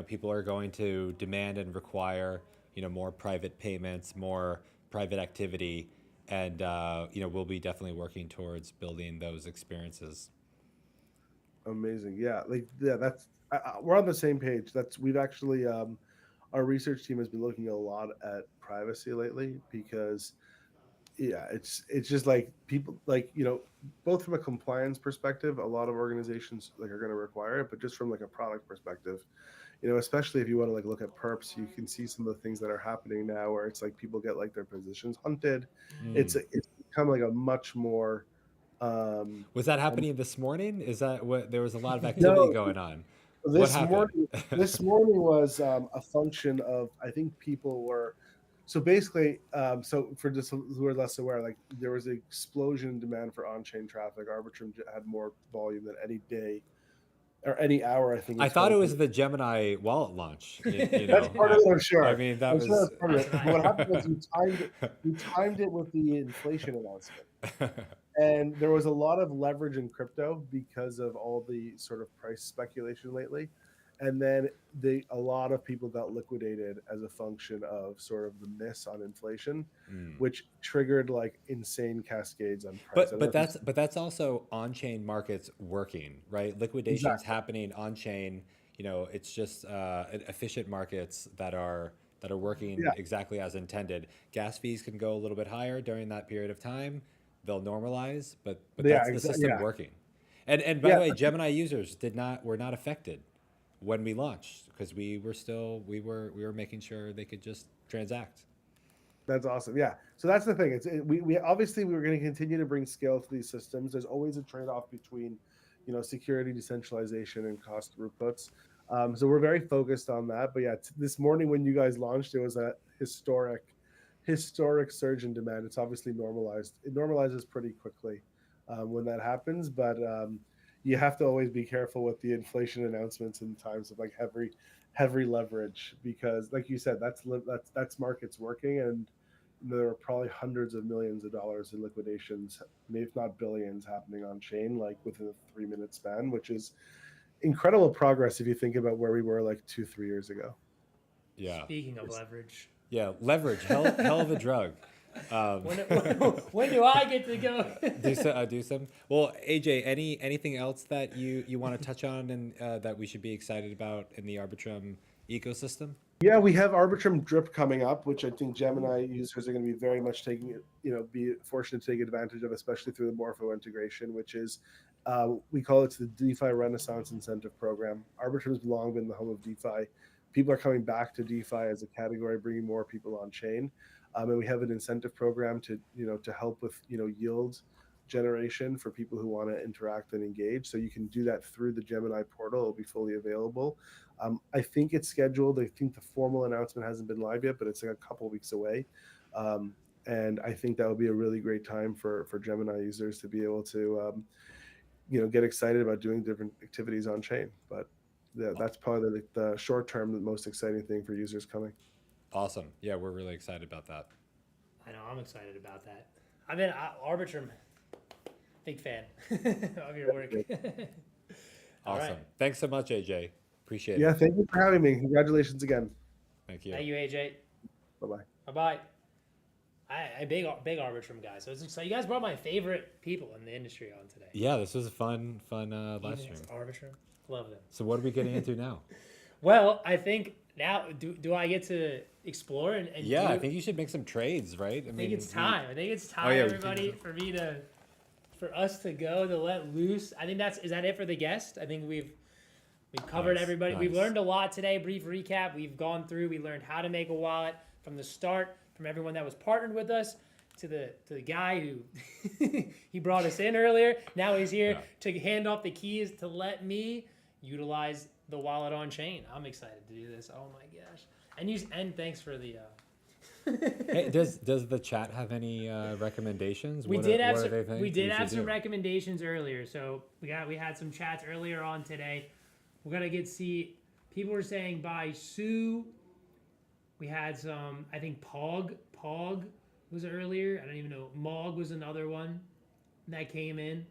People are going to demand and require more private payments, more private activity, and we'll be definitely working towards building those experiences. Amazing. Yeah, like yeah, that's we're on the same page. We've actually our research team has been looking a lot at privacy lately, because yeah, it's just like people like both from a compliance perspective, a lot of organizations like are going to require it, but just from like a product perspective, especially if you want to like look at perps, you can see some of the things that are happening now where it's like people get like their positions hunted. It's become like a much more Was that um, happening this morning? Is that what there was a lot of activity no, going on? What this happened? morning, this morning was a function of, I think people were, so basically, so for just who are less aware, like there was an explosion in demand for on-chain traffic. Arbitrum had more volume than any day or any hour, I think, in I thought it 2020. was the Gemini wallet launch. That's part of it, I'm I sure. mean, that I'm sure was. that's part of it. But what happened was you timed it with the inflation announcement. And there was a lot of leverage in crypto because of all the sort of price speculation lately. And then a lot of people got liquidated as a function of sort of the miss on inflation, which triggered like insane cascades on price. But that's also on-chain markets working, right? Liquidations Exactly. happening on-chain. It's just efficient markets that are working Yeah. exactly as intended. Gas fees can go a little bit higher during that period of time. They'll normalize, but Yeah. that's the system Yeah. working. And by Yeah. the way, Gemini users were not affected when we launched, because we were making sure they could just transact. That's awesome. Yeah. So that's the thing. We obviously we were going to continue to bring scale to these systems. There's always a trade-off between, security, decentralization, and cost throughputs. So we're very focused on that. But yeah, this morning when you guys launched, it was a historic surge in demand. It's obviously normalized. It normalizes pretty quickly when that happens, but you have to always be careful with the inflation announcements in times of like heavy leverage, because like you said, that's markets working, and there are probably hundreds of millions of dollars in liquidations, if not billions, happening on chain like within a 3-minute span, which is incredible progress if you think about where we were like 2-3 years ago. Yeah. Speaking of leverage. Yeah, leverage, hell of a drug. When do I get to go? do some. Well, AJ, anything else that you want to touch on and that we should be excited about in the Arbitrum ecosystem? Yeah, we have Arbitrum Drip coming up, which I think Gemini users are going to be very much be fortunate to take advantage of, especially through the Morpho integration, which is, we call it the DeFi Renaissance Incentive Program. Arbitrum has long been the home of DeFi. People are coming back to DeFi as a category, bringing more people on chain. And we have an incentive program to help with, yield generation for people who want to interact and engage. So you can do that through the Gemini portal. It'll be fully available. I think it's scheduled. I think the formal announcement hasn't been live yet, but it's like a couple weeks away. And I think that would be a really great time for Gemini users to be able to, get excited about doing different activities on chain. But that's probably the short term, the most exciting thing for users coming. Awesome. Yeah, we're really excited about that. I know, I'm excited about that. I've been Arbitrum, big fan of your work. All Awesome. right. Thanks so much, AJ. Appreciate Yeah, it. thank you for having me. Congratulations again. Thank you. Thank you, AJ. Bye bye. Bye bye. I big Arbitrum guy, so it's exciting. You guys brought my favorite people in the industry on today. Yeah, this was a fun live stream. Arbitrum, love them. So what are we getting into now? Well, I think now do I get to explore and Yeah, I think you should make some trades, right? I think it's time. I think it's time, yeah, everybody, for us to go to let loose. I think is that it for the guest? I think we've covered Nice, everybody. nice. We've learned a lot today. Brief recap. We've gone through. We learned how to make a wallet from the start, from everyone that was partnered with us to the guy who he brought us in earlier. Now he's here to hand off the keys to let me utilize the wallet on chain. I'm excited to do this. Oh my gosh! And thanks for the. Hey, does the chat have any recommendations? We What did are- have what do some, they think we did have should some do? recommendations earlier. So we had some chats earlier on today. We're gonna see people were saying buy Sue. We had some, I think Pog was earlier. I don't even know. Mog was another one that came in.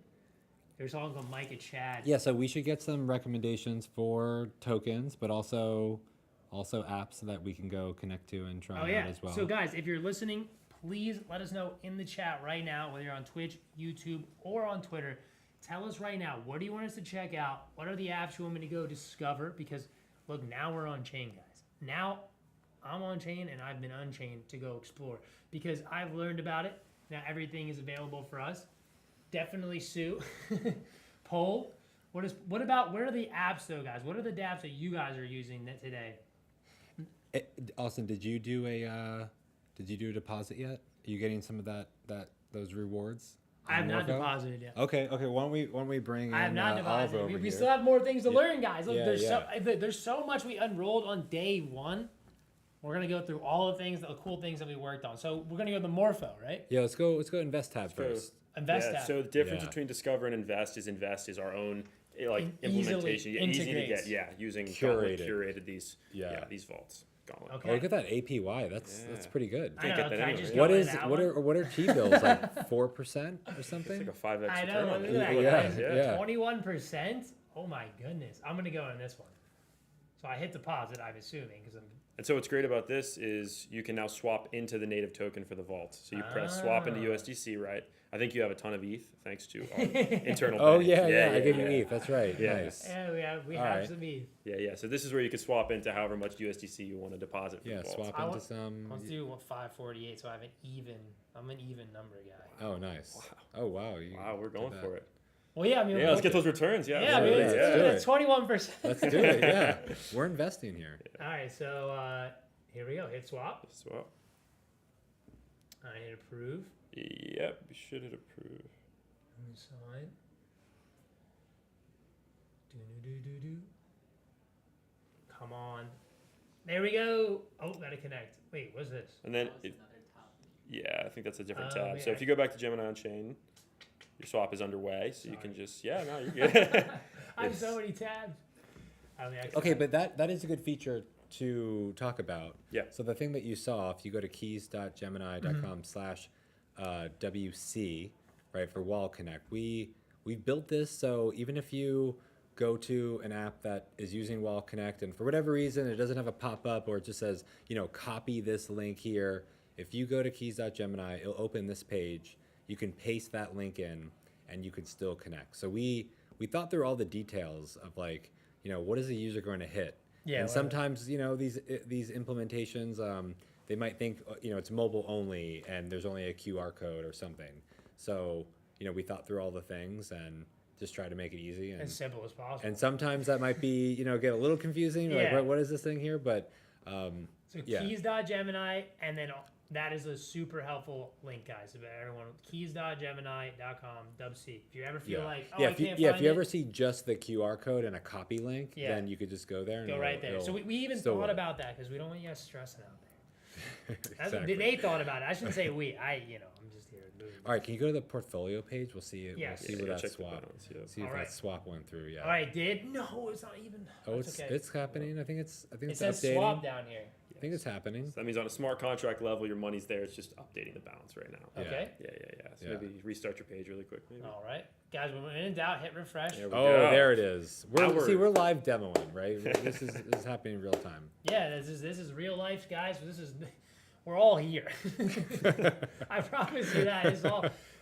There's all called Mike and Chad. Yeah, so we should get some recommendations for tokens, but also apps that we can go connect to and try Oh out yeah. as well. So guys, if you're listening, please let us know in the chat right now, whether you're on Twitch, YouTube, or on Twitter. Tell us right now, what do you want us to check out? What are the apps you want me to go discover? Because look, now we're on chain, guys. Now I'm on chain and I've been unchained to go explore because I've learned about it. Now everything is available for us. Definitely Sue. Poll. What are the apps though, guys? What are the dApps that you guys are using today? Austin, did you do a deposit yet? Are you getting some of those rewards? I have on not Morpho? deposited yet. Okay. Why don't we bring in I have not Oliver deposited. over We here? still have more things to learn, guys. Look, Yeah, there's so much we unrolled on day one. We're gonna go through all the things, the cool things that we worked on. So we're gonna go to the Morpho, right? Yeah, let's go Invest tab first. Invest tab. So the difference between Discover and Invest is our own implementation. Easy to get. Yeah, using curated these vaults. Gauntlet. Okay. Oh, look at that APY. That's pretty good. I know, can I just What go is in that what are T bills like 4% or something? It's like a 5x I know. return on Look it. at that, guys. Yeah. 21%. Oh my goodness. I'm gonna go in this one. So I hit deposit. I'm assuming because I'm. And so what's great about this is you can now swap into the native token for the vault. So you press swap into USDC, right? I think you have a ton of ETH thanks to our internal. Oh bank. yeah. I gave you ETH. That's right. Yeah. Nice. Yeah, we All have right. some ETH. Yeah. So this is where you can swap into however much USDC you want to deposit. For the vault. Swap into some. Let's do 548. So I'm an even number guy. Oh, nice. Oh wow. Wow, we're going for it. Well, yeah, I mean, let's get those returns. Yeah, I mean, it's 21%. Let's do it. Yeah, we're investing here. All right, so here we go. Hit swap. Swap. I hit approve. Yep, you should hit approve. Sign. Do. Come on. There we go. Oh, gotta connect. Wait, what's this? And then, I think that's a different Oh, tab. So yeah. if you go back to Gemini on chain, your swap is underway. So you can just, you're good. I have so many tabs. Okay, but that is a good feature to talk about. Yeah. So the thing that you saw, if you go to keys.gemini.com/WC, right, for Wall Connect, we built this so even if you go to an app that is using Wall Connect and for whatever reason it doesn't have a pop-up or it just says, copy this link here, if you go to keys.gemini, it'll open this page. You can paste that link in and you can still connect. So we thought through all the details of what is the user going to hit? Yeah, and sometimes, these implementations, they might think, it's mobile only and there's only a QR code or something. So, we thought through all the things and just try to make it easy. And as simple as possible. And sometimes that might be, get a little confusing. Yeah. Like, what is this thing here? But, so keys.gemini, and then that is a super helpful link, guys. So everyone, keys.gemini.com/WC. If you ever feel like, I can't find if you it, ever see just the QR code and a copy link, Yeah. then you could just go there and go right there. So we even still thought work. about that because we don't want you guys stressing out there. That's what Exactly. they thought about it. I shouldn't say we. I'm just here. All right, can you go to the portfolio page? We'll see it. Yes. We'll see Yeah, where yeah, that check the swap. balance, yeah. See if All that right. swap went through. Yeah. All right, did no, it's not even. Oh, That's it's happening. I think it's It says updating. swap down here. I think it's happening. So that means on a smart contract level, your money's there. It's just updating the balance right now. Okay. Yeah. So Yeah. maybe restart your page really quick. Maybe. All right, guys. When in doubt, hit refresh. There we Oh, go. there it is. Now We're live demoing, right? this is happening in real time. Yeah, this is real life, guys. We're all here. I promise you that.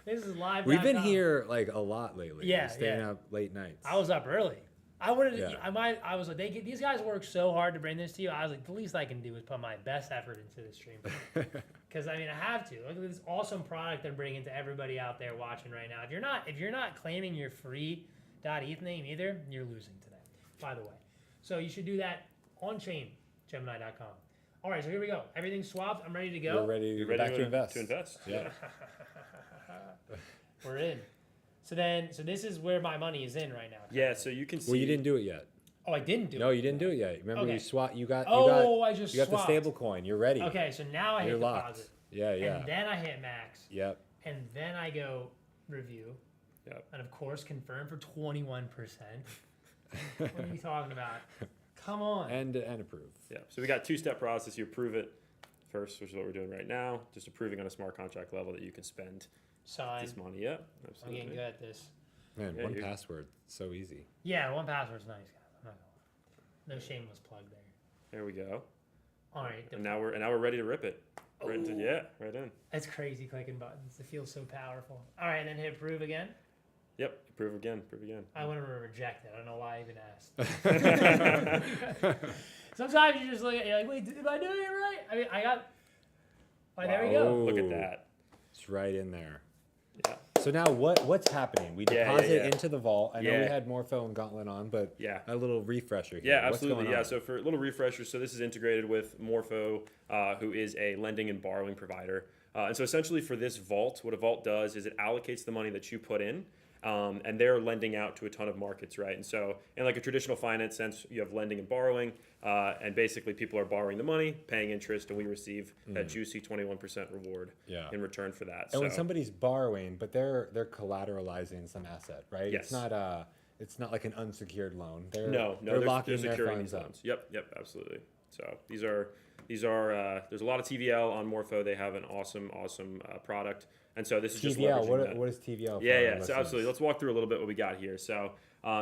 This is live. We've been here like a lot lately. Yeah, staying yeah. up late nights. I was up early. I wanted to. Yeah. I was like, these guys work so hard to bring this to you. I was like, the least I can do is put my best effort into this stream. Because I have to. Look at this awesome product they're bringing to everybody out there watching right now. If you're not claiming your free .eth name either, you're losing today. By the way, so you should do that on chain Gemini.com. All right, so here we go. Everything's swapped. I'm ready to go. We're ready to You're go ready back to invest. To invest. Yeah. We're in. So this is where my money is in right now. Yeah, so you can see. Well, you didn't do it yet. Oh, I didn't do it. No, you didn't do it yet. Remember, Okay. you swap. You got. I just You got swapped. the stable coin. You're ready. Okay, so now I You're hit locked. deposit. Yeah. And then I hit max. Yep. And then I go review. Yep. And of course, confirm for 21%. What are you talking about? Come on. And approve. Yeah. So we got two-step process. You approve it first, which is what we're doing right now. Just approving on a smart contract level that you can spend Sign. this money. Yeah, I'm absolutely. getting good at this. Man, Yeah, one you're- password, so easy. Yeah, one password's nice, guys. I'm not gonna lie. No shameless plug there. There we go. All right. And now we're ready to rip it. Right into, right in. That's crazy clicking buttons. It feels so powerful. All right, and then hit approve again. Yep. Approve again. I want to reject it. I don't know why I even asked. Sometimes you just look at you're like, wait, am I doing it right? I mean, I got. Oh, there we go. Look at that. It's right in there. Yeah. So now what's happening? We deposit into the vault. I know we Yeah. had Morpho and Gauntlet on, but a little refresher here. Yeah, What's absolutely. going Yeah, on? so for a little refresher, so this is integrated with Morpho, who is a lending and borrowing provider. And so essentially for this vault, what a vault does is it allocates the money that you put in, and they're lending out to a ton of markets, right? And so in like a traditional finance sense, you have lending and borrowing, and basically people are borrowing the money, paying interest, and we receive that juicy 21% reward in return for that. And when somebody's borrowing, but they're collateralizing some asset, right? Yes. It's not like an unsecured loan. They're they're locking their securing funds these up. loans. Yep, absolutely. So these are there's a lot of TVL on Morpho. They have an awesome product, and so this is just TVL. leveraging that. What is TVL? Yeah. So absolutely, let's walk through a little bit what we got here. So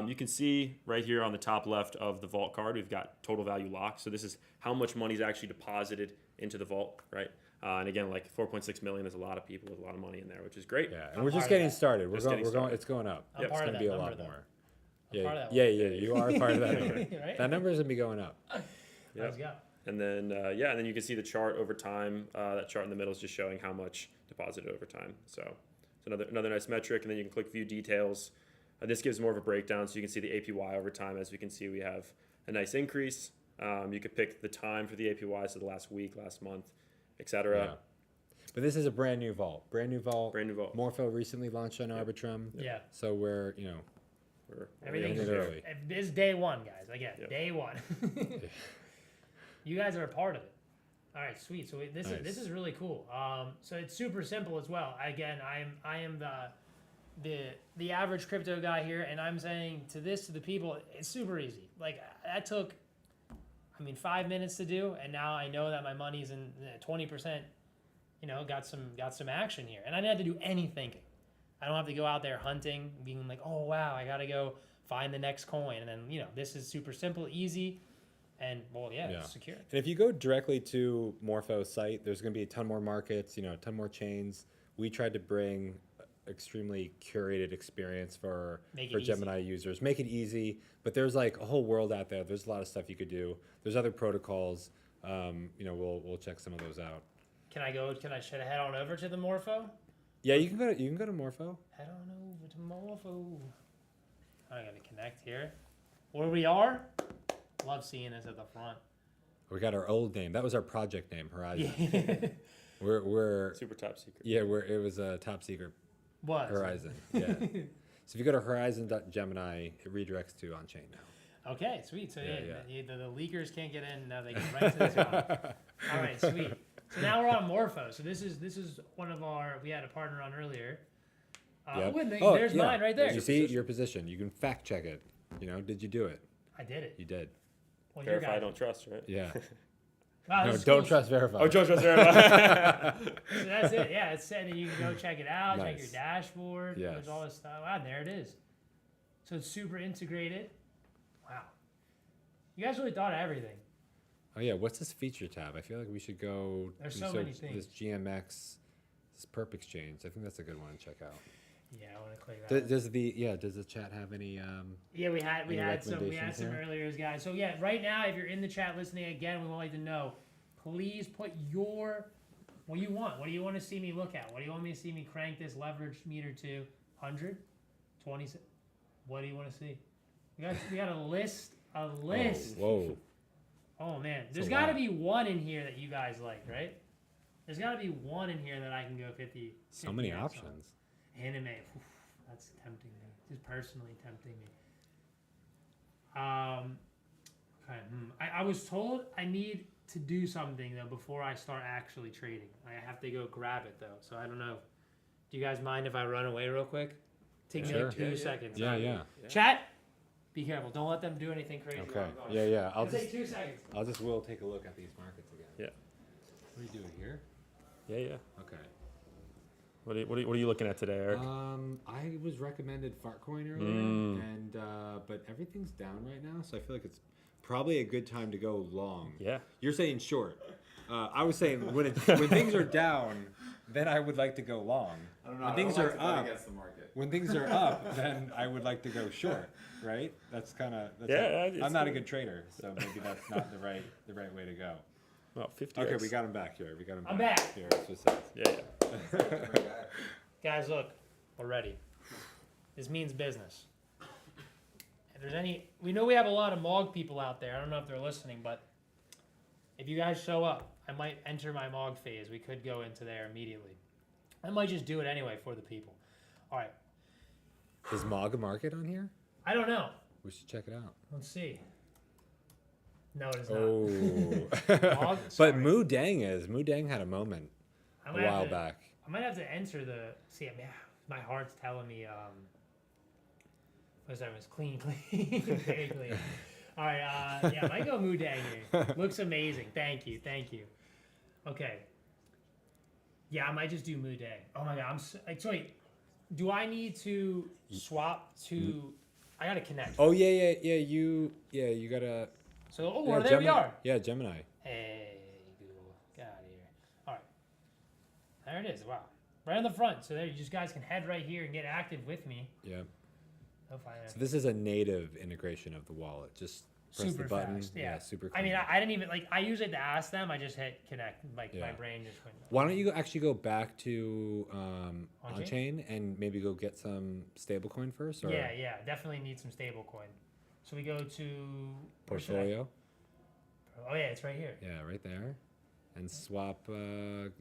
you can see right here on the top left of the vault card, we've got total value locked. So this is how much money is actually deposited into the vault, right? And again, like 4.6 million is a lot of people with a lot of money in there, which is great. Yeah, and we're just getting started. We're going. started. It's going up. I'm It's part going of to be that a lot number, more. I'm part of that Yeah. You are part of that number. Right? That number is going to be going up. Let's go. And then and then you can see the chart over time. That chart in the middle is just showing how much deposited over time. So it's another nice metric. And then you can click view details. This gives more of a breakdown, so you can see the APY over time. As we can see, we have a nice increase. You could pick the time for the APY, so the last week, last month, etc. Yeah. But this is a brand new vault. Brand new vault. Morpho recently launched on Arbitrum. Yeah. So we're Everything's in it early. This is day one, guys. Again, day one. You guys are a part of it. All right, sweet. So this is really cool. So it's super simple as well. Again, I am the average crypto guy here, and I'm saying to the people, it's super easy. Like that took, 5 minutes to do, and now I know that my money's in 20%. Got some action here, and I didn't have to do any thinking. I don't have to go out there hunting, being like, oh wow, I gotta go find the next coin, and then this is super simple, easy. And it's secure. And if you go directly to Morpho's site, there's going to be a ton more markets, a ton more chains. We tried to bring extremely curated experience for Gemini users. Make it easy, but there's like a whole world out there. There's a lot of stuff you could do. There's other protocols. We'll check some of those out. Should I head on over to the Morpho? Yeah, you can go to Morpho. Head on over to Morpho. I gotta connect here. Where we are? Love seeing us at the front. We got our old name. That was our project name, Horizon. Yeah. We're super top secret. Yeah, it was a top secret. What? Horizon. Yeah. So if you go to horizon.gemini, it redirects to on-chain now. Okay, sweet. So Yeah. The leakers can't get in. Now they get right to this one. All right, sweet. So now we're on Morpho. So this is one of our. We had a partner on earlier. Yep. There's mine right there. You see your position. You can fact check it. Did you do it? I did it. You did. Well, Verify, don't trust, right? Yeah. Wow, No, this is don't cool. trust verify. Oh, don't trust verify. So that's it. Yeah, it's said that you can go check it out, check your Nice. dashboard. Yes. There's all this stuff. Wow, and there it is. So it's super integrated. Wow. You guys really thought of everything. Oh yeah, what's this feature tab? I feel like we should go. There's so many things. This GMX, this perp exchange. I think that's a good one to check out. Yeah, I want to click that. Does the chat have any? Yeah, we had some recommendations here? earlier, guys. So yeah, right now, if you're in the chat listening again, we would like to know. Please put what you want. What do you want to see me look at? What do you want me to see me crank this leverage meter to? 100, 20. What do you want to see? We got a list. A list. Whoa. Oh man, there's got to be one in here that you guys like, right? There's got to be one in here that I can go 50. So many 50x options. on. Anime. Oof, that's tempting me. Just personally tempting me. Okay. I was told I need to do something though before I start actually trading. I have to go grab it though, so I don't know. Do you guys mind if I run away real quick? Take me like 2 seconds. Yeah. Chat. Be careful. Don't let them do anything crazy. Okay. while I'm going. Yeah. It'll take 2 seconds. I'll just take a look at these markets again. Yeah. What are you doing here? Yeah. Okay. What are you looking at today, Eric? I was recommended Fartcoin earlier, and but everything's down right now, so I feel like it's probably a good time to go long. Yeah. You're saying short. I was saying when things are down, then I would like to go long. I don't know. When I things don't are like to bet up, against the market. when things are up, then I would like to go short. Right? That's kind of. I'm not a good trader, so maybe that's not the right way to go. Well, 50. Okay, we got him back here. I'm back. Here, Swiss sense. Yeah. Guys, look, we're ready. This means business. If there's any, we know we have a lot of MOG people out there. I don't know if they're listening, but if you guys show up, I might enter my MOG phase. We could go into there immediately. I might just do it anyway for the people. All right. Is MOG a market on here? I don't know. We should check it out. Let's see. No, it is not. Oh. MOG? But Sorry. Mu Dang had a moment a while back. I might have to enter the. See, I mean, my heart's telling me. What's that? It's clean. Very clean. All right. Yeah, I might go Mu Dang here. Looks amazing. Thank you. Okay. Yeah, I might just do Mu Dang. Oh my God. So wait. Do I need to swap to? I gotta connect. Oh yeah. You gotta. So yeah, there we are. Yeah, Gemini. Hey, Google, get out of here. All right, there it is. Wow, right on the front. So there, you just guys can head right here and get active with me. Yeah. So this is a native integration of the wallet. Just press super the button. fast. Yeah, super. I mean, clean. I didn't even I usually have to ask them. I just hit connect. My brain just went. Why don't you actually go back to On-chain? on-chain and maybe go get some stablecoin first? Or Yeah, definitely need some stablecoin. So we go to portfolio. Oh yeah, it's right here. Yeah, right there, and swap. Go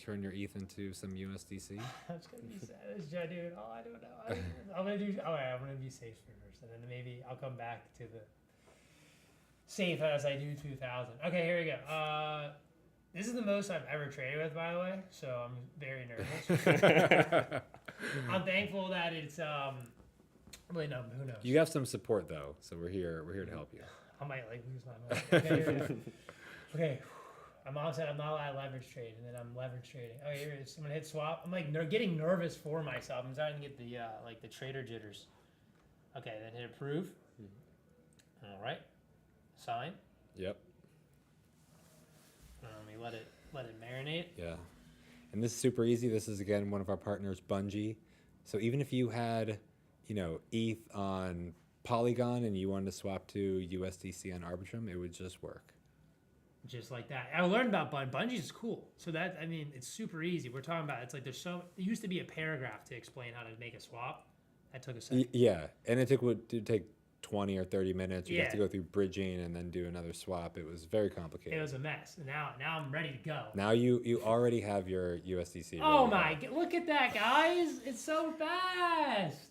turn your ETH into some USDC. That's gonna be savage, dude. Oh, I don't know. I'm gonna do. All right, I'm gonna be safe first, and then maybe I'll come back to the safe as I do 2000. Okay, here we go. This is the most I've ever traded with, by the way. So I'm very nervous. I'm thankful that it's really no. Who knows? You have some support though, so we're here. We're here to help you. I might lose my mind. Okay, here we go. Okay. I'm not allowed to leverage trade, and then I'm leverage trading. Oh, here it is. I'm gonna hit swap. I'm getting nervous for myself. I'm starting to get the trader jitters. Okay, then hit approve. All right, sign. Yep. Let me let it marinate. Yeah, and this is super easy. This is again one of our partners, Bungie. So even if you had, ETH on Polygon and you wanted to swap to USDC on Arbitrum, it would just work. Just like that. I learned about Bungie is cool. So it's super easy. We're talking about, it's like there used to be a paragraph to explain how to make a swap. That took a second. Yeah, and it would take 20 or 30 minutes. You have to go through bridging and then do another swap. It was very complicated. It was a mess. Now I'm ready to go. Now you already have your USDC. Oh my, look at that, guys. It's so fast.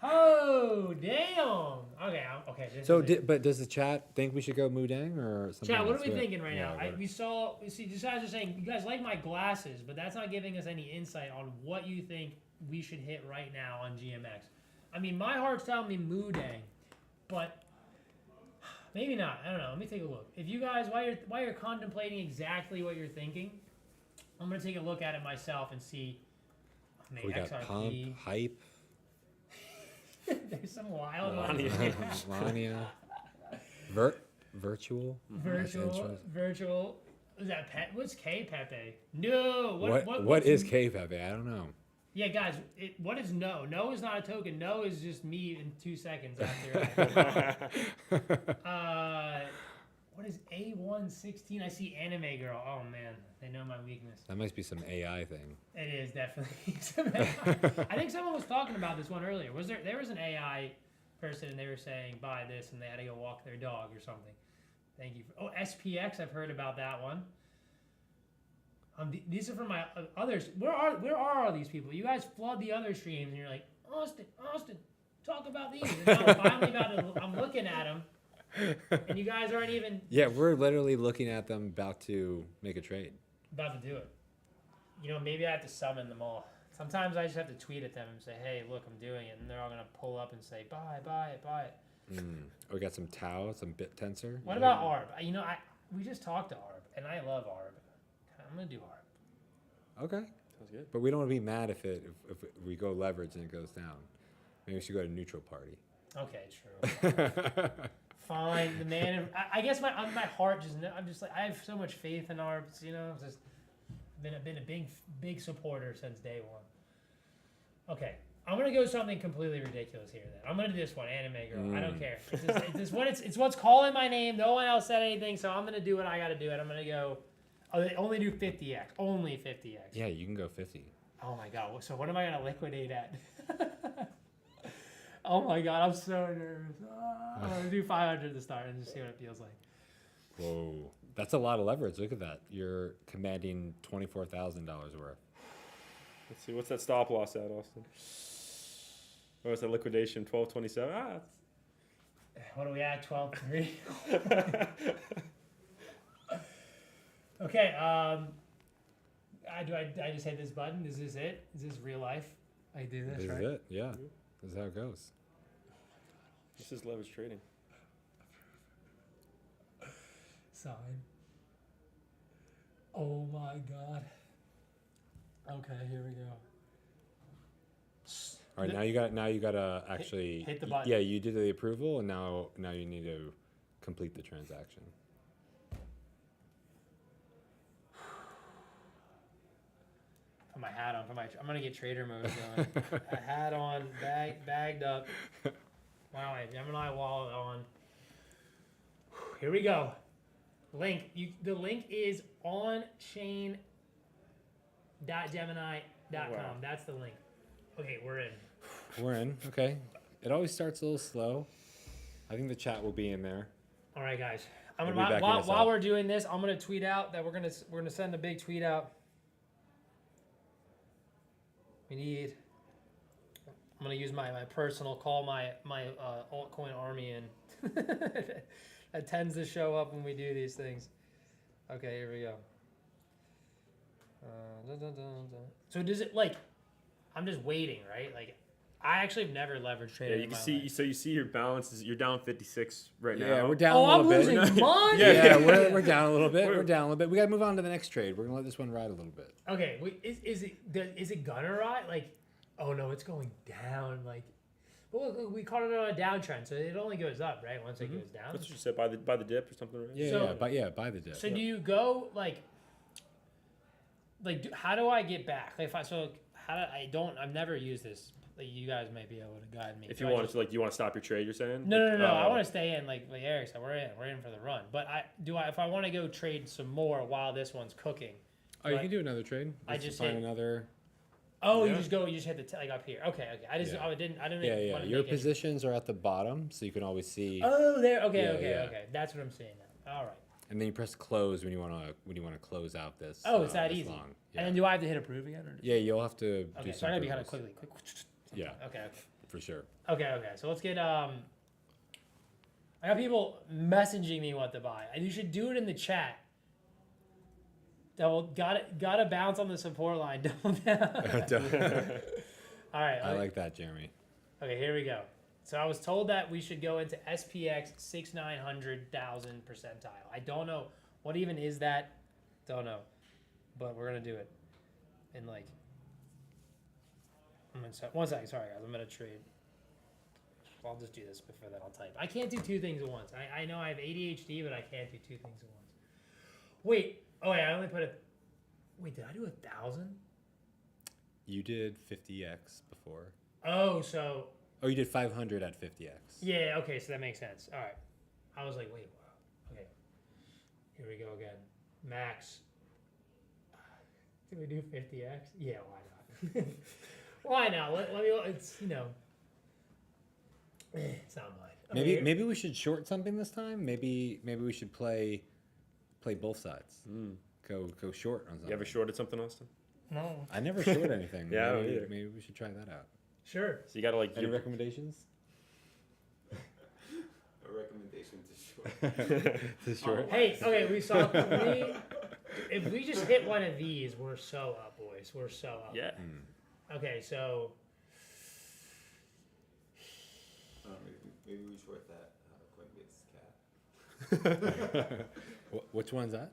Oh, damn. Okay. This So, is it. but does the chat think we should go Mudang or something? Chat, what are else? we thinking right Yeah, now? We see, you guys are saying you guys like my glasses, but that's not giving us any insight on what you think we should hit right now on GMX. I mean, my heart's telling me Mudang, but maybe not. I don't know. Let me take a look. If you guys, while you're contemplating exactly what you're thinking, I'm gonna take a look at it myself and see. we got XRP. Pump, Hype, There's some wild ones. Lania, Virtual. Virtual. Is that Pet? What's K Pepe? No. What is K Pepe? I don't know. Yeah, guys. What is no? No is not a token. No is just me in 2 seconds after. What is A116? I see Anime Girl. Oh man, they know my weakness. That must be some AI thing. It is definitely some AI. I think someone was talking about this one earlier. There was an AI person and they were saying buy this and they had to go walk their dog or something. Thank you. SPX. I've heard about that one. These are from my others. Where are all these people? You guys flood the other streams and you're like, Austin, talk about these. And now I'm looking at them. And you guys aren't even... Yeah, we're literally looking at them about to make a trade. About to do it. You know, maybe I have to summon them all. Sometimes I just have to tweet at them and say, hey, look, I'm doing it. And they're all going to pull up and say, buy it. We got some Tau, some Bit Tensor. What about ARB? You know, we just talked to ARB, and I love ARB. I'm going to do ARB. Okay. Sounds good. But we don't want to be mad if we go leverage and it goes down. Maybe we should go to neutral party. Okay, true. Fine. The man. I guess my heart just. I'm just like I have so much faith in ARBs. You know, just been a big supporter since day one. Okay, I'm gonna go something completely ridiculous here. Then I'm gonna do this one, Anime Girl. I don't care. It's what's calling my name. No one else said anything, so I'm gonna do what I gotta do, and I'm gonna go. Oh, they only do 50x. Only 50x. Yeah, you can go 50. Oh my god. So what am I gonna liquidate at? Oh my god, I'm so nervous. I'm gonna do 500 to start and just see what it feels like. Whoa, that's a lot of leverage. Look at that. You're commanding $24,000 worth. Let's see, what's that stop loss at, Austin? Oh, it's a liquidation, 1227. What are we at? 12.3. Okay. I just hit this button. Is this it? Is this real life? I do this, This right? is it. Yeah, this is how it goes. This is leverage trading. Sign. Oh my god. Okay, here we go. All right, now you gotta actually hit the button. Yeah, you did the approval, and now you need to complete the transaction. Put my hat on. I'm gonna get trader mode going. A hat on, bagged up. Wow, my Gemini wallet on. Here we go. Link. The link is onchain.gemini.com. Wow. That's the link. Okay, we're in. We're in. Okay. It always starts a little slow. I think the chat will be in there. All right, guys. We'll be backing us While up. we're doing this, I'm gonna tweet out that we're gonna send a big tweet out. I'm gonna use my personal call my altcoin army in. That tends to show up when we do these things. Okay, here we go. So does it I'm just waiting, right? Like, I actually have never leveraged Yeah, traded. you can see. So you see your balances. You're down 56 right now. Yeah, we're down a Oh, little I'm bit. losing money. Yeah, we're down a little bit. We're down a little bit. We gotta move on to the next trade. We're gonna let this one ride a little bit. Okay, wait, is it gonna ride? Like, oh no, it's going down. Like, well, look, we caught it on a downtrend, so it only goes up, right? Once it goes down. That's what you said. Buy the dip or something, right? Yeah, buy the dip. So do you go like how do I get back? Like, I've never used this. Like, you guys may be able to guide me. If you want to, you want to stop your trade, you're saying? No. I want to stay in. Like Eric said, we're in for the run. But if I want to go trade some more while this one's cooking. Oh, you can do another trade. I just find hit another. Oh, you just hit the like up here. Okay. I didn't. Yeah. want to Your make positions are at the bottom, so you can always see. Oh, there. Okay. That's what I'm saying now. All right. And then you press close when you want to close out this. Oh, it's that this easy. long. Yeah. And then do I have to hit approve again? Or Yeah, you'll have to do okay, so some I gotta be kind of approvals. quick. Yeah. Okay. For sure. Okay. So let's get I got people messaging me what to buy. And you should do it in the chat. Gotta bounce on the support line. Double down. All right. I like that, Jeremy. Okay, here we go. So I was told that we should go into SPX 6,900,000 percentile. I don't know what even is that. Don't know, but we're gonna do it. And like, one second. Sorry guys, I'm gonna trade. I'll just do this before that. I'll type. I can't do two things at once. I know I have ADHD, but I can't do two things at once. Wait. Oh yeah, I only put a. Wait, did I do 1,000? You did 50x before. Oh, so. Oh, you did 500 at 50x. Yeah. Okay, so that makes sense. All right. I was like, wait. Wow. Okay. Here we go again. Max. Did we do 50x? Yeah. Why not? Why not? Let me. It's it's not mine. Okay, Maybe we should short something this time. Maybe we should play both sides. Go short on something. You ever shorted something, Austin? No. I never short anything. Yeah, I don't either. Maybe we should try that out. Sure. So you gotta like. Any recommendations? A recommendation to short. To short. Hey, okay, we saw if we just hit one of these, we're so up, boys. We're so up. Yeah. Okay, so Maybe we short that Coinbase cat. Which one's that?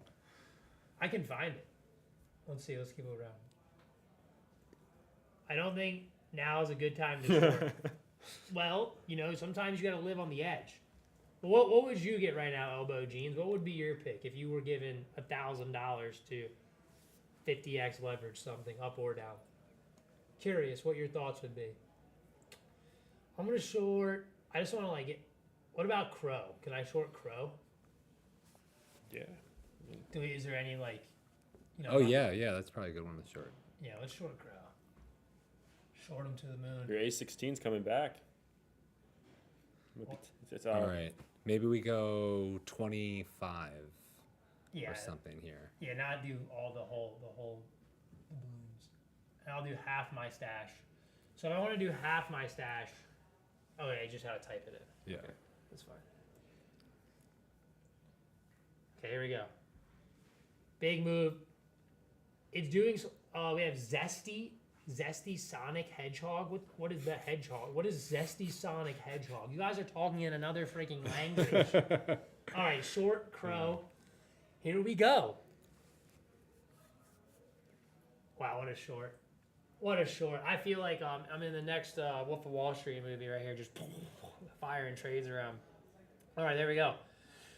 I can find it. Let's see. Let's keep it around. I don't think now is a good time to short. Well, sometimes you got to live on the edge. What would you get right now, Elbow Jeans? What would be your pick if you were given $1,000 to 50x leverage something up or down? Curious what your thoughts would be. I'm gonna short. I just want to what about Crow? Can I short Crow? Yeah. Is there any Oh yeah, that's probably a good one to short. Yeah, let's short Crow. Short him to the moon. Your A16's coming back. All right. Maybe we go 25 or something here. Yeah, not do all the whole balloons. And I'll do half my stash. So if I want to do half my stash, I just had to type it in. Yeah. Okay, that's fine. Okay, here we go. Big move. It's doing. We have Zesty Sonic Hedgehog. What is the hedgehog? What is Zesty Sonic Hedgehog? You guys are talking in another freaking language. All right, short Crow. Here we go. Wow, what a short. What a short. I feel like I'm in the next Wolf of Wall Street movie right here, just firing trades around. All right, there we go.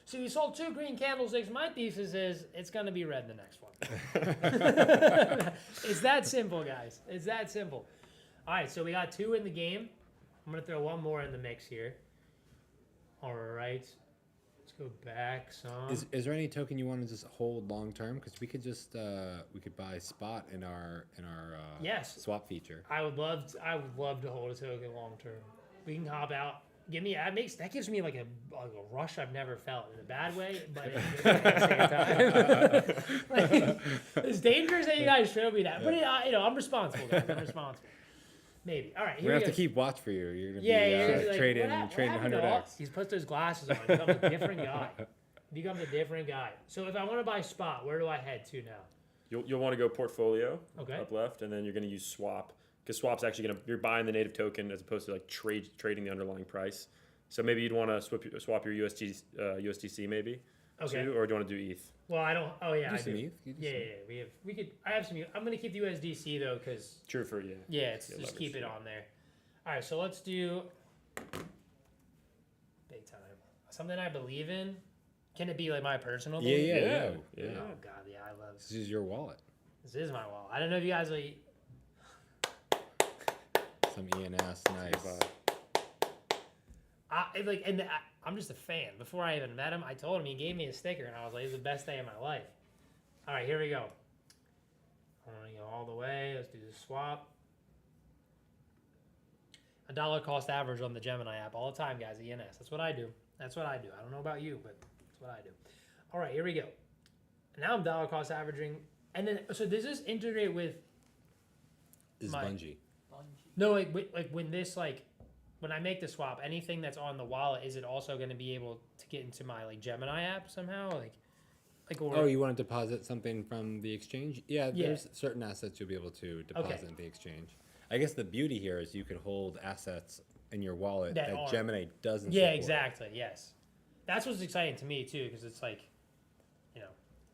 So you sold 2 green candlesticks. My thesis is it's going to be red the next one. It's that simple, guys. It's that simple. All right, so we got 2 in the game. I'm going to throw one more in the mix here. All right. Let's go back some. Is there any token you want to just hold long term? Because we could just we could buy spot in our yes. swap feature. I would love to hold a token long term. We can hop out. That gives me like a rush I've never felt in a bad way, but in a good way at the same time. It's dangerous that you guys show me that, but I'm responsible, guys. I'm responsible. Maybe. All right. We have to keep watch for you. You're gonna be trading trading 100x. He's put those glasses on. He becomes a different guy. So if I want to buy spot, where do I head to now? You'll want to go portfolio okay. up left, and then you're going to use swap. Because swap's actually you're buying the native token as opposed to trading the underlying price. So maybe you'd want to swap your USDC maybe, okay. too, or do you want to do ETH? Well, I don't. Oh yeah, I do. ETH. We could. I have some. I'm gonna keep the USDC though, because true for just keep it on there. All right, so let's do big time. Something I believe in. Can it be like my personal belief? Yeah. Oh god, yeah, I love. This is your wallet. This is my wallet. I don't know if you guys like. Some ENS, nice. I'm just a fan. Before I even met him, I told him, he gave me a sticker, and I was like, "It's the best day of my life." All right, here we go. I want to go all the way. Let's do the swap. $1 cost average on the Gemini app all the time, guys. ENS. That's what I do. I don't know about you, but that's what I do. All right, here we go. Now I'm dollar cost averaging, and then so does this integrate with Bungie? No, like when when I make the swap, anything that's on the wallet, is it also going to be able to get into my like Gemini app somehow? Or, oh, you want to deposit something from the exchange? Yeah, Yeah. there's certain assets you'll be able to deposit Okay. in the exchange. I guess the beauty here is you could hold assets in your wallet That that aren't. Gemini doesn't Yeah, support. exactly. Yes, that's what's exciting to me too, because it's like, you know,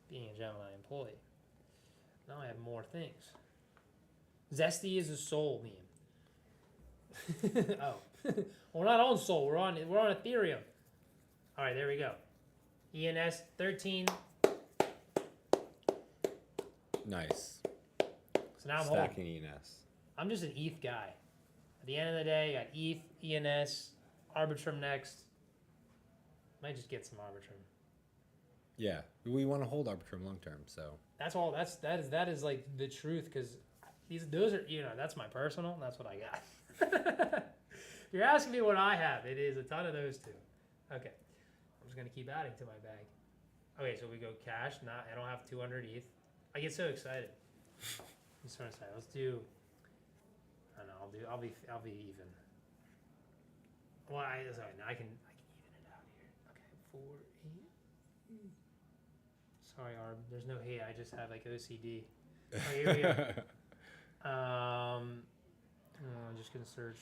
being a Gemini employee. Now I have more things. Zesty is a Sol meme. Oh, we're not on Sol. We're on Ethereum. All right, there we go. ENS 13. Nice. So now I'm holding. Stacking ENS. I'm just an ETH guy. At the end of the day, I got ETH, ENS, Arbitrum next. Might just get some Arbitrum. Yeah, we want to hold Arbitrum long term, so. That's all. That is like the truth, because those are, you know, that's my personal. That's what I got. You're asking me what I have. It is a ton of those two. Okay, I'm just gonna keep adding to my bag. Okay, so we go cash. I don't have 200 ETH. I get so excited. I'm just gonna say, let's do. I don't know. I'll be even. Well, sorry, now I can even it out here. Okay, 4, 8. Sorry, Arb. There's no hate. I just have like OCD. Oh, here we go. I'm just gonna search.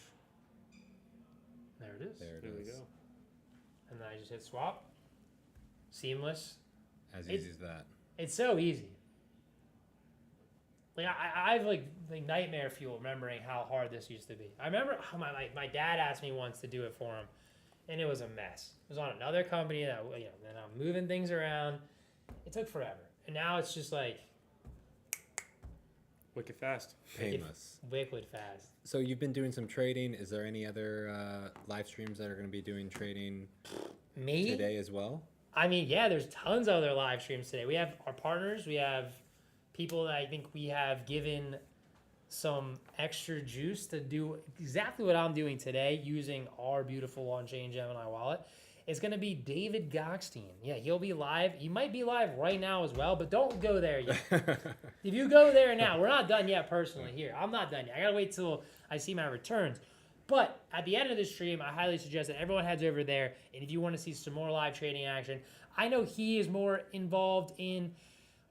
There it is. There we is. go. And then I just hit swap. Seamless. As easy as that. It's so easy. Like I've like nightmare fuel remembering how hard this used to be. I remember my dad asked me once to do it for him, and it was a mess. It was on another company that, you know, then I'm moving things around. It took forever, and now it's just like wicked fast, painless, wicked fast. So you've been doing some trading. Is there any other live streams that are going to be doing trading today as well? I mean, yeah, there's tons of other live streams today. We have our partners. We have people that I think we have given some extra juice to do exactly what I'm doing today using our beautiful on-chain Gemini wallet. It's going to be David Gockstein. Yeah, he'll be live. He might be live right now as well, but don't go there yet. If you go there now, we're not done yet personally here. I'm not done yet. I got to wait till I see my returns. But at the end of the stream, I highly suggest that everyone heads over there. And if you want to see some more live trading action, I know he is more involved in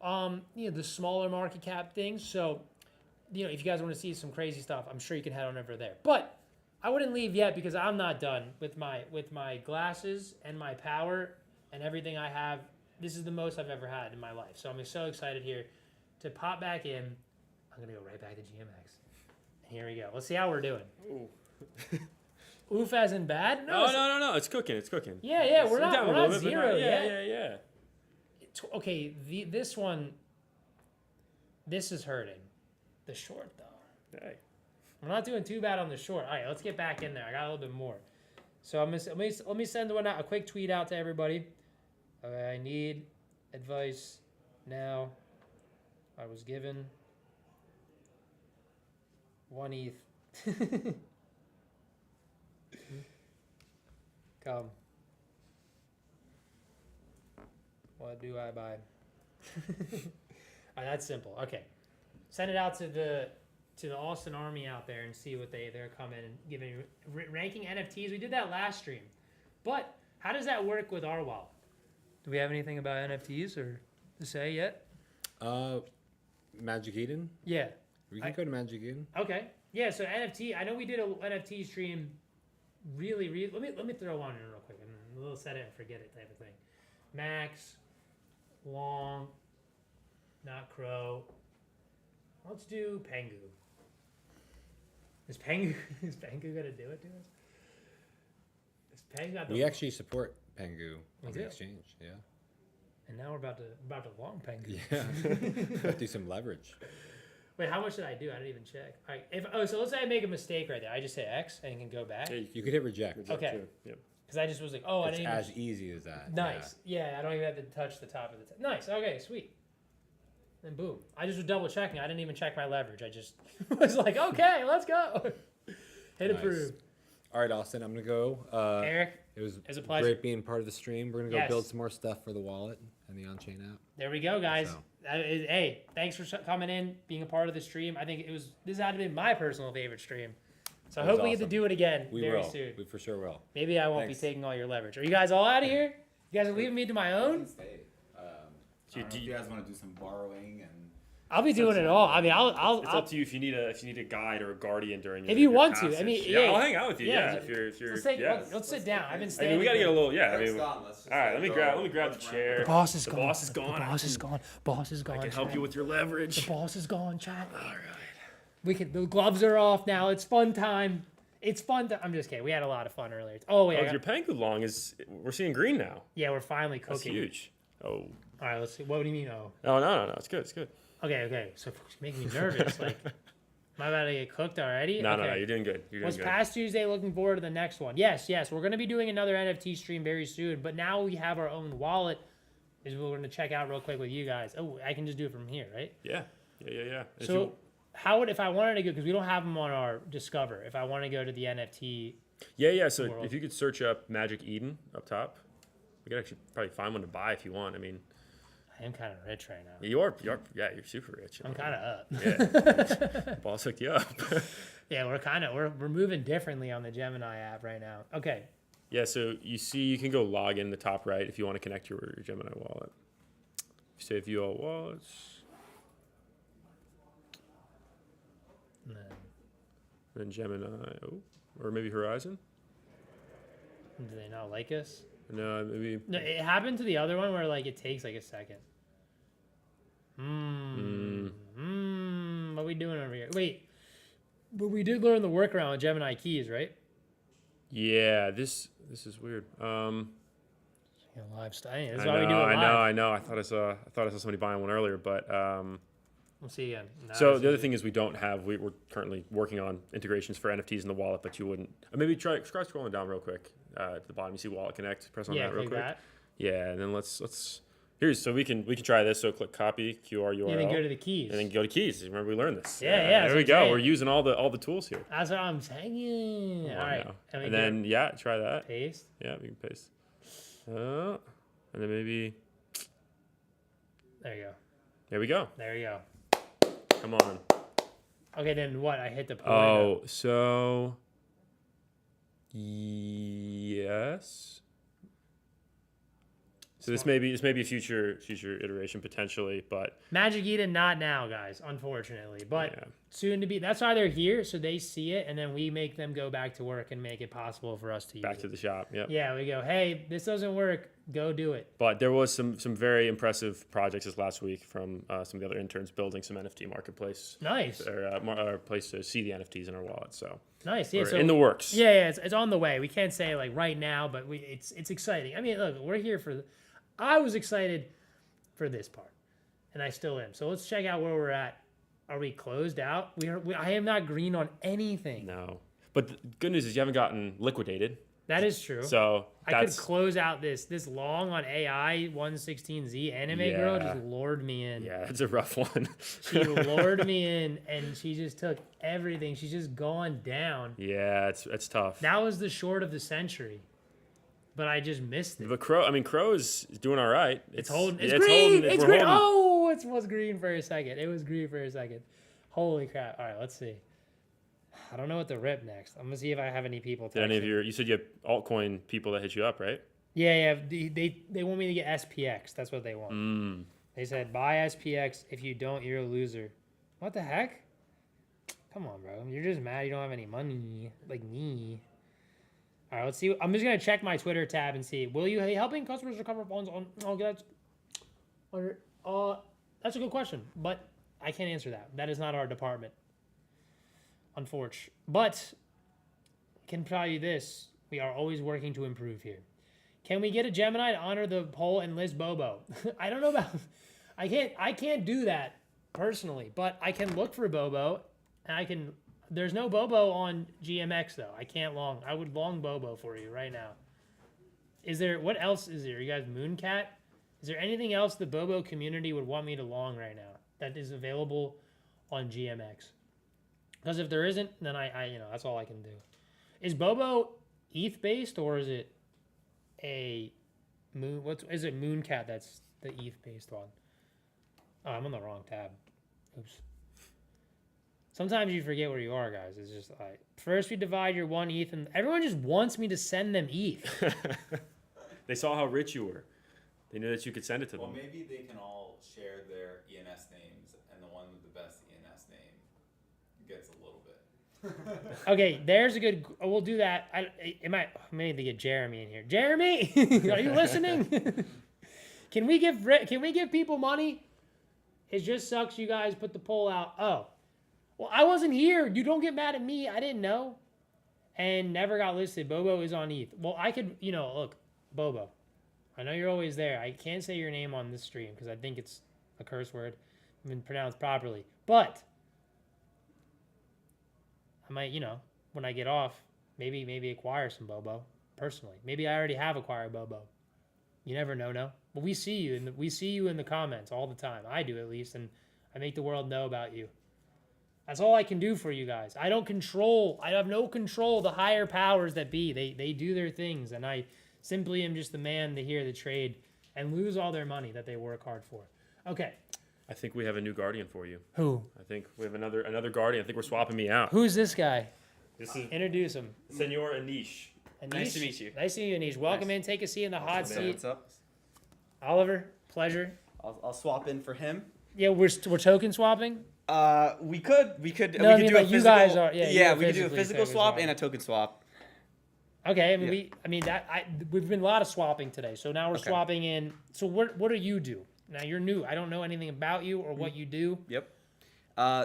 the smaller market cap things. So, if you guys want to see some crazy stuff, I'm sure you can head on over there. But I wouldn't leave yet because I'm not done with my glasses and my power and everything I have. This is the most I've ever had in my life. So I'm so excited here to pop back in. I'm going to go right back to GMX. Here we go. Let's see how we're doing. Ooh. Oof as in bad? No. It's cooking. It's cooking. Yeah. We're not bit, zero yet. Yeah. Okay, this one, this is hurting. The short, though. Hey. We're not doing too bad on the short. All right, let's get back in there. I got a little bit more. So let me send a quick tweet out to everybody. I need advice now. I was given 1 ETH. Come. What do I buy? All right, that's simple. Okay. Send it out to the Austin Army out there and see what they're coming and giving ranking NFTs. We did that last stream. But how does that work with our wallet? Do we have anything about NFTs or to say yet? Magic Eden? Yeah. We can go to Magic Eden. Okay. Yeah, so NFT, I know we did a NFT stream really let me throw one in real quick and a little set it and forget it type of thing. Max, Long, not Crow. Let's do Pengu. Is Pengu gonna do it to us? Is Pengu got the We actually support Pengu on the do? exchange, yeah. And now we're about to long Pengu. Yeah. Do some leverage. Wait, how much did I do? I didn't even check. All right, so let's say I make a mistake right there. I just hit X and it can go back. You could hit reject. Okay. Yep. Because I just was like, oh, I It's didn't even. as easy as that. Nice. Yeah, I don't even have to touch the top of the. Nice. Okay, sweet. And boom. I just was double checking. I didn't even check my leverage. I just was like, okay, let's go. Hit approve. All right, Austin, I'm going to go. Eric, it was a pleasure. Great being part of the stream. We're going to go Yes. build some more stuff for the wallet and the on-chain app. There we go, guys. So. Hey, thanks for coming in, being a part of the stream. I think this had to be my personal favorite stream. So I That was hope we get to awesome. do it again We very will. soon. We for sure will. Maybe I won't Thanks. be taking all your leverage. Are you guys all out of here? You guys are leaving me to my own? Do you guys want to do some borrowing and? I'll be doing it all. I mean, I'll. It's up to you if you need a guide or a guardian during your If you your want to, I passage. mean, yeah, yeah, I'll hang out with you. yeah, Yeah, if you're Let's, take, yeah. let's sit down. I've been I standing. mean, we gotta get a little. Yeah, I Eric's mean, gone. Let's just, all right. like, Let me grab the chair. The boss is the gone. boss is gone. The boss is gone. Boss is gone. I can help chat. you with your leverage. The boss is gone, chat. All right. We can. The gloves are off now. It's fun time. It's fun. I'm just kidding. We had a lot of fun earlier. Oh wait. Your Pangu long is. We're seeing green now. Yeah, we're finally That's cooking. huge. Oh. All right. Let's see. What do you mean? Oh. Oh no. It's good. It's good. Okay. So it's making me nervous. Like, am I about to get cooked already? No, okay. no. You're doing good. You're doing Was good. past Tuesday looking forward to the next one? Yes. We're going to be doing another NFT stream very soon, but now we have our own wallet, is what we're going to check out real quick with you guys. Oh, I can just do it from here, right? Yeah. If So, you- how would, if I wanted to go, because we don't have them on our Discover, if I want to go to the NFT. Yeah. So world. if you could search up Magic Eden up top, we could actually probably find one to buy if you want. I mean, I am kind of rich right now. you're super rich. I'm kind of up. Yeah. Boss hooked you up. Yeah, we're moving differently on the Gemini app right now. Okay. Yeah, so you can go log in the top right if you want to connect your Gemini wallet. You say view all wallets. And then Gemini, or maybe Horizon. do they not like us? No, maybe. No, it happened to the other one where like it takes like a second. What are we doing over here? Wait, but we did learn the workaround with Gemini keys, right? Yeah, this is weird. Live style. This is why we do it live. I know. I thought I saw somebody buying one earlier, but we'll see again. So the other thing is we're currently working on integrations for NFTs in the wallet, but you wouldn't. Maybe try scrolling down real quick to the bottom. You see Wallet Connect. Press on that real quick. That. Yeah, and then let's so we can try this. So click copy QR URL. And then go to the keys. And then go to keys. Remember we learned this. Yeah. There we go. We're using all the tools here. That's what I'm saying. All right. And then try that. Paste. Yeah, we can paste. And then maybe. There you go. There we go. There you go. Come on. Okay, then what? I hit the point. Oh, so yes. So this may be a future iteration potentially, but Magic Eden not now, guys, unfortunately. But soon to be. That's why they're here, so they see it, and then we make them go back to work and make it possible for us to use back to the shop. Yep. Yeah, we go, hey, this doesn't work. Go do it. But there was some very impressive projects this last week from some of the other interns building some NFT marketplace. Nice. Or place to see the NFTs in our wallet. So nice. Yeah. we're So in the works. Yeah. It's on the way. We can't say like right now, but it's exciting. I mean, look, we're here for. I was excited for this part, and I still am. So let's check out where we're at. Are we closed out? I am not green on anything. No. But the good news is you haven't gotten liquidated. That is true. So I could close out this long on AI 116Z anime girl just lured me in. Yeah, it's a rough one. She lured me in, and she just took everything. She's just gone down. Yeah, it's tough. That was the short of the century, but I just missed it. But Crow is doing all right. It's holding. It's yeah, green. It's It's green. holding. Oh, it was green for a second. It was green for a second. Holy crap! All right, let's see. I don't know what to rip next. I'm gonna see if I have any people. Did any of you said you have altcoin people that hit you up, right? Yeah. They want me to get SPX. That's what they want. They said buy SPX. If you don't, you're a loser. What the heck? Come on, bro. You're just mad you don't have any money, like me. All right, let's see. I'm just gonna check my Twitter tab and see. Will you be helping customers recover funds on? That's a good question, but I can't answer that. That is not our department. Unfortunately, but can tell you this: we are always working to improve here. Can we get a Gemini to honor the poll and list Bobo? I don't know about. I can't do that personally, but I can look for Bobo, and I can. There's no Bobo on GMX though. I can't long. I would long Bobo for you right now. Is there? What else is there? You guys, Mooncat? Is there anything else the Bobo community would want me to long right now that is available on GMX? Because if there isn't, then I that's all I can do. Is Bobo ETH based or is it a moon? Is it Mooncat? That's the ETH based one. Oh, I'm on the wrong tab. Oops. Sometimes you forget where you are, guys. It's just like, first we divide your 1 ETH, and everyone just wants me to send them ETH. They saw how rich you were. They knew that you could send it to Well, them. maybe they can all share their ENS names, and the one with the best ENS name gets a little bit. Okay, there's a good. We'll do that. I may need to get Jeremy in here. Jeremy, are you listening? Can we give people money? It just sucks you guys put the poll out. Oh, well, I wasn't here. You don't get mad at me. I didn't know, and never got listed. Bobo is on ETH. Well, I could, look, Bobo. I know you're always there. I can't say your name on this stream because I think it's a curse word. Been pronounced properly, but I might, when I get off, maybe acquire some Bobo personally. Maybe I already have acquired Bobo. You never know, no. But we see you in the comments all the time. I do at least, and I make the world know about you. That's all I can do for you guys. I have no control. The higher powers that be, they do their things, and I simply am just the man to hear the trade and lose all their money that they work hard for. Okay. I think we have a new guardian for you. Who? I think we have another guardian. I think we're swapping me out. Who's this guy? This is Introduce him. Senor Anish. Nice to meet you. Nice to meet you, Anish. Welcome in. Take a seat in the hot seat. What's up? Oliver, pleasure. I'll swap in for him. Yeah, we're token swapping. We could No, we I could mean, do a like, physical. you guys are. Yeah, we could do a physical swap and a token swap. Okay, we've been a lot of swapping today. So now we're Okay. swapping in. So what do you do? Now you're new. I don't know anything about you or what you do. Yep.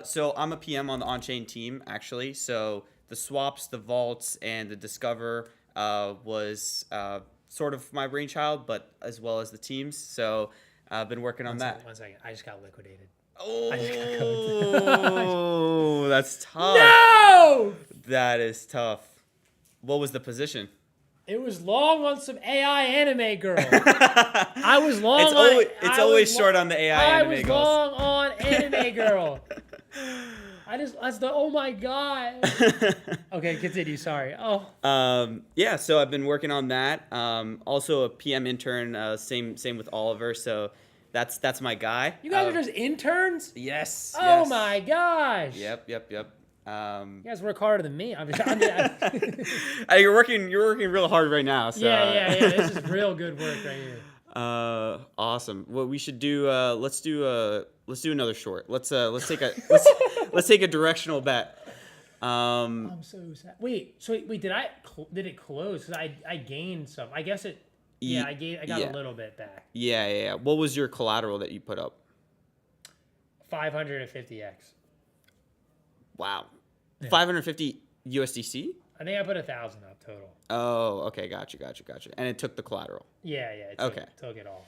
So I'm a PM on the on-chain team, actually. So the swaps, the vaults, and the discover was sort of my brainchild, but as well as the teams. So I've been working on that. One second. I just got liquidated. Oh, that's tough. No! That is tough. What was the position? It was long on some AI anime girl. I was long It's always short on the AI anime girls. I was long on anime girl. Oh my god. Okay, continue. Sorry. Oh. Yeah. So I've been working on that. Also a PM intern. Same with Oliver. So that's my guy. You guys are just interns? Yes. Oh yes. my gosh. Yep. You guys work harder than me. You're working real hard right now. So. Yeah. This is real good work right here. Awesome. What we should do? Let's do another short. Let's take a directional bet. I'm so sad. Wait. Did it close? 'Cause I gained some. I guess it. Yeah, I got a little bit back. Yeah. What was your collateral that you put up? 550x. Wow. Yeah. 550 USDC? I think I put 1,000 up total. Oh, okay, gotcha. And it took the collateral. Yeah. It took it all.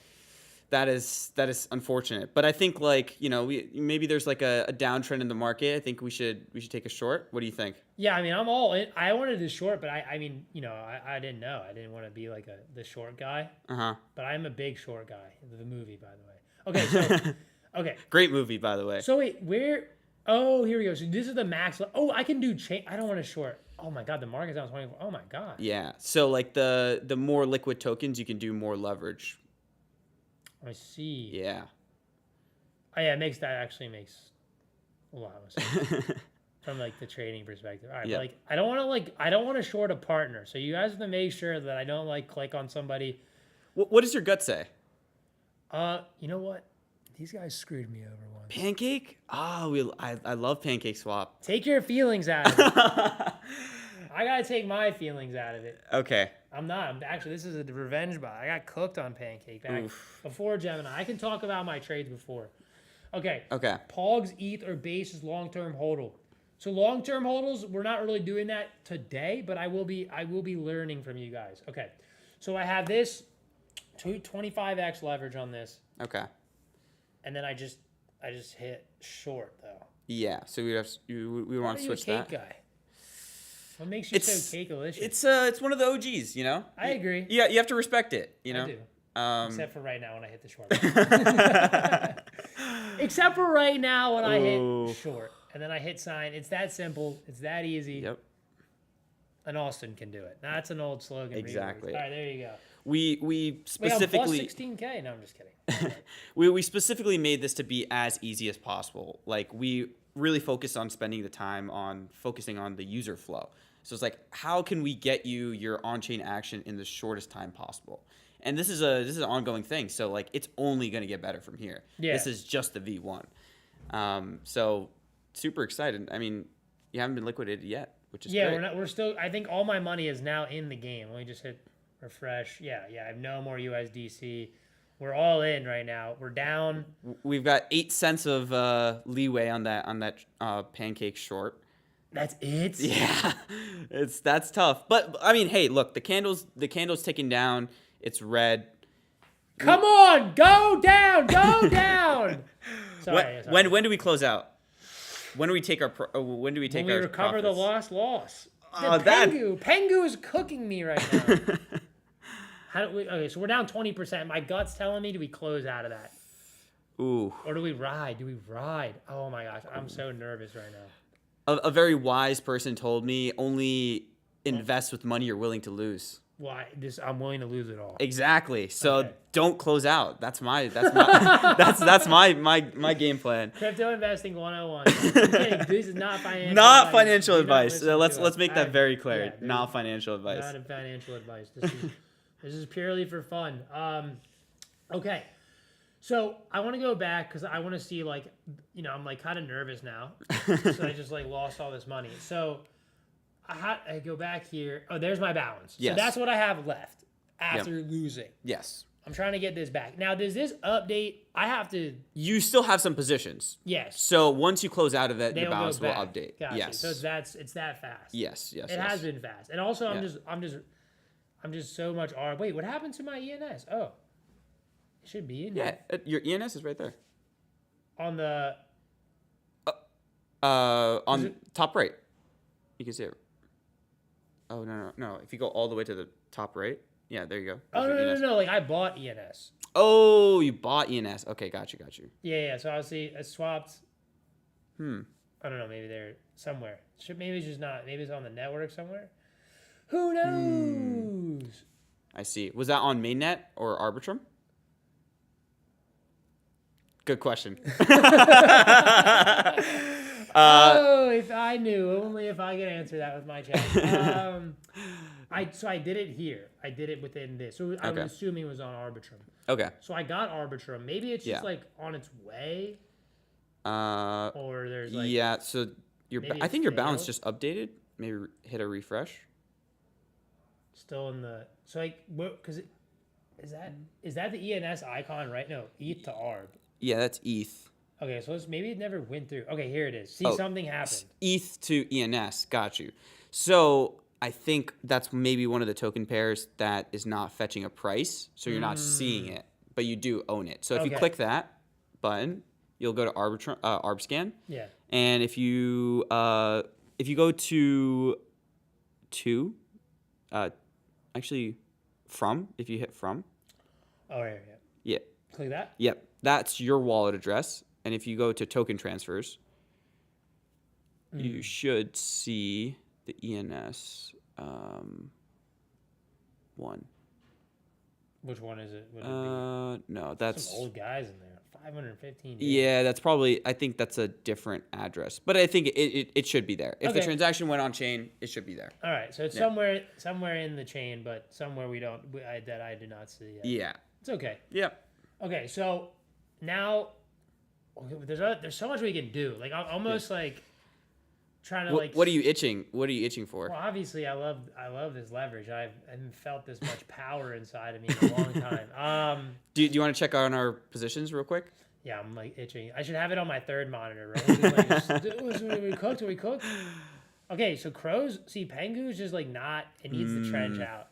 That is unfortunate, but I think maybe there's like a downtrend in the market. I think we should take a short. What do you think? Yeah, I mean I'm all in. I wanted to short, but I didn't know. I didn't want to be like the short guy. But I'm a big short guy. The movie, by the way. Okay, so okay. Great movie, by the way. So wait, where? Oh, here we go. So this is the max. Oh, I can do chain. I don't want to short. Oh my god, the market's down 24. Oh my god. Yeah. So like the more liquid tokens, you can do more leverage. I see. Yeah. Oh yeah, that actually makes a lot of sense from like the trading perspective. All right, Yep. but I don't want to short a partner. So you guys have to make sure that I don't click on somebody. What does your gut say? You know what? These guys screwed me over once. Pancake? Oh, I love Pancake Swap. Take your feelings out of it. I gotta take my feelings out of it. Okay. I'm not. This is a revenge buy. I got cooked on Pancake back before Gemini. I can talk about my trades before. Okay. Pogs, ETH, or Base is long-term hodl. So long-term hodls, we're not really doing that today, but I will be learning from you guys. Okay. So I have this 25x leverage on this. Okay. And then I just hit short though. Yeah. So we want to switch that. Cake guy? What makes you so cake-alicious? It's one of the OGs, I agree. Yeah, you have to respect it, I do. Except for right now when I hit the short. Except for right now when I hit short. And then I hit sign. It's that simple. It's that easy. Yep. And Austin can do it. That's an old slogan. Exactly. All right, there you go. We specifically... Wait, I'm plus 16K? No, I'm just kidding. we specifically made this to be as easy as possible. Like we really focused on spending the time on focusing on the user flow. So it's like, how can we get you your on-chain action in the shortest time possible? And this is an ongoing thing. So like, it's only going to get better from here. Yeah. This is just the V1. So super excited. I mean, you haven't been liquidated yet, which is great. We're still. I think all my money is now in the game. Let me just hit refresh. Yeah. I have no more USDC. We're all in right now. We're down. We've got 8 cents of leeway on that pancake short. That's it. Yeah, that's tough. But I mean, hey, look, the candle's ticking down. It's red. Come on, go down, go down. Sorry. When do we close out? When do we take our when do we take when we our recover profits? the loss? Pengu is cooking me right now. Okay, so we're down 20%. My gut's telling me, do we close out of that? Ooh. Or do we ride? Oh my gosh, I'm so nervous right now. A very wise person told me, only invest with money you're willing to lose. Well, I'm willing to lose it all. Exactly. So Okay. don't close out. That's my game plan. Crypto investing 101. I'm kidding. This is not financial advice. Not financial Do not advice. listen to Let's us. make that very clear. Yeah, Not financial advice. Not financial advice. This is purely for fun. Okay. So I want to go back because I want to see, like, I'm like kind of nervous now. So I just like lost all this money. So I go back here. Oh, there's my balance. Yes. So that's what I have left after losing. Yes. I'm trying to get this back. Now, does this update? I have to. You still have some positions. Yes. So once you close out of it, your They'll go balance will back. update. Gotcha. Yes. So it's that fast. Yes. It has been fast. And also, I'm just so much R. Wait, what happened to my ENS? Oh, it should be in here. Yeah, your ENS is right there. On the. On top right, you can see it. Oh no! If you go all the way to the top right, yeah, there you go. Oh There's your ENS. no! Like I bought ENS. Oh, you bought ENS. Okay, got you. Yeah. So obviously I swapped. I don't know. Maybe they're somewhere. Maybe it's just not. Maybe it's on the network somewhere. Who knows? I see. Was that on mainnet or Arbitrum? Good question. If I knew, only if I could answer that with my chat. So I did it here. I did it within this. So I'm assuming it was on Arbitrum. Okay. So I got Arbitrum. Maybe it's just like on its way. Or there's like. Yeah. So I think your balance just updated. Maybe hit a refresh. Still in the because is that the ENS icon, right? No, ETH to ARB. Yeah, that's ETH. Okay, so maybe it never went through. Okay, here it is. See, something happened. ETH to ENS. Got you. So I think that's maybe one of the token pairs that is not fetching a price, so you're not seeing it, but you do own it. So if you click that button, you'll go to ArbScan. Yeah. And if you go to if you hit from. Oh, yeah. Yeah. Click that? Yep. That's your wallet address. And if you go to token transfers, you should see the ENS one. Which one is it? No, that's some old guys in there. 515 days. Yeah, that's probably. I think that's a different address, but I think it should be there. If the transaction went on chain, it should be there. All right, so it's somewhere in the chain, but somewhere that I do not see yet. Yeah, it's okay. Yep. Okay, so now there's so much we can do. Like I'm almost like trying to What are you itching? What are you itching for? Well, obviously I love this leverage. I haven't felt this much power inside of me in a long time. Do you want to check on our positions real quick? Yeah, I'm like itching. I should have it on my third monitor, right? We cooked. Okay, so Crows. See, Pengu is just like not. It needs to trench out.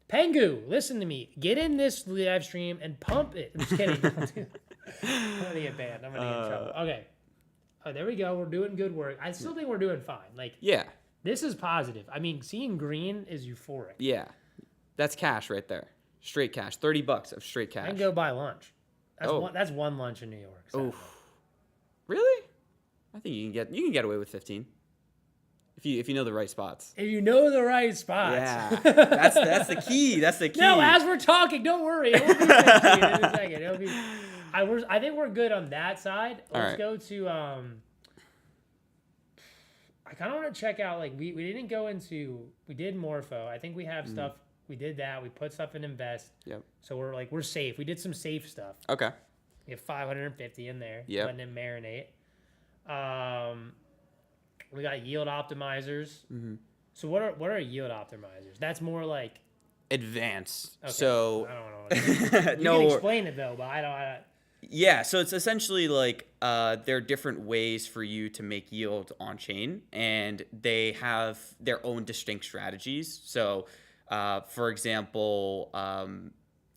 Pengu, listen to me. Get in this live stream and pump it. I'm just kidding. I'm gonna get banned. I'm gonna get in trouble. Okay. Oh, there we go. We're doing good work. I still think we're doing fine. Like, yeah, this is positive. I mean, seeing green is euphoric. Yeah, that's cash right there. Straight cash. $30 of straight cash. I can go buy lunch. That's one lunch in New York. Oh, really? I think you can get away with 15 if you know the right spots. If you know the right spots. Yeah, that's the key. That's the key. No, as we're talking, don't worry. It will be 15 in a second. I think we're good on that side. Let's go to I kind of want to check out, like, we didn't go into, we did Morpho. I think we have stuff, we did that. We put stuff in Invest. Yep. So we're safe. We did some safe stuff. Okay. We have 550 in there. Yep. Letting it marinate. We got yield optimizers. Mm-hmm. So what are yield optimizers? That's more like advanced. Okay. So I don't know. What it is. You can explain it though, but I don't. Yeah, so it's essentially like there are different ways for you to make yield on chain, and they have their own distinct strategies. So, for example,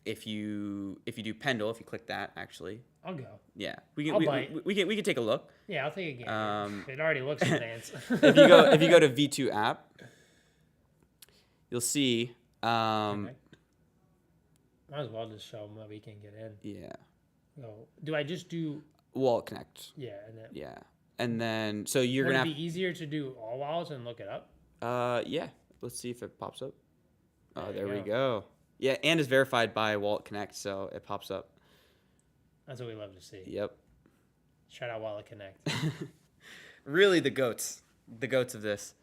if you do Pendle, if you click that, actually, I'll go. Yeah, we can take a look. Yeah, I'll take a game. It already looks advanced. if you go to V2 app, you'll see. Okay. Might as well just show them that we can get in. Yeah. So, do I just do Wallet Connect? Yeah, and then and then so you're would gonna it be easier to do all wallets and look it up? Yeah. Let's see if it pops up. Oh, there we go. go. Yeah, and it's verified by Wallet Connect, so it pops up. That's what we love to see. Yep. Shout out Wallet Connect. Really, the goats of this.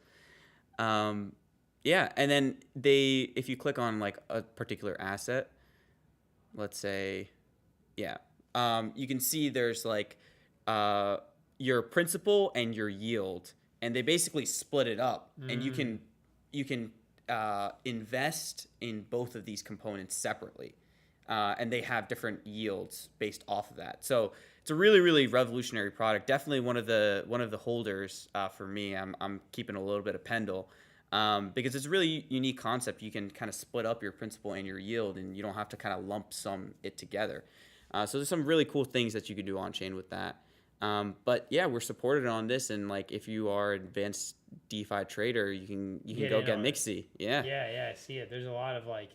Yeah, and then if you click on like a particular asset, let's say, yeah, you can see there's like your principal and your yield, and they basically split it up, and you can invest in both of these components separately, and they have different yields based off of that. So it's a really, really revolutionary product. Definitely one of the holders for me. I'm keeping a little bit of Pendle. Because it's a really unique concept. You can kind of split up your principal and your yield, and you don't have to kind of lump sum it together. So there's some really cool things that you can do on chain with that. But yeah, we're supported on this, and like if you are an advanced DeFi trader, you can go get Mixie. Yeah. Yeah, I see it. There's a lot of like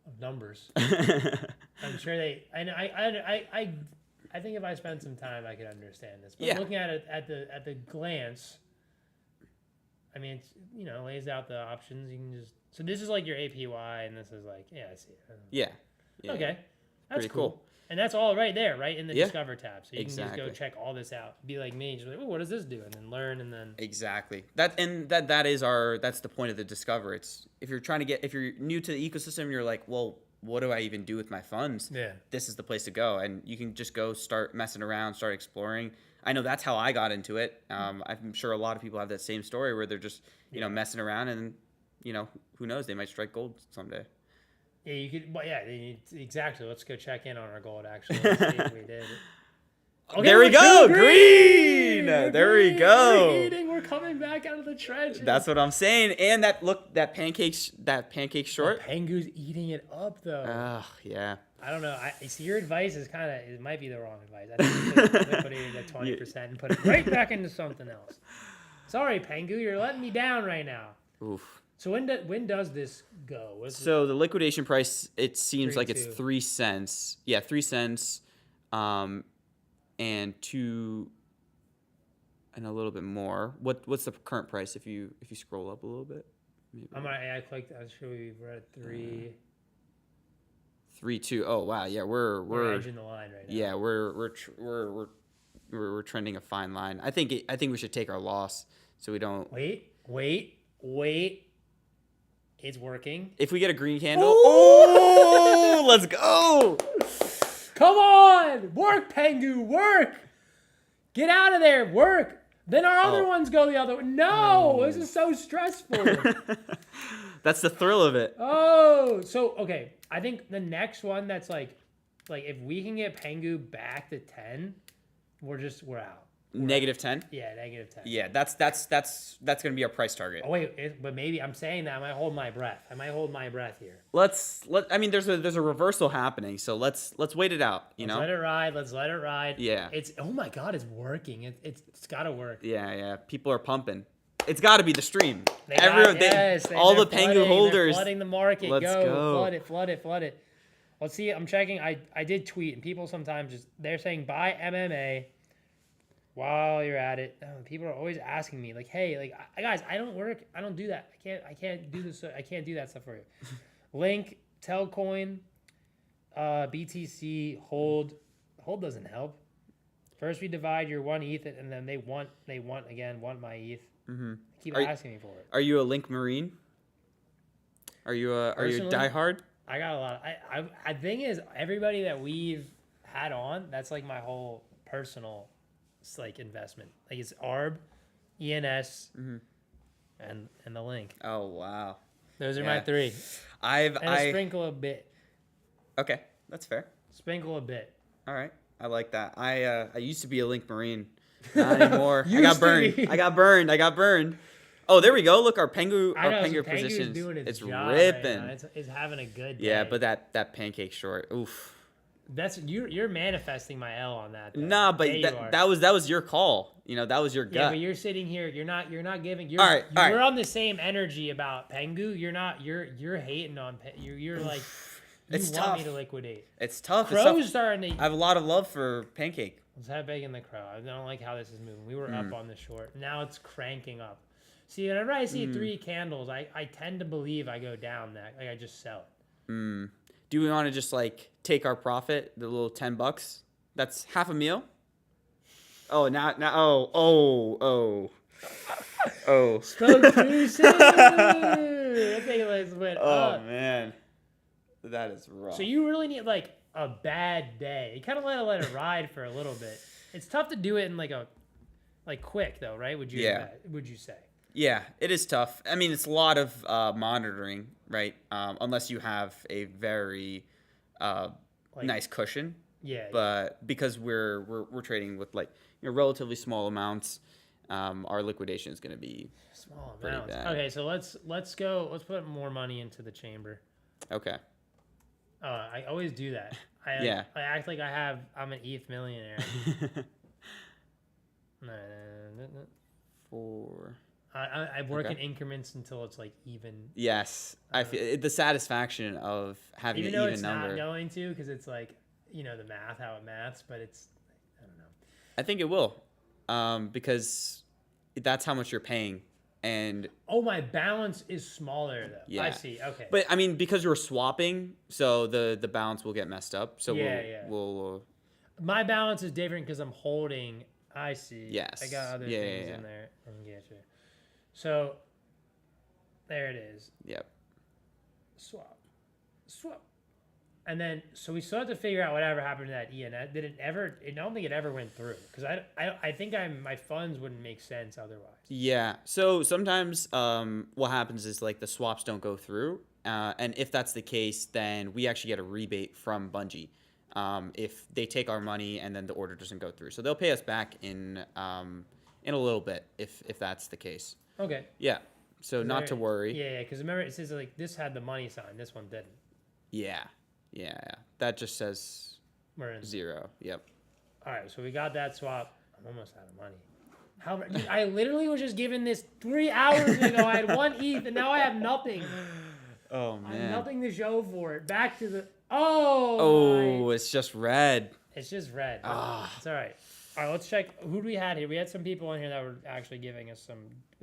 of numbers. I'm sure I think if I spent some time, I could understand this. But looking at it at the glance. I mean, it's, lays out the options. You can just so this is like your APY, and this is like I see it. Yeah. Okay, that's pretty cool. And that's all right there, right in the Discover tab. So you can Exactly. just go check all this out. Be like me, just like, oh, what does this do? And then learn, and then exactly that's the point of the Discover. It's if you're new to the ecosystem, you're like, well, what do I even do with my funds? Yeah, this is the place to go, and you can just go start messing around, start exploring. I know that's how I got into it. I'm sure a lot of people have that same story where they're just, messing around, and, who knows, they might strike gold someday. Yeah, you could. Well, yeah, exactly. Let's go check in on our gold. Actually, let's see if we did. Okay, there we go, green. There we go. We're coming back out of the trenches. That's what I'm saying. And that pancake short. Pengu's eating it up though. Yeah. I don't know. I see your advice is it might be the wrong advice. I think you should liquidate it at 20% and put it right back into something else. Sorry, Pengu, you're letting me down right now. Oof. So when does this go? So the liquidation price, it seems like it's 3 cents. Yeah, 3 cents, and 2 and a little bit more. What's the current price if you scroll up a little bit? Maybe. I clicked. I'm sure we're at 3. 3-2. Oh wow, yeah, we're edging the line right now. Yeah, we're trending a fine line. I think we should take our loss so we don't. Wait. It's working. If we get a green candle, oh, let's go! Come on, work, Pengu, work! Get out of there, work. Then our other ones go the other way. No, this is so stressful. That's the thrill of it. Oh, so okay. I think the next one that's like if we can get Pengu back to 10, we're out. -10? Yeah, -10. Yeah, that's gonna be our price target. Oh wait, but maybe I'm saying that I might hold my breath. Here. I mean, there's a reversal happening, so let's wait it out. Let's let it ride. Yeah. It's oh my god, it's working. It's gotta work. Yeah. People are pumping. It's got to be the stream. All the Pengu holders. Flooding the market. Let's go. Flood it. Let's see. I'm checking. I did tweet, and people sometimes they're saying buy MMA while you're at it. People are always asking me like, hey, like guys, I don't work. I don't do that. I can't do this. I can't do that stuff for you. Link, Telcoin, BTC, hold doesn't help. First we divide your 1 ETH, and then they want my ETH. Mm-hmm. Keep asking me for it. Are you a Link Marine? Are you a diehard? I got a lot. I thing is, everybody that we've had on, that's like my whole personal like investment. Like it's ARB, ENS, and the Link. Oh wow. Those are my 3. I sprinkle a bit. Okay, that's fair. Sprinkle a bit. All right, I like that. I used to be a Link Marine, not anymore. I got burned. Oh, there we go. Look, our Pengu position. It's job ripping. right it's having a good day. Yeah, but that pancake short. Oof. That's you're manifesting my L on that. Though. Nah, but that was your call. You know, that was your gut. Yeah, but you're sitting here. You're not giving. All right. We're on the same energy about Pengu. You're not. You're hating on. You're like. You it's want tough. me to liquidate. It's tough. Crow's starting to. I have a lot of love for pancake. Let's have bacon the crow. I don't like how this is moving. We were up on the short. Now it's cranking up. See, whenever I see 3 candles, I tend to believe I go down that. Like I just sell it. Do we want to just like take our profit, the little $10? That's half a meal. Oh, Spoke too soon. I think it went up. Man, that is rough. So you really need like a bad day. You kind of let it ride for a little bit. It's tough to do it in like quick though, right? Would you say? Yeah, it is tough. I mean, it's a lot of monitoring, right? Unless you have a very nice cushion. Yeah. But because we're trading with relatively small amounts, our liquidation is going to be small pretty amounts. bad. Okay, so let's go. Let's put more money into the chamber. Okay. I always do that. I act like I'm an ETH millionaire. Four. I work in increments until it's like even. Yes, I feel the satisfaction of having even an though even it's number. not going to, because it's like the math, how it maths, but it's I don't know. I think it will, because that's how much you're paying, and my balance is smaller though. Yeah. I see. Okay. But I mean, because you're swapping, so the balance will get messed up. So yeah. we'll my balance is different because I'm holding. I see. Yes. I got other things in there. I can get you. So, there it is. Yep. Swap. And then, so we still have to figure out whatever happened to that ENS. Did it ever, I don't think it ever went through. Because I think my funds wouldn't make sense otherwise. Yeah. So sometimes what happens is like the swaps don't go through. And if that's the case, then we actually get a rebate from Bungie. If they take our money and then the order doesn't go through. So they'll pay us back in a little bit if that's the case. Okay. Yeah. So not to worry. Yeah. Because remember, it says like this had the money sign. This one didn't. Yeah. That just says We're in 0. Yep. All right. So we got that swap. I'm almost out of money. Dude, I literally was just given this 3 hours ago. I had 1 ETH and now I have nothing. Oh, man. I have nothing to show for it. Back to the... It's just red. It's just red. It's all right. All right, let's check. Who do we had here? We had some people in here that were actually giving us some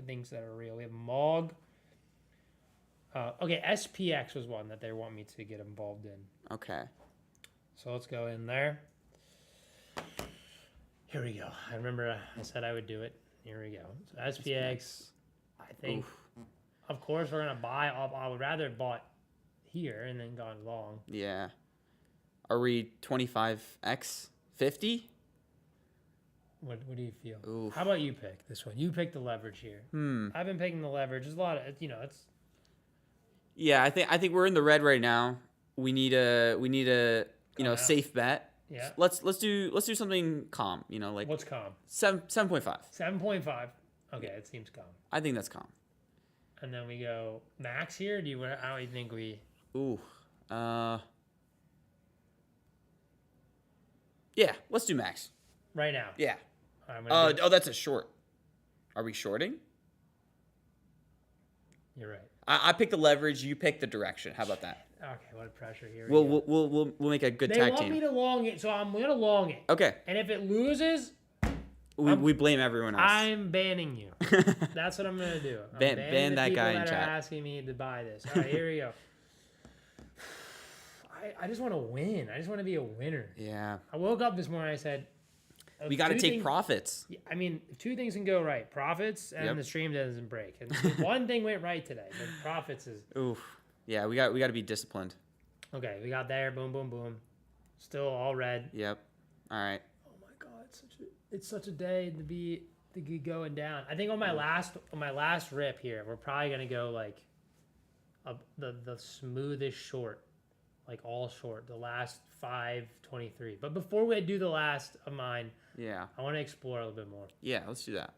things that are real. We have Mog. Okay, SPX was one that they want me to get involved in. Okay. So let's go in there. Here we go. I remember I said I would do it. Here we go. So SPX, I think, of course, we're going to buy. I would rather have bought here and then gone long. Yeah. Are we 25x 50? What do you feel? Oof. How about you pick this one? You pick the leverage here. I've been picking the leverage. There's a lot of it's. Yeah, I think we're in the red right now. We need a safe bet. Yeah. Let's do something calm. Like What's calm? 7.5. 7.5. Okay, it seems calm. I think that's calm. And then we go max here. How do you think we? Ooh. Yeah, let's do max. Right now. Yeah. That's a short. Are we shorting? You're right. I pick the leverage. You pick the direction. How about that? Okay, what pressure here. We'll make a good tag team. They want me to long it, so I'm gonna long it. Okay. And if it loses, we blame everyone else. I'm banning you. That's what I'm gonna do. Ban that guy in chat. People that are asking me to buy this. All right, here we go. I just want to win. I just want to be a winner. Yeah. I woke up this morning. I said, We got to two take things- profits. Yeah, I mean, two things can go right: profits and Yep. the stream doesn't break. And one thing went right today, but profits is Oof. Yeah, we got to be disciplined. okay. We got there. Boom, boom, boom. Still all red. Yep. All right. Oh my god, it's such a day to be going down. I think on my last rip here, we're probably gonna go like the smoothest short, like all short, the last 523. But before we do the last of mine, Yeah. I want to explore a little bit more. Yeah, let's do that.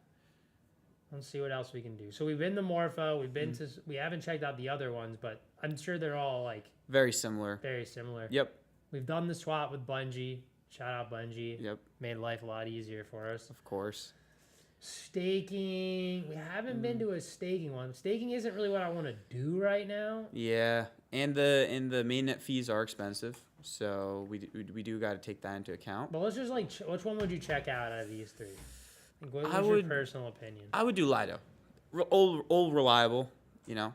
Let's see what else we can do. So we've been to Morpho, we've been to, we haven't checked out the other ones, but I'm sure they're all like Very similar. very similar. Yep. We've done the swap with Bungie. Shout out Bungie. Yep. Made life a lot easier for us. Of course. Staking. We haven't been to a staking one. Staking isn't really what I want to do right now. Yeah, and the mainnet fees are expensive, so we do got to take that into account. But let's just like, which one would you check out of these three? Like, what was I your would- personal opinion? I would do Lido. Old reliable, you know.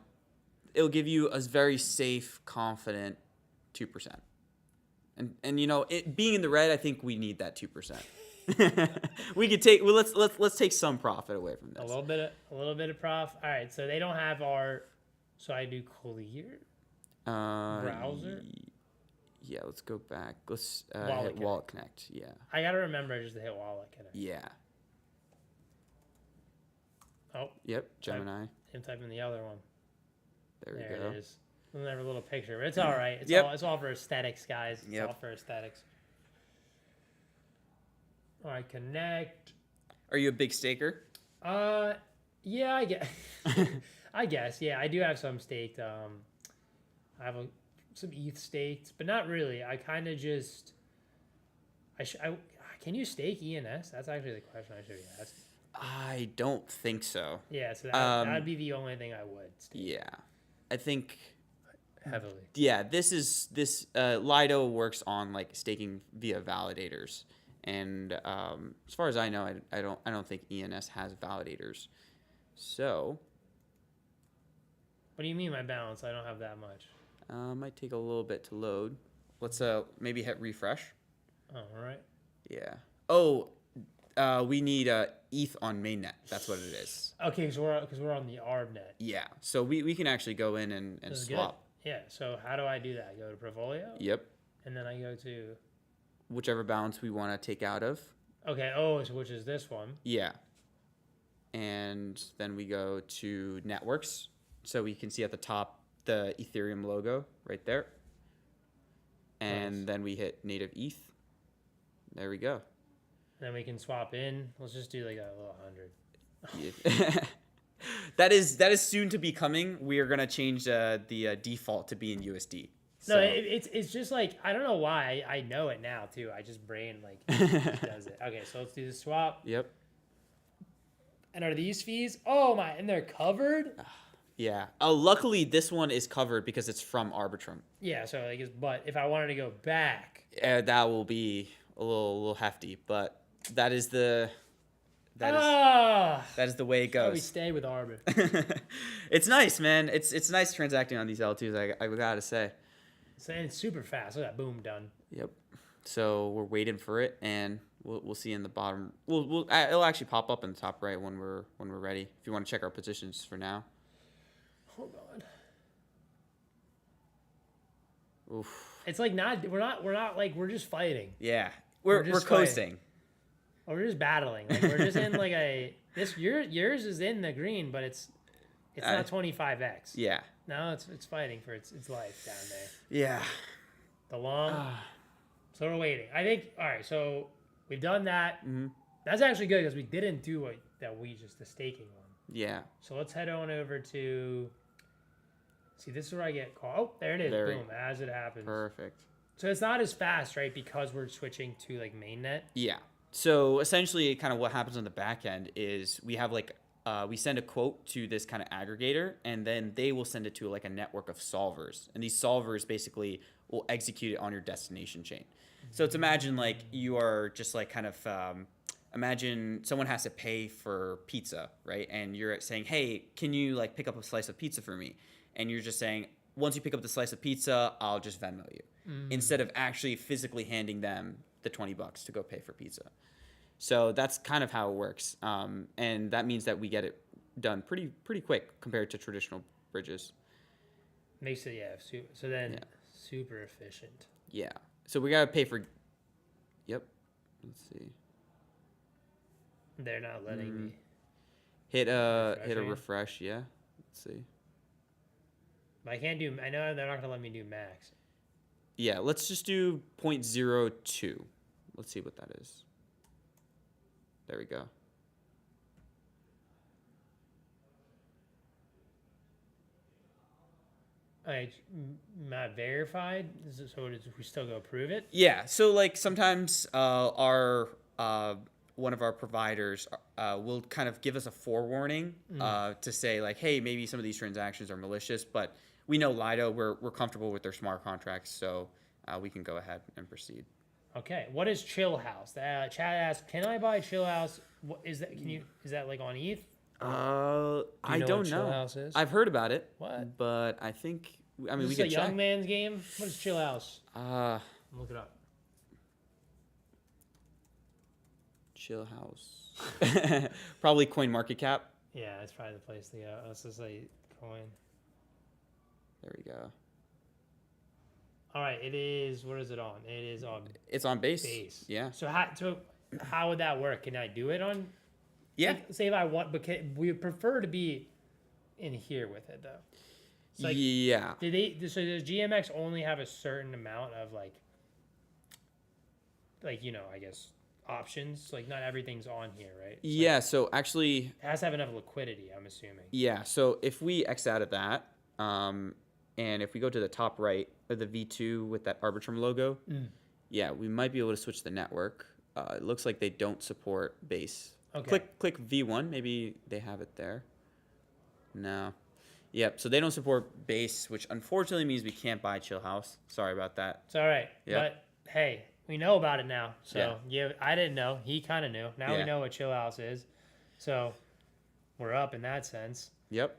It'll give you a very safe, confident 2%. And you know, it being in the red, I think we need that 2%. We could take let's take some profit away from this. A little bit of prof. All right, so they don't have our. So I do clear browser. Yeah, let's go back. Let's Wallet hit Wallet Connect. Yeah. I gotta remember just to hit wallet connect. Yeah. Oh. Yep. Gemini. I'm typing the other one. There we There go. it is. Another little picture, but it's all right. It's Yep. all it's all for aesthetics, guys. It's Yep. all for aesthetics. All right, connect. Are you a big staker? Yeah, I guess. I guess, yeah, I do have some staked. I have some ETH staked, but not really. I kind of just. Can you stake ENS? That's actually the question I should be asking. I don't think so. Yeah, so that'd be the only thing I would stake Yeah. I think heavily. Yeah, this Lido works on like staking via validators. And as far as I know, I don't think ENS has validators. So What do you mean my balance? I don't have that much. might take a little bit to load. Let's maybe hit refresh. Oh, all right. Yeah. Oh, we need ETH on mainnet. That's what it is. Okay, so we're on the ArbNet. Yeah. So we can actually go in and This is swap. good. Yeah. So how do I do that? I go to Portfolio. Yep. And then I go to. Whichever balance we want to take out of. Okay. Oh, so which is this one? Yeah. And then we go to networks. So we can see at the top the Ethereum logo right there. And Nice. then we hit native ETH. There we go. And then we can swap in. Let's just do like a little 100. Yeah. that is soon to be coming. We are gonna change the default to be in USD. No, it's just like I don't know why I know it now too. I just brain like just does it. Okay, so let's do the swap. Yep. And are these fees? Oh my! And they're covered. Yeah. Oh, luckily this one is covered because it's from Arbitrum. Yeah. So like, but if I wanted to go back, That will be a little hefty, but that is the that is the way it that's why we goes. stay with Arbit. It's nice, man. It's nice transacting on these L2s. I gotta say. So it's super fast. Look at that, boom, done. Yep. So we're waiting for it, and we'll see in the bottom. It'll actually pop up in the top right when we're ready. If you want to check our positions for now. Hold on. Oof. It's like we're not like we're just fighting. Yeah. We're just coasting. fighting. Or we're just battling. Like we're just in like yours is in the green, but it's not 25x. Yeah. No, it's fighting for its life down there. Yeah. The long. So we're waiting. I think. All right. So we've done that. Mm-hmm. That's actually good because we didn't do the staking one. Yeah. So let's head on over to. See, this is where I get called. Oh, there it is. There we- Boom, as it happens. Perfect. So it's not as fast, right? Because we're switching to like mainnet. Yeah. So essentially, kind of what happens on the back end is we have like we send a quote to this kind of aggregator, and then they will send it to like a network of solvers, and these solvers basically will execute it on your destination chain. So it's imagine like you are just like kind of imagine someone has to pay for pizza, right? And you're saying, hey, can you like pick up a slice of pizza for me? And you're just saying, once you pick up the slice of pizza, I'll just Venmo you, instead of actually physically handing them the $20 to go pay for pizza. So that's kind of how it works, and that means that we get it done pretty quick compared to traditional bridges. Makes it so then super efficient. Yeah. So we gotta pay for. Yep. Let's see. They're not letting me. Hit a refresh. Yeah. Let's see. But I can't do. I know they're not gonna let me do max. Yeah. Let's just do 0.02. Let's see what that is. There we go. Not verified. So we still go approve it? Yeah. So like sometimes our one of our providers will kind of give us a forewarning to say like, hey, maybe some of these transactions are malicious, but we know Lido, we're comfortable with their smart contracts, so we can go ahead and proceed. Okay. What is Chill House? Chad asked, can I buy Chill House? What is that? Is that like on ETH? I don't know. Chill House is? I've heard about it. What? But I think we Is could this a check. young man's game? What is Chill House? Look it up. Chill House. Probably CoinMarketCap. Yeah, it's probably the place to go. Let's just say coin. There we go. All right, it is. What is it on? It is on. It's on base. Yeah. So how would that work? Can I do it on? Yeah. Like, say if I want, but we prefer to be in here with it though. It's like, yeah. So does GMX only have a certain amount of like I guess options? Like not everything's on here, right? Yeah. So actually, it has to have enough liquidity. I'm assuming. Yeah. So if we X out of that, and if we go to the top right of the V2 with that Arbitrum logo, yeah, we might be able to switch the network. It looks like they don't support base. Okay. Click V1. Maybe they have it there. No. Yep. So they don't support base, which unfortunately means we can't buy Chill House. Sorry about that. It's all right. Yep. But hey, we know about it now. So Yeah. I didn't know. He kind of knew. Now we Yeah. know what Chill House is. So we're up in that sense. Yep.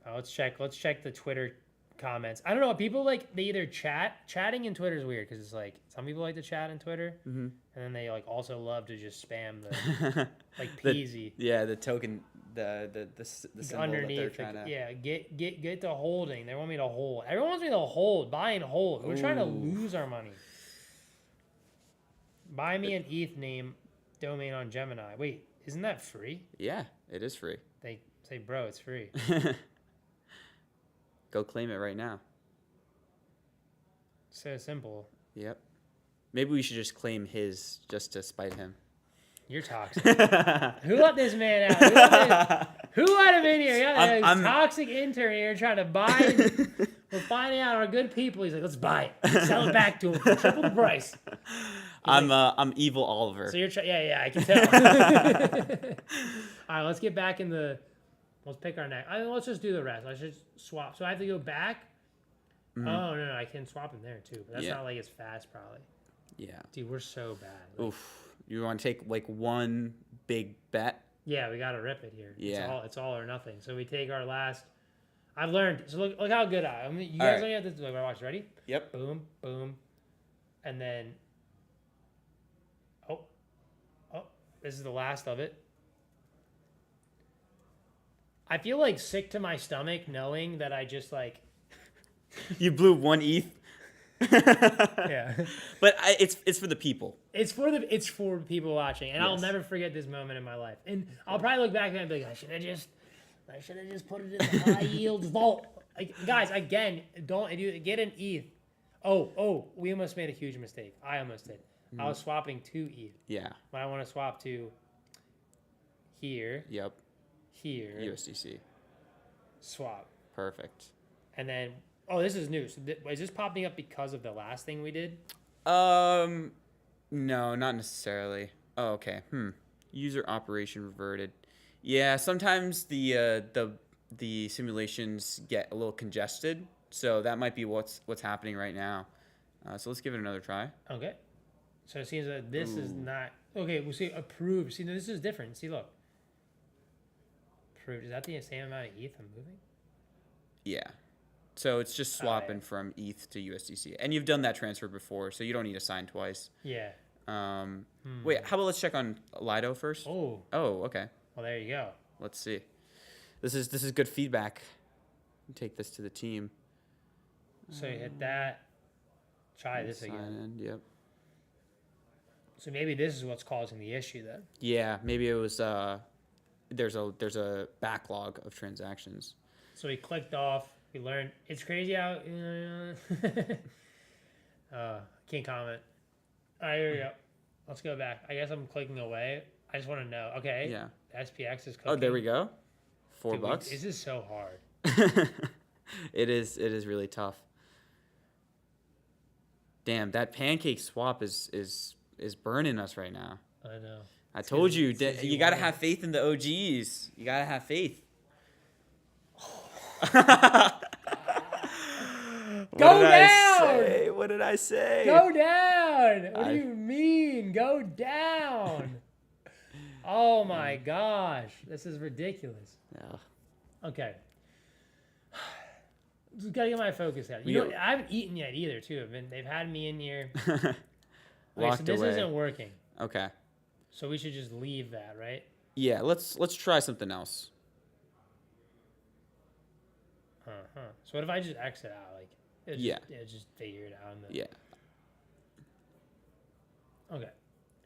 Let's check the Twitter comments. I don't know. People they either chatting in Twitter is weird because it's like some people like to chat in Twitter, and then they like also love to just spam the like peasy. The token, the symbol underneath. that they're trying to. Yeah, get to holding. They want me to hold. Everyone wants me to hold. Buy and hold. We're trying to lose our money. Buy me an ETH name domain on Gemini. Wait, isn't that free? Yeah, it is free. They say, bro, it's free. Go claim it right now. So simple. Yep. Maybe we should just claim his just to spite him. You're toxic. Who let this man out? Who let him in here? You got a toxic intern here trying to buy. We're finding out our good people. He's like, let's buy it. Sell it back to him for triple the price. I'm evil Oliver. So you're yeah, I can tell. All right, let's get back in the. Let's pick our next. Let's just do the rest. Let's just swap. So I have to go back. Mm-hmm. Oh no, I can swap in there too. But that's not like as fast, probably. Yeah. Dude, we're so bad. Oof. You want to take like one big bet? Yeah, we gotta rip it here. Yeah. It's all or nothing. So we take our last. I've learned. So look how good I am. I mean, you guys only have to watch. Ready? Yep. Boom, boom, and then. Oh, this is the last of it. I feel like sick to my stomach knowing that I just like. You blew one ETH. Yeah. But it's for the people. It's for people watching, and Yes. I'll never forget this moment in my life. And I'll probably look back and be like, I should have just put it in the high yield vault. Like, guys, again, don't get an ETH. Oh, we almost made a huge mistake. I almost did. I was swapping to ETH. Yeah. But I want to swap to here. Yep. Here. USDC. Swap. Perfect. And then, this is new. So is this popping up because of the last thing we did? No, not necessarily. Oh, okay. User operation reverted. Yeah, sometimes the simulations get a little congested, so that might be what's happening right now. So let's give it another try. Okay. So it seems that this is not okay. We'll see approved. See, this is different. See, look. Approved. Is that the same amount of ETH I'm moving? Yeah. So it's just swapping from ETH to USDC, and you've done that transfer before, so you don't need to sign twice. Yeah. Wait, how about let's check on Lido first? Oh. Oh, okay. Well, there you go. Let's see. This is good feedback. Take this to the team. So you hit that. Try this Sign again. in, yep. So maybe this is what's causing the issue then. Yeah, maybe it was there's a backlog of transactions. So we clicked off. We learned. It's crazy how. Can't comment. All right, here we go. Let's go back. I guess I'm clicking away. I just want to know. Okay. Yeah. SPX is cooking. Oh, there we go. $4. This is so hard. It is really tough. Damn, that pancake swap is burning us right now. I know. I told you, you got to have faith in the OGs. You got to have faith. Go down! What did I say? Go down! What do you mean? Go down! Oh my gosh. This is ridiculous. Yeah. Okay. Just gotta get my focus out. You know, I haven't eaten yet either, too. They've had me in here. Okay, so this isn't working. Okay. So we should just leave that, right? Yeah, let's try something else. Uh-huh. So what if I just exit out? Like, it'll just figure it out. Yeah. Okay.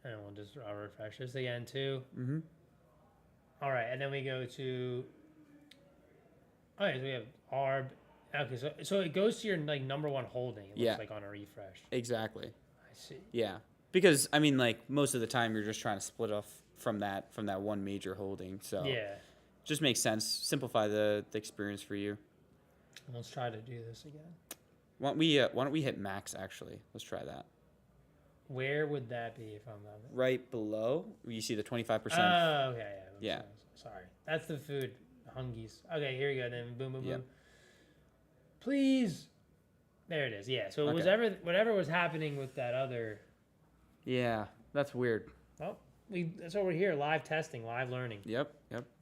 And we'll just refresh this again, too. Mm-hmm. All right, and then we go to... All right, so we have ARB. Okay, so it goes to your like number one holding. It looks like on a refresh. Exactly. I see. Yeah, because I mean, like most of the time, you're just trying to split off from that one major holding. So yeah, just makes sense. Simplify the experience for you. Let's try to do this again. Why don't we hit max? Actually, let's try that. Where would that be if I'm not right below? You see the 25%. Oh, okay. Yeah. Sorry, that's the food. Hungies. Okay, here we go. Then boom, boom, boom. Yep. Please. There it is. Yeah. So it was whatever was happening with that other. Yeah, that's weird. Well, that's what we're here. Live testing, live learning. Yep.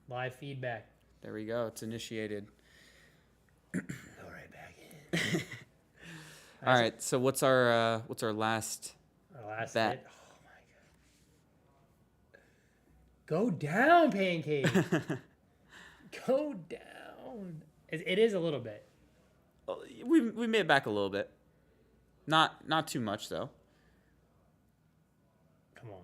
Live feedback. There we go. It's initiated. Go right back in. All right. So what's our last? Our last bet? hit. Oh my god. Go down, pancake. Go down. It is a little bit. We made it back a little bit. Not too much though. Come on.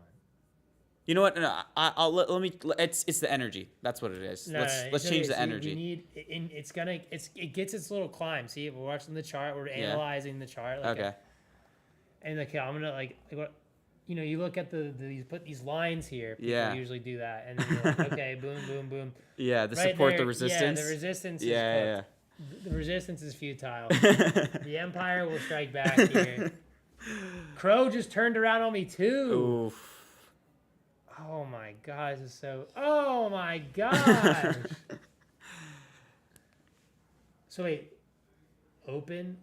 You know what? No, I'll let me. It's the energy. That's what it is. Let's change the energy. It gets its little climb. See, we're watching the chart. We're analyzing the chart. Like okay. And okay, I'm gonna like what. You know, you look at put these lines here. People usually do that, and then you're like, okay, boom, boom, boom. Yeah, support the resistance. Yeah, the resistance. Yeah. The resistance is futile. The Empire will strike back here. Crow just turned around on me too. Oof. Oh my god, this is so. Oh my gosh. So wait, open.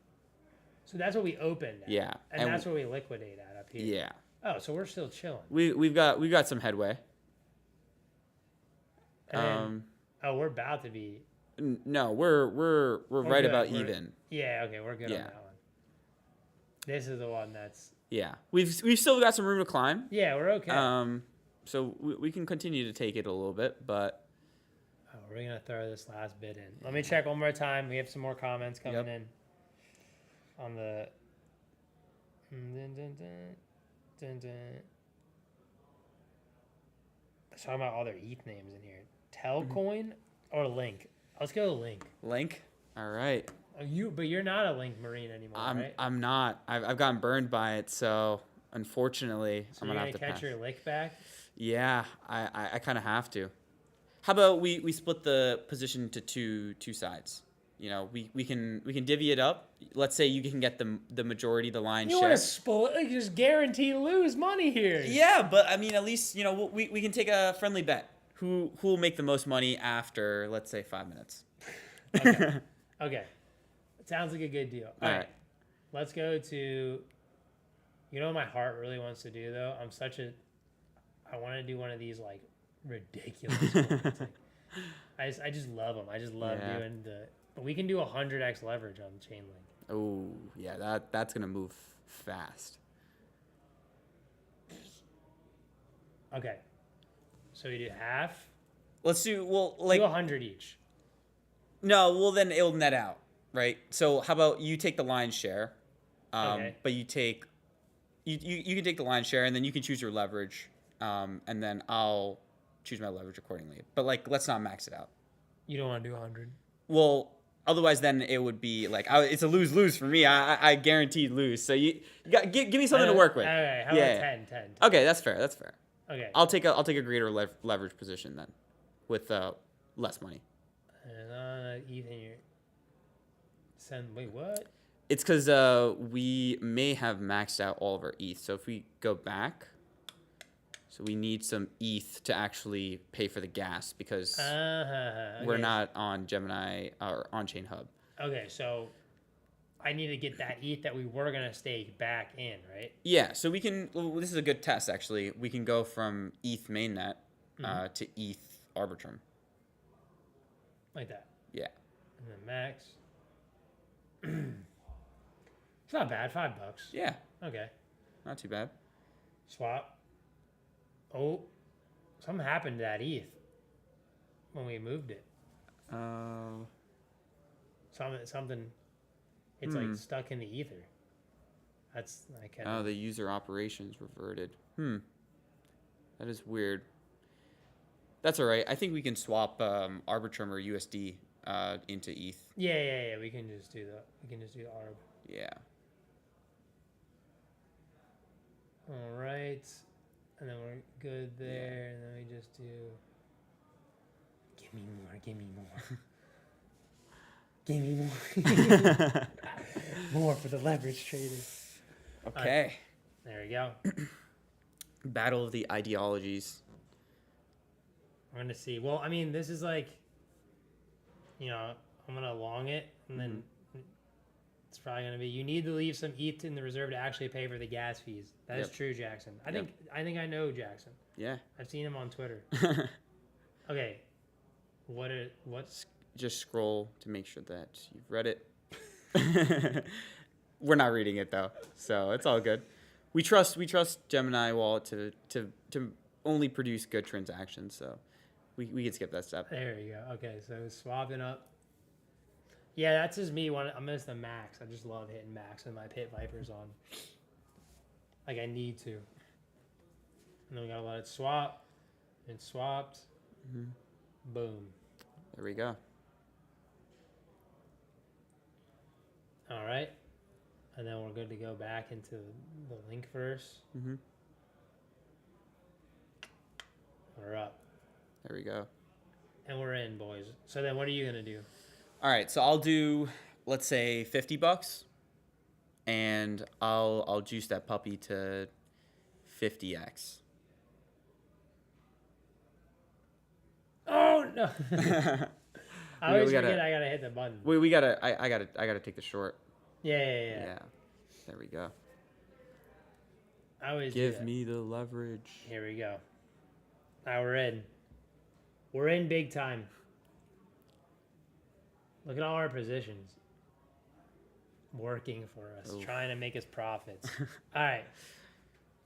So that's what we opened at. Yeah, and that's what we liquidate at up here. Yeah. Oh, so we're still chilling. We've got some headway. And then, we're about to be. No, we're right good. about even. Yeah, okay, we're good on that one. This is the one that's. Yeah, we've still got some room to climb. Yeah, we're okay. So we can continue to take it a little bit, but. Oh, we're gonna throw this last bit in. Let me check one more time. We have some more comments coming in. On the. Let's talk about all their ETH names in here. Telcoin or Link? Let's go Link. Link? All right. But you're not a Link Marine anymore, right? I'm not. I've gotten burned by it, so unfortunately, so I'm gonna have to catch pass. your lick back? Yeah, I kind of have to. How about we split the position to two sides? You know, we can divvy it up. Let's say you can get the majority, the lion's share. You want to split? Like, just guarantee to lose money here. Yeah, but I mean, at least we can take a friendly bet. Who will make the most money after, let's say, 5 minutes? Okay. It sounds like a good deal. All right. Let's go to. You know what my heart really wants to do though? I want to do one of these like ridiculous ones. Like, I just love them. I just love doing the. But we can do 100x leverage on Chainlink. Oh, yeah, that's going to move fast. Okay. So we do half. Let's do Do 100 each. No, well then it'll net out, right? So how about you take the lion's share, Okay. but you take you can take the lion's share and then you can choose your leverage, and then I'll choose my leverage accordingly. But like, let's not max it out. You don't want to do 100. Well, otherwise then it would be like it's a lose-lose for me. I guaranteed lose. So you got give me something to work with. Okay. How about 10? Okay, that's fair. That's fair. Okay. I'll take a greater leverage position then, with less money. And Ethan, you wait, what? It's because we may have maxed out all of our ETH. So if we go back, so we need some ETH to actually pay for the gas because we're not on Gemini or on-chain hub. Okay, so I need to get that ETH that we were going to stake back in, right? Yeah, so we can, this is a good test actually. We can go from ETH mainnet to ETH Arbitrum. Like that. Yeah. And then max. It's not bad, $5. Yeah. Okay. Not too bad. Swap. Oh, something happened to that ETH when we moved it. Something. It's like stuck in the ether. That's the user operations reverted. That is weird. That's all right. I think we can swap Arbitrum or USD into ETH. Yeah. We can just do that. We can just do the ARB. Yeah. All right. And then we're good there. And then we just do. Give me more. Give me more. More for the leverage traders. Okay. There we go. Battle of the ideologies. We're going to see. Well, I mean, this is like, I'm going to long it, and then it's probably going to be, you need to leave some ETH in the reserve to actually pay for the gas fees. That is true, Jackson. I think I know Jackson. Yeah. I've seen him on Twitter. Okay. What's... Just scroll to make sure that you've read it. We're not reading it though, so it's all good. We trust Gemini Wallet to only produce good transactions, so we can skip that step. There you go. Okay, so swapping up. Yeah, that's just me. I miss the max. I just love hitting max with my Pit Vipers on. Like I need to. And then we gotta let it swap. And swapped. Boom. There we go. All right. And then we're good to go back into the link verse. We're up. There we go. And we're in, boys. So then what are you going to do? All right, so I'll do, let's say, $50, and I'll juice that puppy to 50x. Oh no! I always forget I gotta hit the button. We gotta. I gotta take the short. Yeah. There we go. I always give me the leverage. Here we go. Now we're in. We're in big time. Look at all our positions. Working for us, trying to make us profits. All right.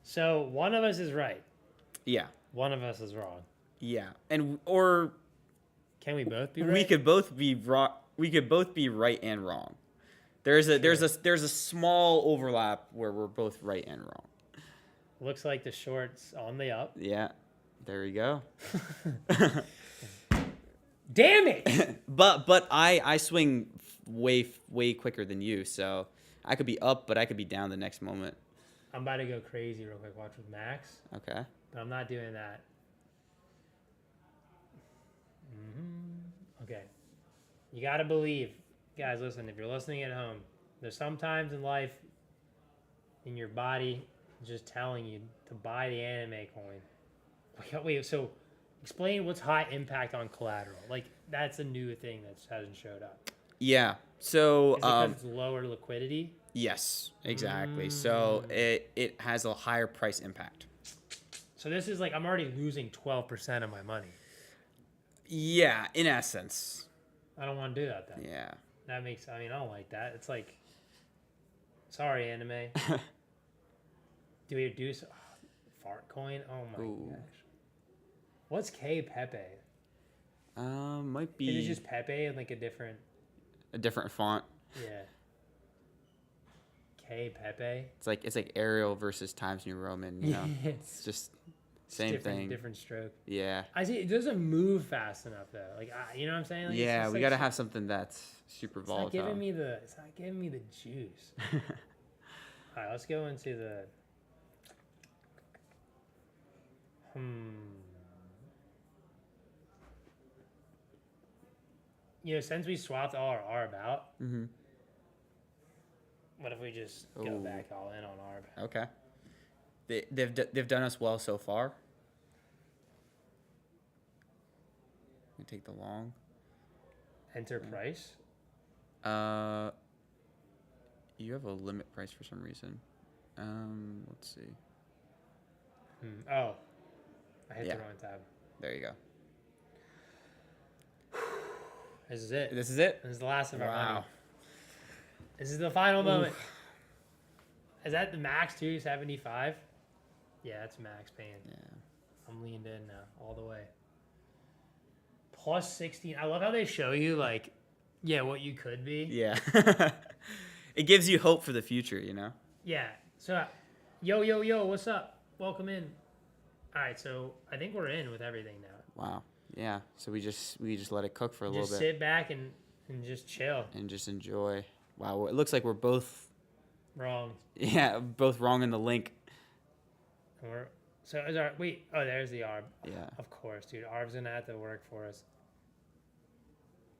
So one of us is right. Yeah. One of us is wrong. Yeah, or can we both be right? We could both be wrong. We could both be right and wrong. There's a small overlap where we're both right and wrong. Looks like the short's on the up. Yeah, there we go. Damn it! but I swing way quicker than you, so I could be up, but I could be down the next moment. I'm about to go crazy real quick. Watch with Max. Okay. But I'm not doing that. Okay. You got to believe. Guys, listen, if you're listening at home, there's some times in life in your body just telling you to buy the anime coin. Wait, so explain what's high impact on collateral. Like, that's a new thing that hasn't showed up. Yeah. So Is it because it's lower liquidity? Yes, exactly. So it has a higher price impact. So this is like I'm already losing 12% of my money. Yeah, in essence. I don't want to do that then. Yeah. That makes, I don't like that. It's like, sorry, anime. Do we do so? fart coin. Oh my Ooh. gosh. What's K Pepe? Might be Is it just Pepe like a different font. Yeah. K Pepe. It's like Arial versus Times New Roman. You know, it's just same different, thing. Different stroke. Yeah. I see. It doesn't move fast enough though. Like you know what I'm saying? Like, Yeah, it's we like, gotta have something that's super it's volatile. not giving me the. It's not giving me the juice. All right, let's go into the. You know, since we swapped all our ARB out, what if we just go back all in on ARB? Okay. They've done us well so far. We take the long. Enter price. You have a limit price for some reason. Let's see. Oh, I hit the wrong tab. There you go. This is it. This is it? This is the last of our Wow. money. This is the final moment. Is that the max 275? Yeah, that's max paying. Yeah. I'm leaned in now, all the way. Plus 16. I love how they show you, like, what you could be. Yeah. It gives you hope for the future, you know? Yeah. So, yo, what's up? Welcome in. All right, so I think we're in with everything now. Wow. Yeah. So we just let it cook for a little bit. Just sit back and just chill. And just enjoy. Wow. It looks like we're both wrong. Yeah, both wrong in the link. So is our there's the ARB. Yeah. Of course, dude. ARB's gonna have to work for us.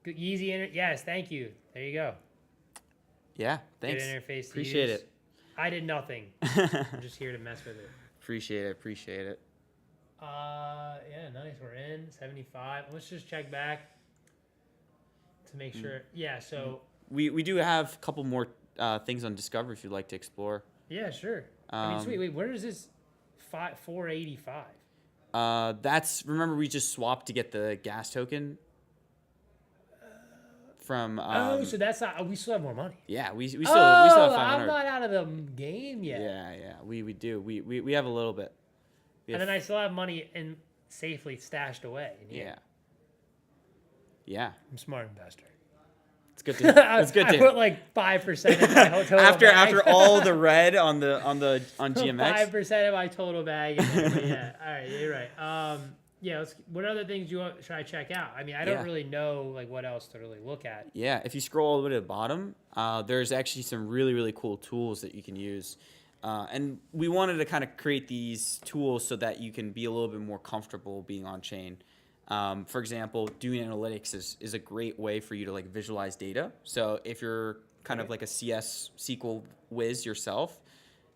Good, easy yes, thank you. There you go. Yeah, thanks. Good interface. Appreciate it. I did nothing. I'm just here to mess with it. Appreciate it. Yeah, nice. We're in 75. Let's just check back to make sure. Yeah, so we do have a couple more things on Discover if you'd like to explore. Yeah, sure. I mean, sweet. Wait, where is this 485? Remember we just swapped to get the gas token from. So that's not. We still have more money. Yeah, we still have 500. I'm not out of the game yet. Yeah. We do. We have a little bit. And then I still have money and safely stashed away. Yeah. I'm a smart investor. It's good to. It's good to. I put like 5% of my total after all the red on GMX. 5% of my total bag. Yeah. All right. You're right. What other things should I check out? I mean, I don't really know like what else to really look at. Yeah. If you scroll all the way to the bottom, there's actually some really, really cool tools that you can use. And we wanted to kind of create these tools so that you can be a little bit more comfortable being on chain. For example, doing analytics is a great way for you to like visualize data. So if you're kind of like a CS SQL whiz yourself,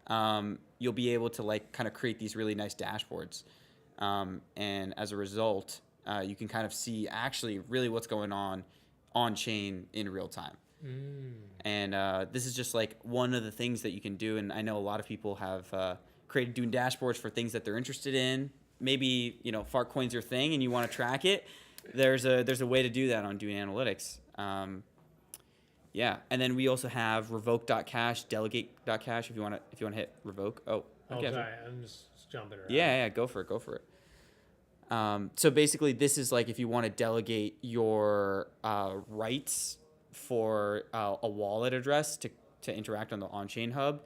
you'll be able to like kind of create these really nice dashboards. And as a result, you can kind of see actually really what's going on chain in real time. And this is just like one of the things that you can do. And I know a lot of people have created doing dashboards for things that they're interested in. Maybe, Fartcoin's your thing and you want to track it. There's a way to do that on doing analytics. And then we also have revoke.cash, delegate.cash if you want to hit revoke. Oh, okay. Sorry, I'm just jumping around. Yeah, go for it. So basically this is like if you want to delegate your rights for a wallet address to interact on the on-chain hub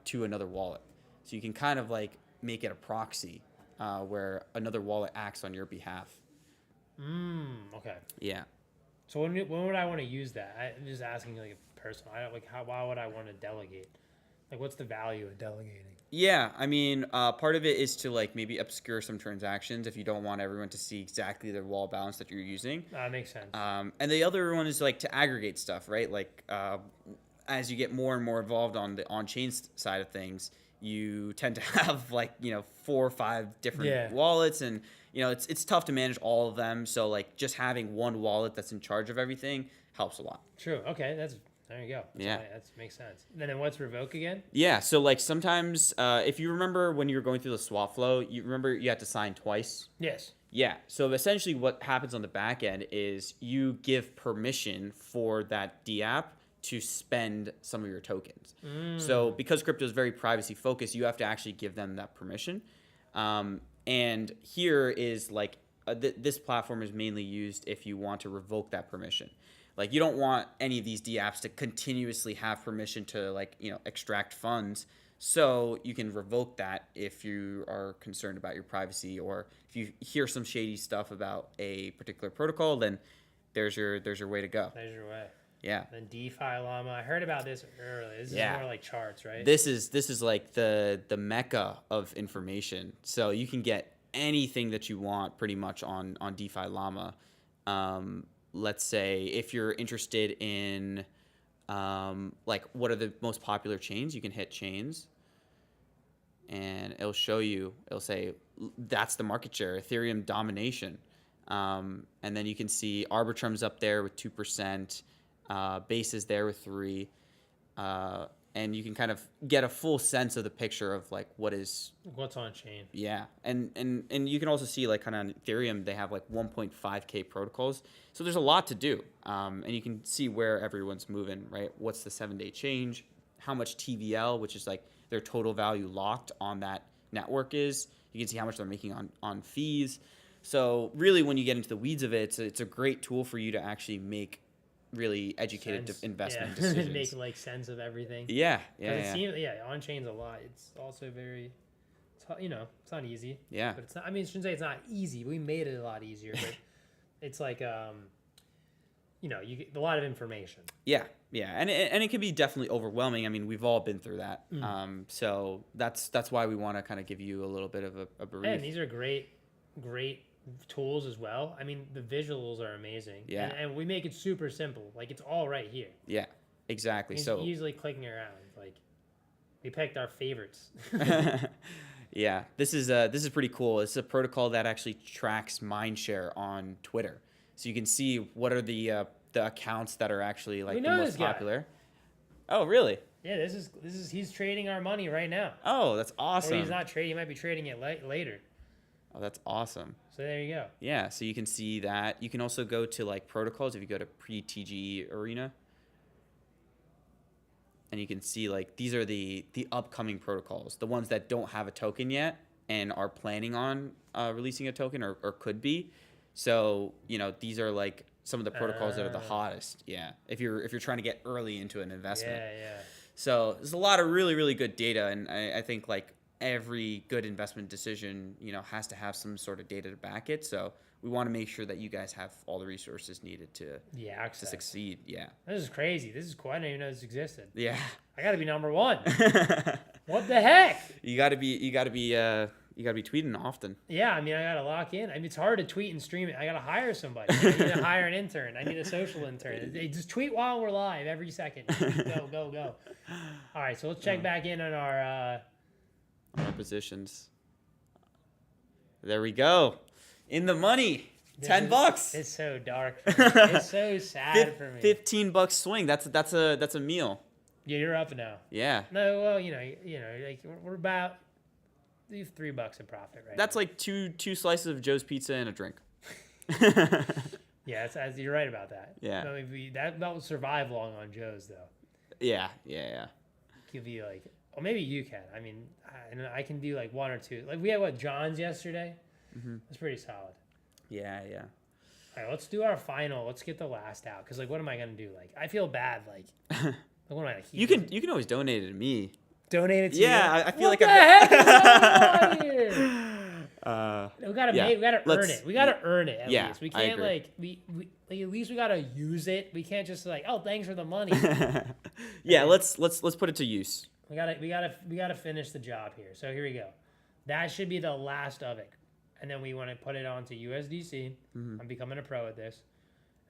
to another wallet. So you can kind of like make it a proxy where another wallet acts on your behalf. Okay. Yeah. So when would I want to use that? I'm just asking like a personal. Why would I want to delegate? Like, what's the value of delegating? Yeah, I mean, part of it is to like maybe obscure some transactions if you don't want everyone to see exactly the wallet balance that you're using. That makes sense. And the other one is like to aggregate stuff, right? Like as you get more and more involved on the on-chain side of things, you tend to have like 4 or 5 different wallets, and it's tough to manage all of them. So like just having one wallet that's in charge of everything helps a lot. True. Okay, there you go. That makes sense. And then what's revoke again? Yeah, so like sometimes if you remember when you were going through the swap flow, you had to sign twice? Yes. Yeah, so essentially what happens on the back end is you give permission for that DApp to spend some of your tokens. So because crypto is very privacy focused, you have to actually give them that permission. And here is like this platform is mainly used if you want to revoke that permission. Like you don't want any of these dApps to continuously have permission to like, you know, extract funds. So you can revoke that if you are concerned about your privacy, or if you hear some shady stuff about a particular protocol, then there's your way to go. There's your way. Yeah. Then DeFi Llama. I heard about this earlier. This is more like charts, right? This is like the mecca of information. So you can get anything that you want pretty much on DeFi Llama. Let's say if you're interested in like what are the most popular chains, you can hit chains and it'll show you, it'll say that's the market share, Ethereum domination. And then you can see Arbitrum's up there with 2%, Base is there with 3%, and you can kind of get a full sense of the picture of like what's on chain. Yeah, and you can also see like kind of on Ethereum they have like 1.5K protocols, so there's a lot to do, and you can see where everyone's moving, right? What's the 7-day change? How much TVL, which is like their total value locked on that network is. You can see how much they're making on fees. So really, when you get into the weeds of it, it's a great tool for you to actually make really educated investment decisions. Make like sense of everything. Yeah. On chain's a lot. It's also very, you know, it's not easy. Yeah. But it's not. I mean, I shouldn't say it's not easy. We made it a lot easier, but it's like you know, you get a lot of information. Yeah, and it can be definitely overwhelming. I mean, we've all been through that. So that's why we want to kind of give you a little bit of a brief. And these are great tools as well. I mean, the visuals are amazing. Yeah. And we make it super simple. Like it's all right here. Yeah, exactly. It's so easily clicking around. Like we picked our favorites. Yeah, this is pretty cool. It's a protocol that actually tracks mindshare on Twitter, so you can see what are the accounts that are actually like the most popular. Oh, really? Yeah, this is he's trading our money right now. Oh, that's awesome. Or he's not trading. He might be trading it later. Oh, that's awesome. So there you go. Yeah, so you can see that. You can also go to like protocols if you go to pre-TGE Arena. And you can see like these are the upcoming protocols, the ones that don't have a token yet and are planning on releasing a token or could be. So, you know, these are like some of the protocols that are the hottest. Yeah. If you're trying to get early into an investment. Yeah. So there's a lot of really, really good data, and I think like every good investment decision, you know, has to have some sort of data to back it. So we want to make sure that you guys have all the resources needed to succeed. Yeah. This is crazy. This is cool. I didn't even know this existed. Yeah. I got to be number one. What the heck? You got to be tweeting often. Yeah, I mean, I got to lock in. I mean, it's hard to tweet and stream it. I got to hire somebody. I need to hire an intern. I need a social intern. Just tweet while we're live every second. Go. All right, so let's check back in on our positions. There we go. In the money. $10. It's so dark for me. It's so sad for me. $15 swing. That's a meal. Yeah, you're up now. Yeah. No, well, you know, like we're about $3 in profit, right? That's like two slices of Joe's Pizza and a drink. Yeah, you're right about that. Yeah. No, that will survive long on Joe's though. Yeah. Give you like, or maybe you can. I mean, I can do like one or two. Like we had John's yesterday. That's pretty solid. Yeah. All right, let's do our final. Let's get the last out because like, what am I gonna do? Like, I feel bad. Like, what am I? You can always donate it to me. Donate it to you? Yeah, I feel what like the heck is going on here? We gotta earn it. We gotta earn it at least. We can't like at least we gotta use it. We can't just like, oh, thanks for the money. Yeah, let's put it to use. We gotta finish the job here. So here we go. That should be the last of it. And then we want to put it onto USDC. I'm becoming a pro at this.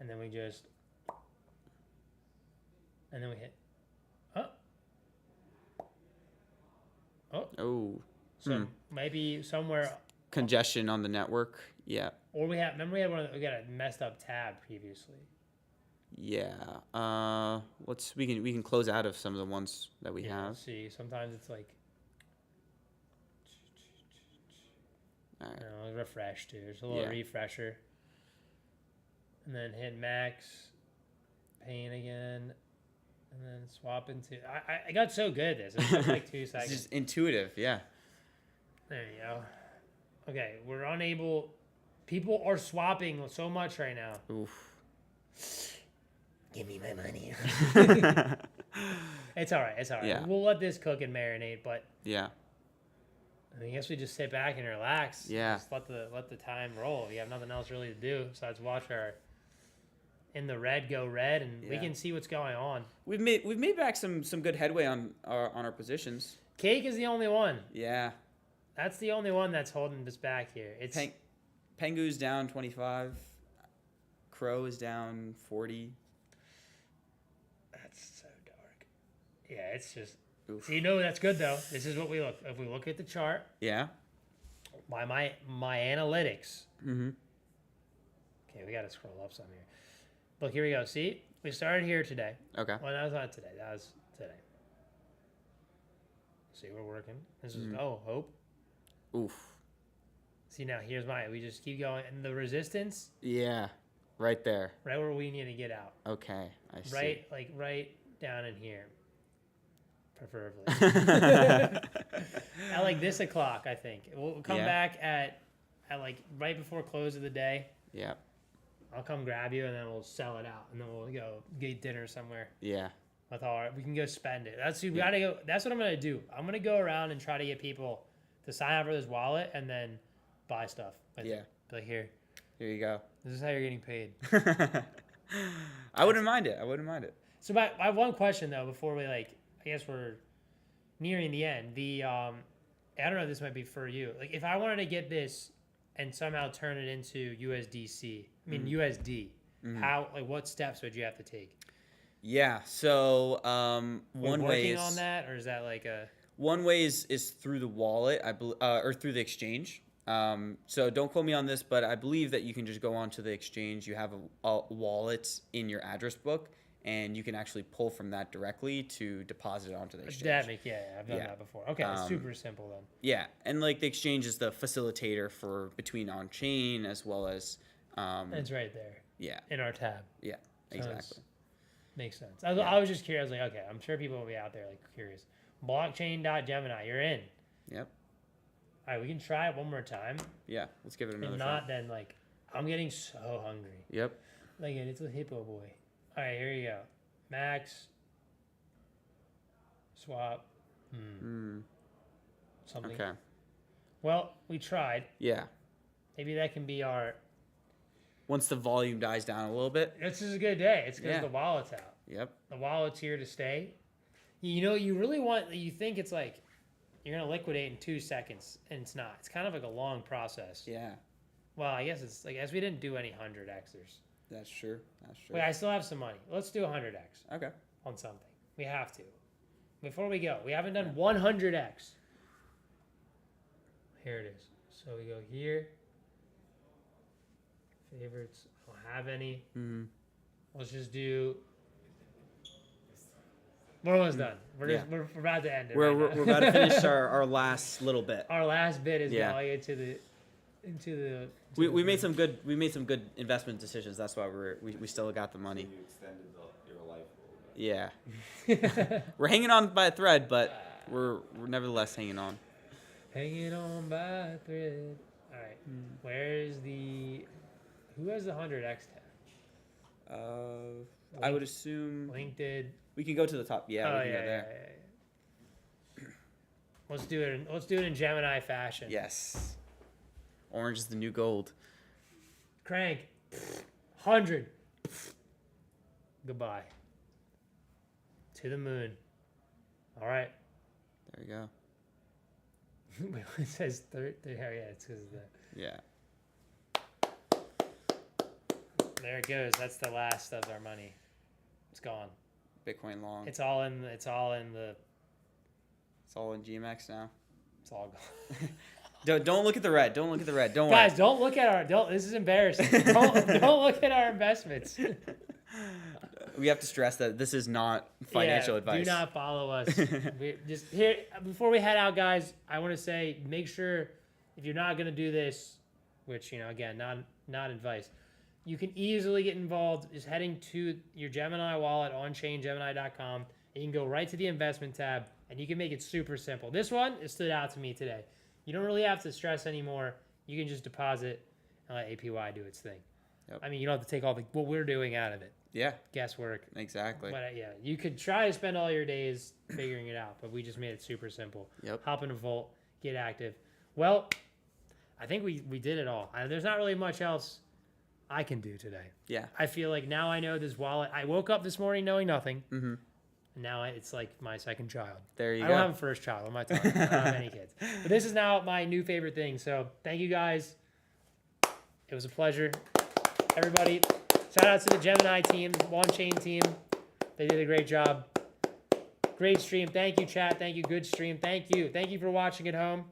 And then we just hit So maybe somewhere congestion on the network. Yeah. Or we got a messed up tab previously. Yeah. We can close out of some of the ones that we have. Let's see. Sometimes it's like all right. No, refresh too. There's a little refresher. And then hit max. Paint again. And then swap into. I got so good at this. It took like 2 seconds. It's just intuitive, yeah. There you go. Okay, we're unable. People are swapping so much right now. Oof. Give me my money. It's all right. It's all right. Yeah. We'll let this cook and marinate, but Yeah. I guess we just sit back and relax. Yeah. Just let the time roll. We have nothing else really to do besides watch our in the red go red, and we Yeah. can see what's going on. We've made back some good headway on our positions. Cake is the only one. Yeah. That's the only one that's holding us back here. It's Pengu's down 25. Crow is down 40. That's so dark. Yeah, it's just. Oof. So you know that's good though. This is what we look. If we look at the chart, Yeah. by my analytics. Mm-hmm. Okay, we got to scroll up some here. Look, here we go. See, we started here today. Okay. Well, that was not today. That was today. See, we're working. This is hope. Oof. See now, here's we just keep going, and the resistance. Yeah. Right there. Right where we need to get out. Okay, I see. Right down in here. Preferably. At like this o'clock, I think. We'll come back at like right before close of the day. Yeah. I'll come grab you and then we'll sell it out and then we'll go get dinner somewhere. Yeah. That's all right. We can go spend it. We gotta go. That's what I'm gonna do. I'm gonna go around and try to get people to sign up for this wallet and then buy stuff. Yeah. Like here you go. This is how you're getting paid. I wouldn't mind it. So I have one question though before we I guess we're nearing the end. I don't know if this might be for you. Like if I wanted to get this and somehow turn it into USDC, USD, what steps would you have to take? Yeah. So one way working is on that, or is that like a one way is through the wallet, or through the exchange. So don't quote me on this, but I believe that you can just go onto the exchange. You have a wallet in your address book, and you can actually pull from that directly to deposit it onto the exchange. I've done that before. Okay, it's super simple then. Yeah, and the exchange is the facilitator for between on-chain as well as. It's right there. Yeah. In our tab. Yeah, exactly. Makes sense. I was just curious. Okay, I'm sure people will be out there curious. Blockchain.gemini, you're in. Yep. All right, we can try it one more time. Yeah, let's give it another shot. If not, then I'm getting so hungry. Yep. Look at it's a hippo boy. All right, here you go. Max. Swap. Something. Okay. Well, we tried. Yeah. Maybe that can be our. Once the volume dies down a little bit. This is a good day. It's because the wallet's out. Yep. The wallet's here to stay. You really want. You think it's you're gonna liquidate in 2 seconds, and it's not. It's kind of like a long process. Yeah. Well, I guess it's as we didn't do any 100xers. That's true. Wait, I still have some money. Let's do 100x. Okay. On something. We have to. Before we go, we haven't done 100x. Here it is. So we go here. Favorites. I don't have any. Let's just do. We're almost done. We're about to end it. We're about to finish our last little bit. Our last bit is going into the. We made some good investment decisions. That's why we still got the money. You extended your life a little bit. Yeah. We're hanging on by a thread, but we're nevertheless hanging on. Hanging on by a thread. All right. Who has the 100x tab? I would assume Link did. We can go to the top. Yeah, we can go there. Yeah. Let's do it in Gemini fashion. Yes. Orange is the new gold. Crank. 100. Goodbye. To the moon. All right. There you go. It says 30. Yeah, it's because of that. Yeah. There it goes. That's the last of our money. It's gone. Bitcoin long. It's all in GMX now. It's all gone. Don't look at the red. Don't look at the red. Don't Guys, worry. don't look at this is embarrassing. don't look at our investments. We have to stress that this is not financial advice. Do not follow us. Just here before we head out, guys. I want to say make sure if you're not going to do this, which again not advice. you can easily get involved just heading to your Gemini wallet on chaingemini.com. And you can go right to the investment tab and you can make it super simple. This one, it stood out to me today. You don't really have to stress anymore. You can just deposit and let APY do its thing. Yep. I mean, you don't have to take all what we're doing out of it. Yeah. Guesswork. Exactly. But yeah, you could try to spend all your days figuring it out, but we just made it super simple. Yep. Hop in a vault, get active. Well, I think we did it all. There's not really much else I can do today. Yeah. I feel like now I know this wallet. I woke up this morning knowing nothing. Mm-hmm. And now it's like my second child. There you go. I don't have a first child. What am I talking about? I don't have any kids. But this is now my new favorite thing. So thank you guys. It was a pleasure. Everybody, shout out to the Gemini team, on-chain team. They did a great job. Great stream. Thank you, chat. Thank you. Good stream. Thank you. Thank you for watching at home.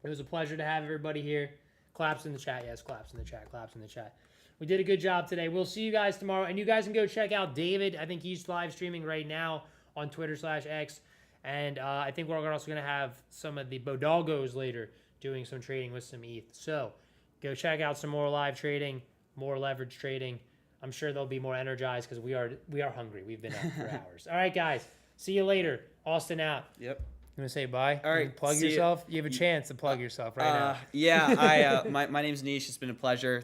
It was a pleasure to have everybody here. Claps in the chat. Yes, claps in the chat. Claps in the chat. We did a good job today. We'll see you guys tomorrow. And you guys can go check out David. I think he's live streaming right now on Twitter/X. And I think we're also going to have some of the Bodalgos later doing some trading with some ETH. So go check out some more live trading, more leverage trading. I'm sure they'll be more energized because we are hungry. We've been up for hours. All right, guys. See you later. Austin out. Yep. You want to say bye? All right. Plug yourself? You have a chance to plug yourself right now. Yeah. My name's Nish. It's been a pleasure.